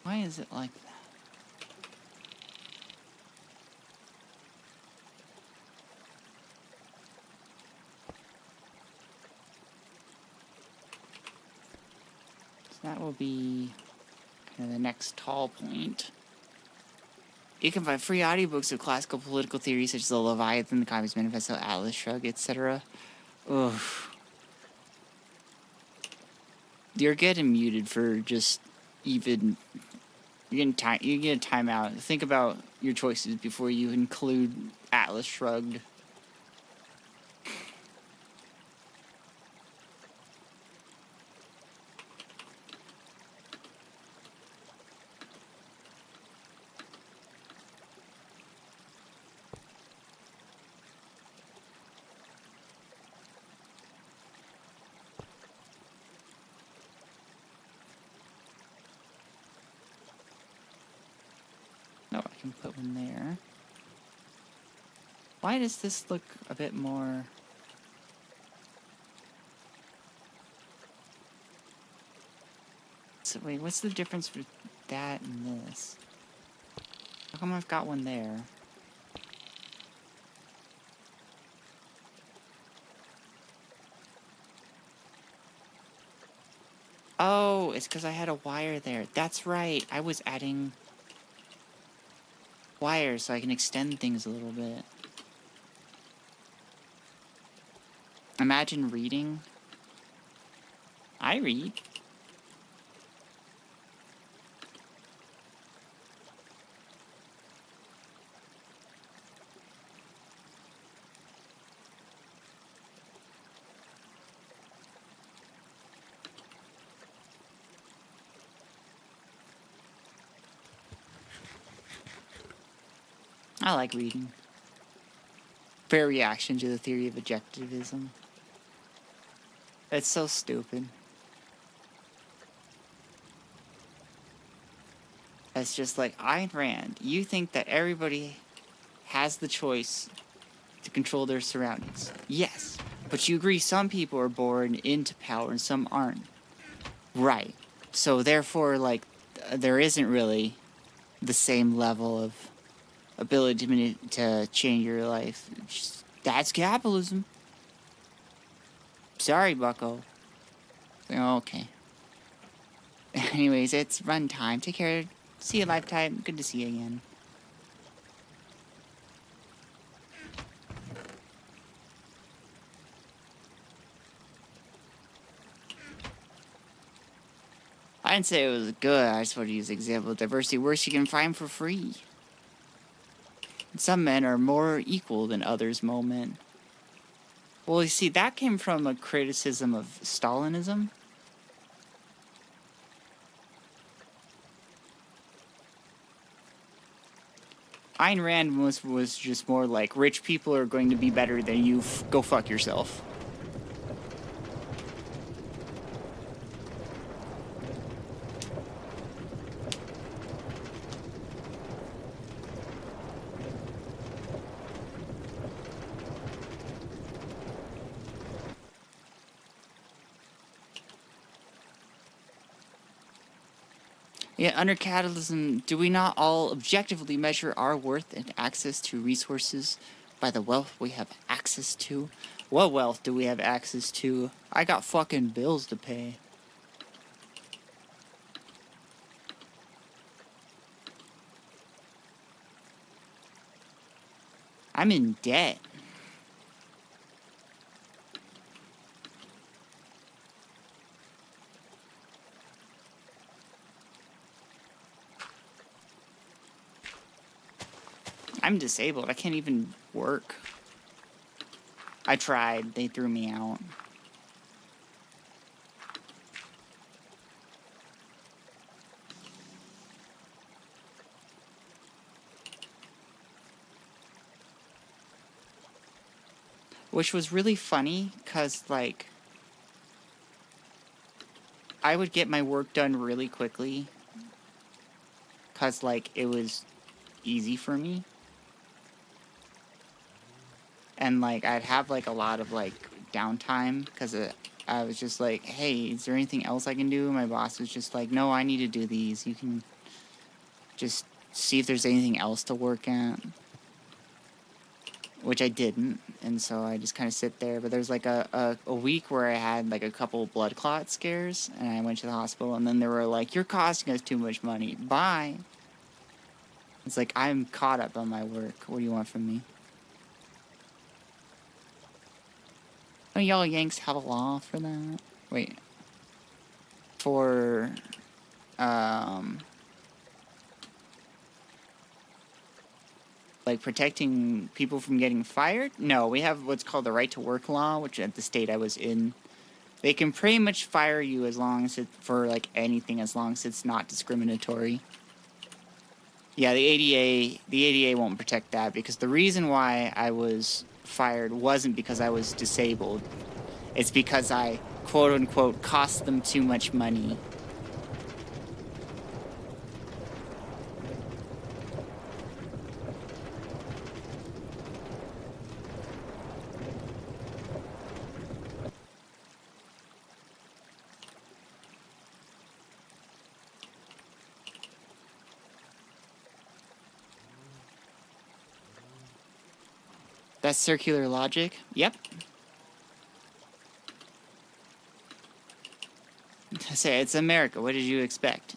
Why is it like that? So that will be kind of the next tall point. You can find free audiobooks of classical political theory such as The Leviathan, The Communist Manifesto, Atlas Shrugged, etc. Ugh. You're getting muted for just even... You get a timeout. Think about your choices before you include Atlas Shrugged. No, I can put one there. Why does this look a bit more... So wait, what's the difference with that and this? How come I've got one there? Oh, it's because I had a wire there. That's right. I was adding wires so I can extend things a little bit. Imagine reading. I read. I like reading. Fair reaction to the theory of objectivism. It's so stupid. It's just like, Ayn Rand, you think that everybody has the choice to control their surroundings. Yes, but you agree some people are born into power and some aren't. Right. So therefore, like, there isn't really the same level of ability to change your life. That's capitalism. Sorry, bucko. Okay. Anyways, it's run time. Take care. See you, Lifetime. Good to see you again. I didn't say it was good. I just wanted to use an example of diversity works you can find for free. Some men are more equal than others moment. Well, you see, that came from a criticism of Stalinism. Ayn Rand was just more like, rich people are going to be better than you, go fuck yourself. Yeah, under capitalism, do we not all objectively measure our worth and access to resources by the wealth we have access to? What wealth do we have access to? I got fucking bills to pay. I'm in debt. I'm disabled. I can't even work. I tried. They threw me out. Which was really funny, because, like, I would get my work done really quickly. Because, like, it was easy for me. And, like, I'd have, like, a lot of, like, downtime, because I was just like, hey, is there anything else I can do? My boss was just like, no, I need to do these. You can just see if there's anything else to work at. Which I didn't, and so I just kind of sit there. But there's like a week where I had like a couple blood clot scares, and I went to the hospital, and then they were like, you're costing us too much money, bye. It's like, I'm caught up on my work. What do you want from me? Oh, y'all Yanks have a law for that? Wait. For, like, protecting people from getting fired? No, we have what's called the right to work law, which at the state I was in, they can pretty much fire you as long as for, like, anything, as long as it's not discriminatory. Yeah, the ADA won't protect that, because the reason why I was fired wasn't because I was disabled. It's because I, quote-unquote, cost them too much money. That's circular logic? Yep. I say, it's America. What did you expect?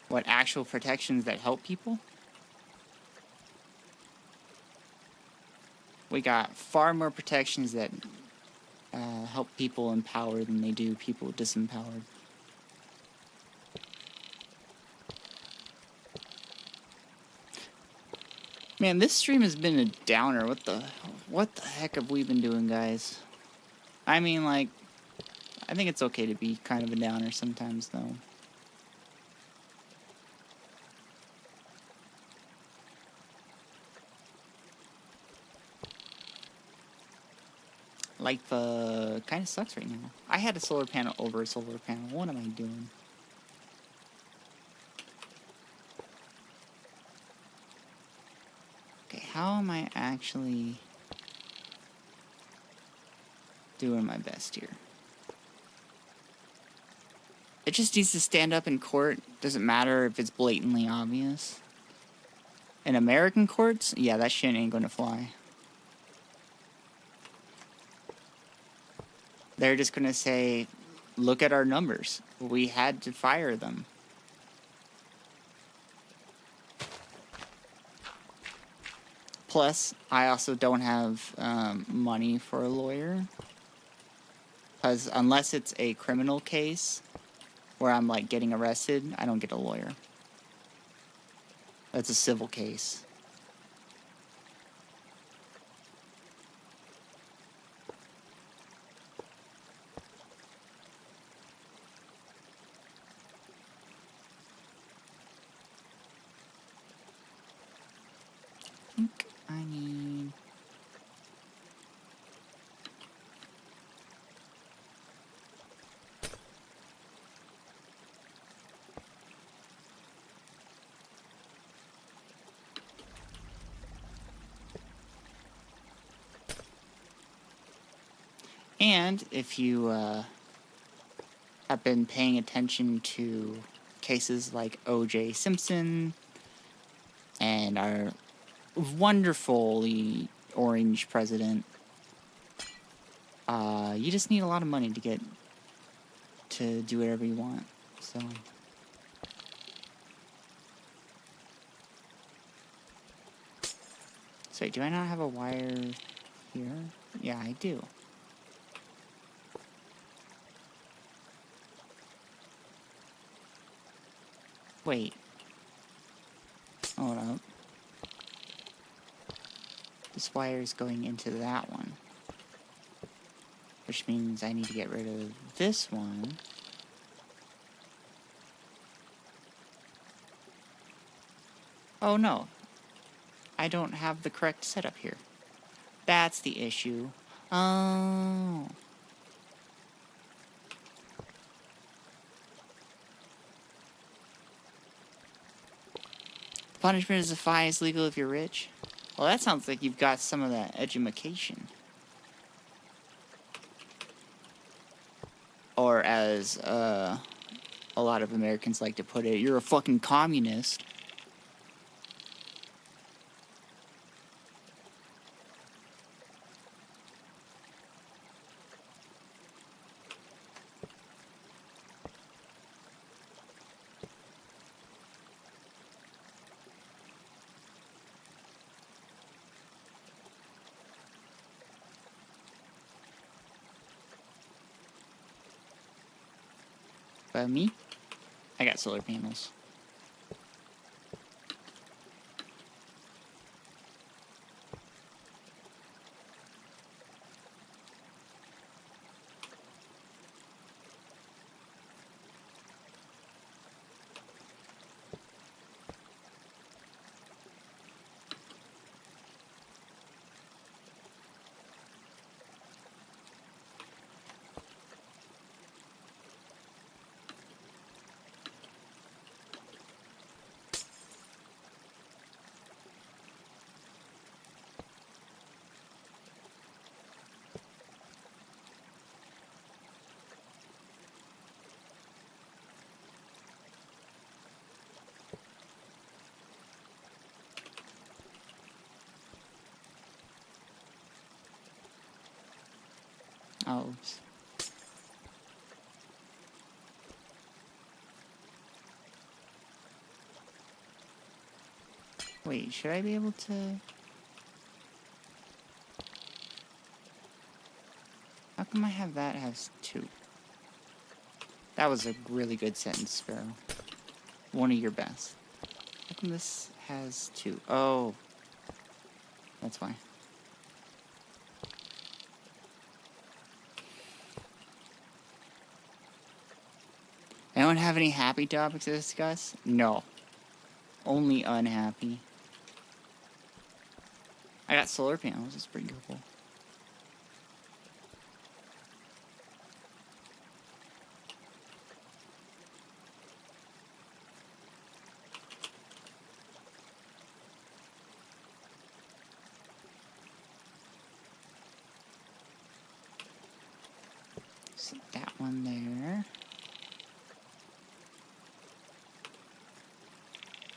What, actual protections that help people? We got far more protections that help people empowered than they do people disempowered. Man, this stream has been a downer. What the heck have we been doing, guys? I mean, like, I think it's okay to be kind of a downer sometimes, though. Life kind of sucks right now. I had a solar panel over a solar panel. What am I doing? Okay, how am I actually doing my best here? It just needs to stand up in court. Doesn't matter if it's blatantly obvious. In American courts, yeah, that shit ain't gonna fly. They're just gonna say, look at our numbers. We had to fire them. Plus, I also don't have money for a lawyer. Because unless it's a criminal case where I'm, like, getting arrested, I don't get a lawyer. That's a civil case. I think I need... And if you have been paying attention to cases like O.J. Simpson and our wonderfully orange president, you just need a lot of money to get to do whatever you want. So do I not have a wire here? Yeah, I do. Wait. Hold up. This wire is going into that one. Which means I need to get rid of this one. Oh no. I don't have the correct setup here. That's the issue. Oh. Punishment is a fine is legal if you're rich. Well, that sounds like you've got some of that edumacation. Or as a lot of Americans like to put it, you're a fucking communist. But me? I got solar panels. Oh, oops. Wait, should I be able to... How come I have that has two? That was a really good sentence, Sparrow. One of your best. How come this has two? Oh. That's why. Anyone have any happy topics to discuss? No. Only unhappy. I got solar panels, it's pretty cool. So that one there.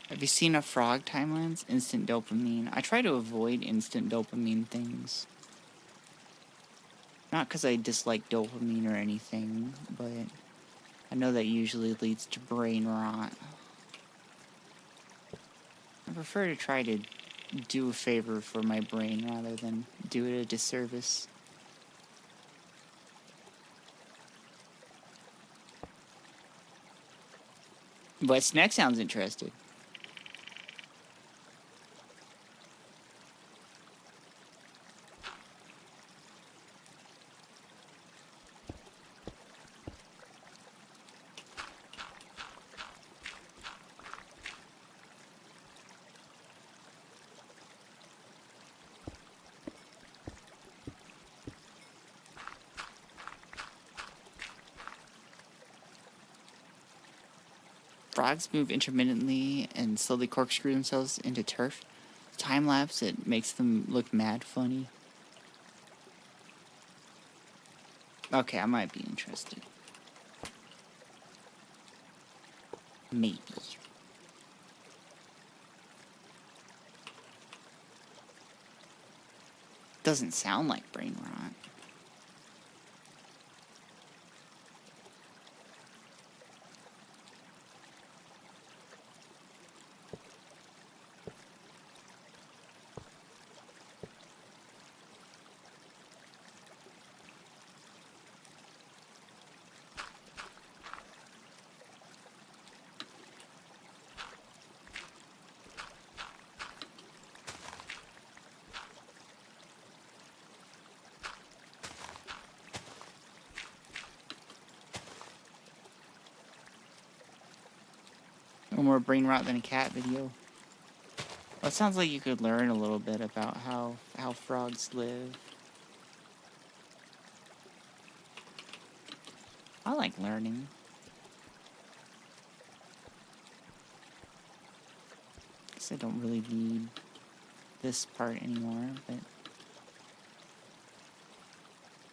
Have you seen a frog timelines? Instant dopamine. I try to avoid instant dopamine things. Not because I dislike dopamine or anything, but I know that usually leads to brain rot. I prefer to try to do a favor for my brain rather than do it a disservice. What's next sounds interesting. Frogs move intermittently and slowly corkscrew themselves into turf. Time lapse, it makes them look mad funny. Okay, I might be interested. Maybe. Doesn't sound like brain rot. No more brain rot than a cat video. Well, it sounds like you could learn a little bit about how frogs live. I like learning. Guess I don't really need this part anymore, but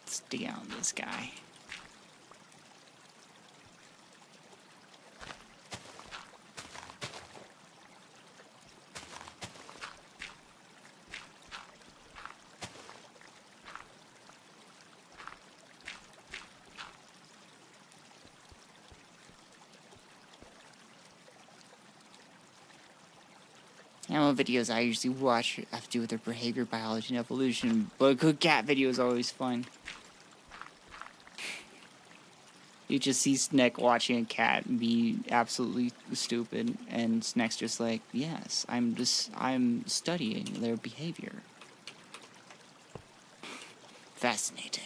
let's dig out this guy. Animal videos I usually watch have to do with their behavior, biology, and evolution, but a good cat video is always fun. You just see Sneck watching a cat be absolutely stupid, and Sneck's just like, yes, I'm studying their behavior. Fascinating.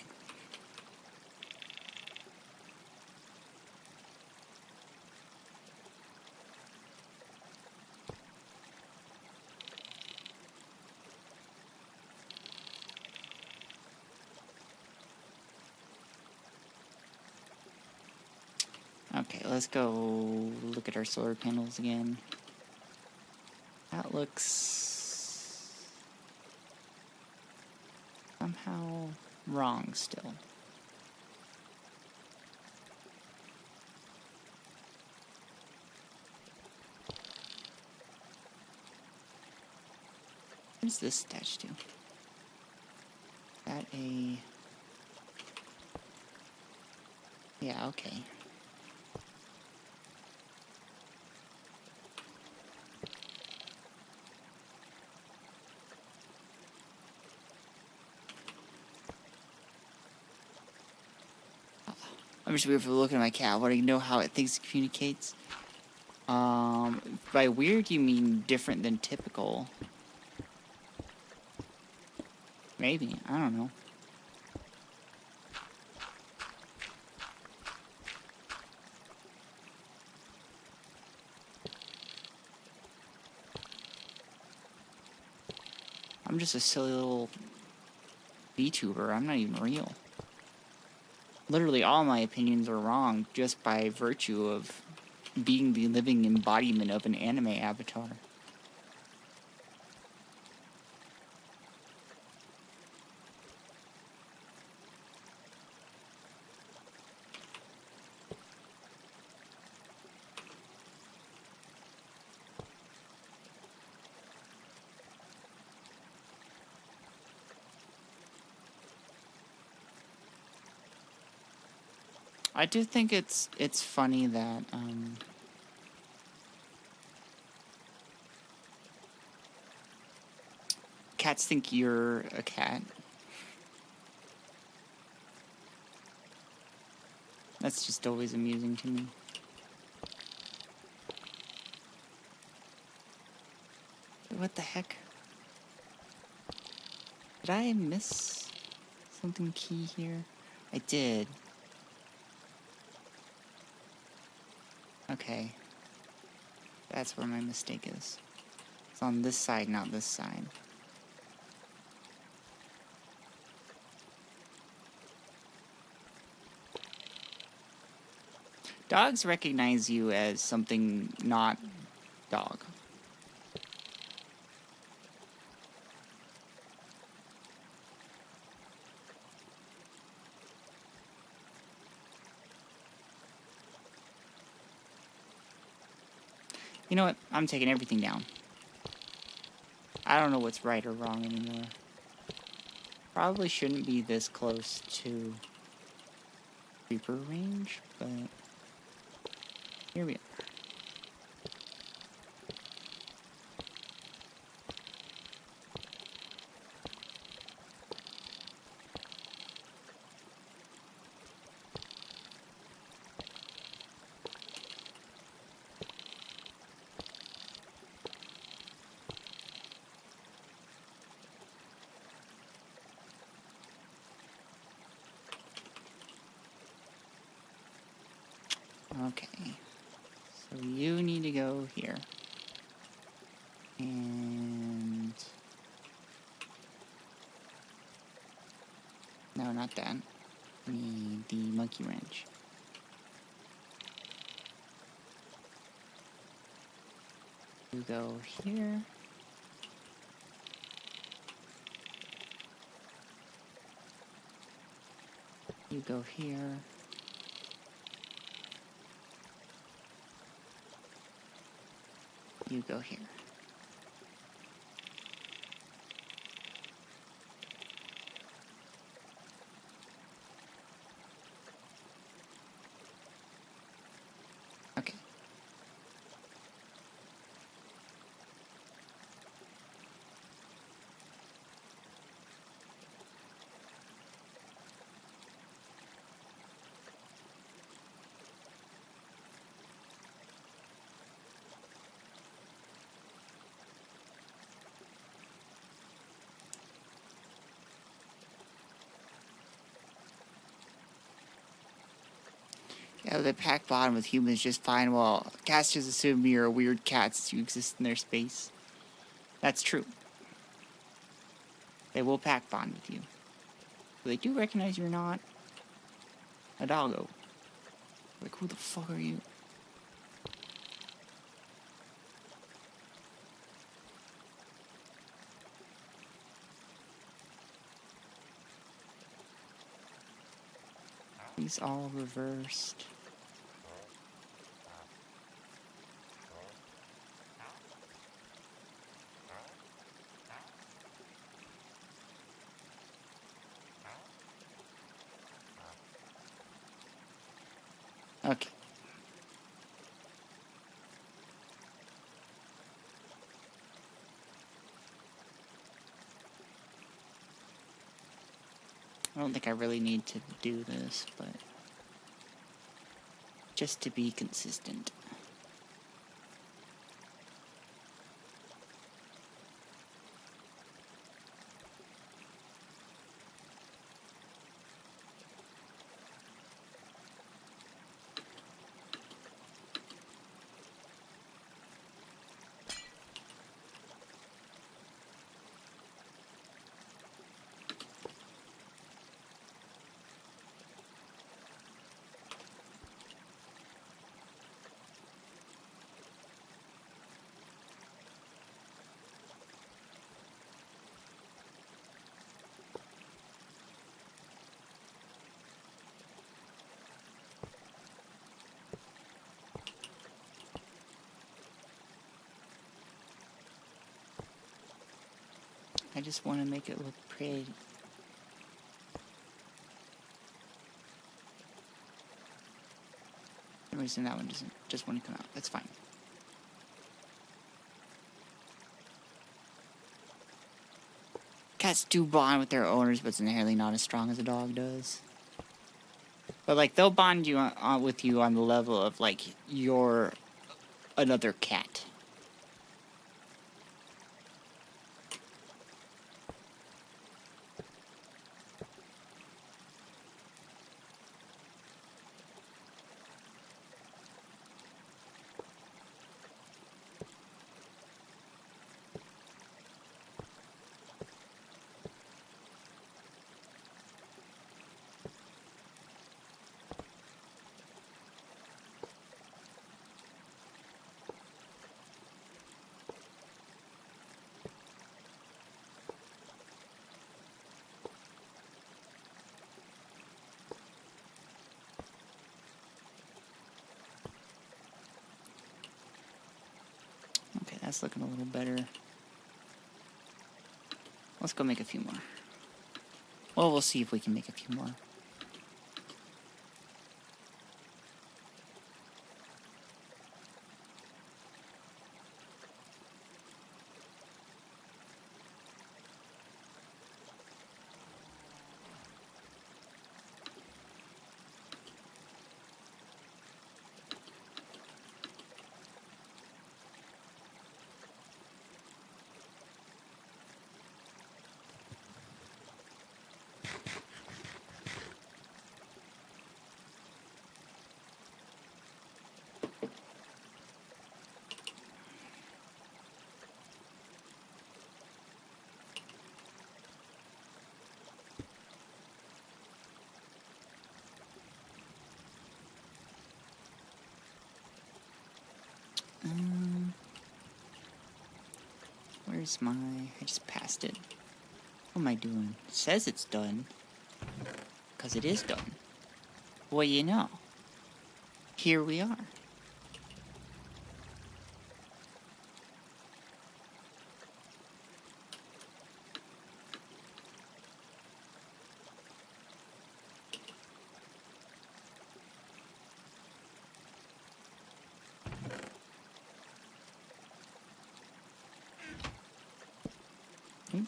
Okay, let's go look at our solar panels again. That looks somehow wrong still. What is this attached to? Is that a... Yeah, okay. I'm just weird for looking at my cat. What do you know how it thinks it communicates? By weird you mean different than typical. Maybe, I don't know. I'm just a silly little Vtuber. I'm not even real. Literally all my opinions are wrong just by virtue of being the living embodiment of an anime avatar. I do think it's funny that cats think you're a cat. That's just always amusing to me. What the heck? Did I miss something key here? I did. Okay. That's where my mistake is. It's on this side, not this side. Dogs recognize you as something not dog. You know what? I'm taking everything down. I don't know what's right or wrong anymore. Probably shouldn't be this close to creeper range, but here we are. Okay, so you need to go here. And... no, not that. I need the monkey wrench. You go here. You go here. You go here. Okay. Yeah, they pack bottom with humans just fine, while cats just assume you're weird cats you exist in their space. That's true. They will pack bond with you. But they do recognize you're not a doggo. Like, who the fuck are you? These all reversed. Okay. I don't think I really need to do this, but just to be consistent. I just want to make it look pretty. For some reason that one doesn't just want to come out. That's fine. Cats do bond with their owners, but it's inherently not as strong as a dog does. But like they'll bond you with you on the level of like you're another cat. That's looking a little better. Let's go make a few more. Well, we'll see if we can make a few more. Where's my... I just passed it. What am I doing? It says it's done. Because it is done. Well, you know. Here we are.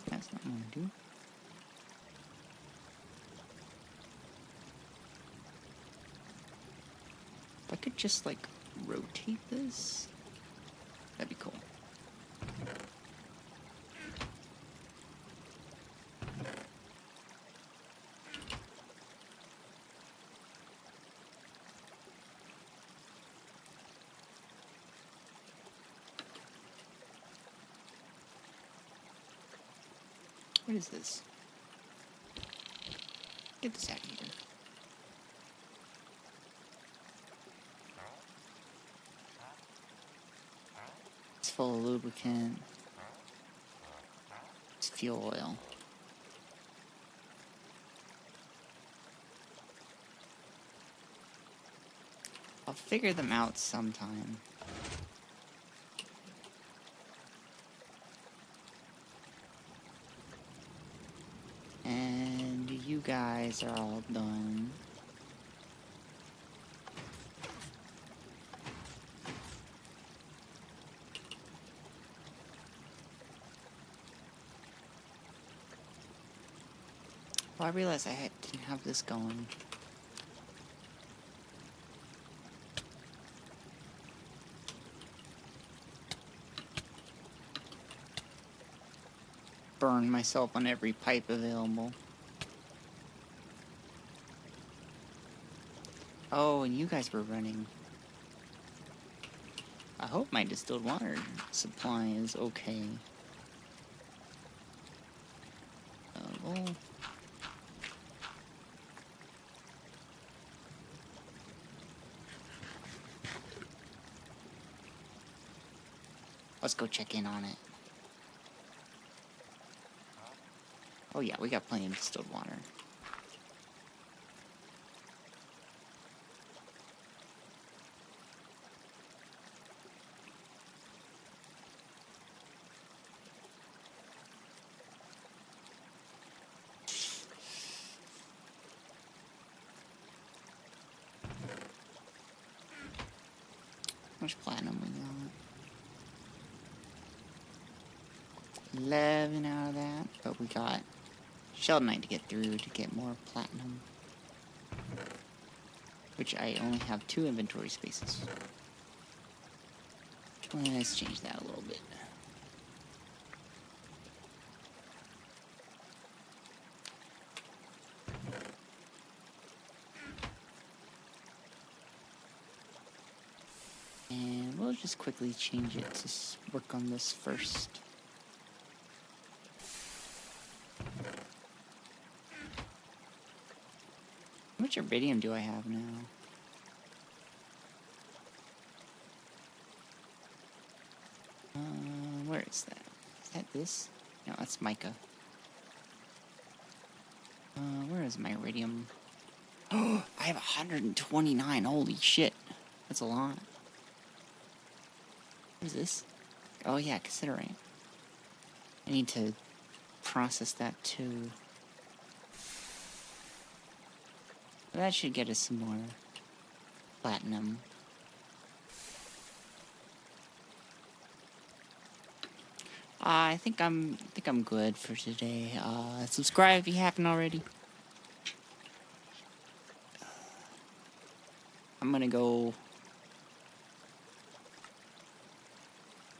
That's not what I do. If I could just, like, rotate this, that'd be cool. What is this? Get this out of here. It's full of lubricant. It's fuel oil. I'll figure them out sometime. And you guys are all done. Well, I realized I didn't have this going. Burn myself on every pipe available. Oh, and you guys were running. I hope my distilled water supply is okay. Well, let's go check in on it. Oh yeah, we got plenty of distilled water. How much platinum we got? 11 out of that, but we got Sheldonite to get through to get more platinum. Which I only have 2 inventory spaces. Well, let's change that a little bit. And we'll just quickly change it to work on this first. How much iridium do I have now? Where is that? Is that this? No, that's mica. Where is my iridium? Oh, I have 129. Holy shit. That's a lot. What is this? Oh yeah, considering. I need to process that too. That should get us some more platinum. I think I'm good for today. Subscribe if you haven't already. I'm gonna go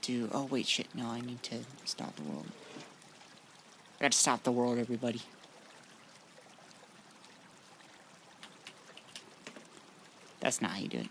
do. Oh wait, shit! No, I need to stop the world. I gotta stop the world, everybody. That's not how you do it.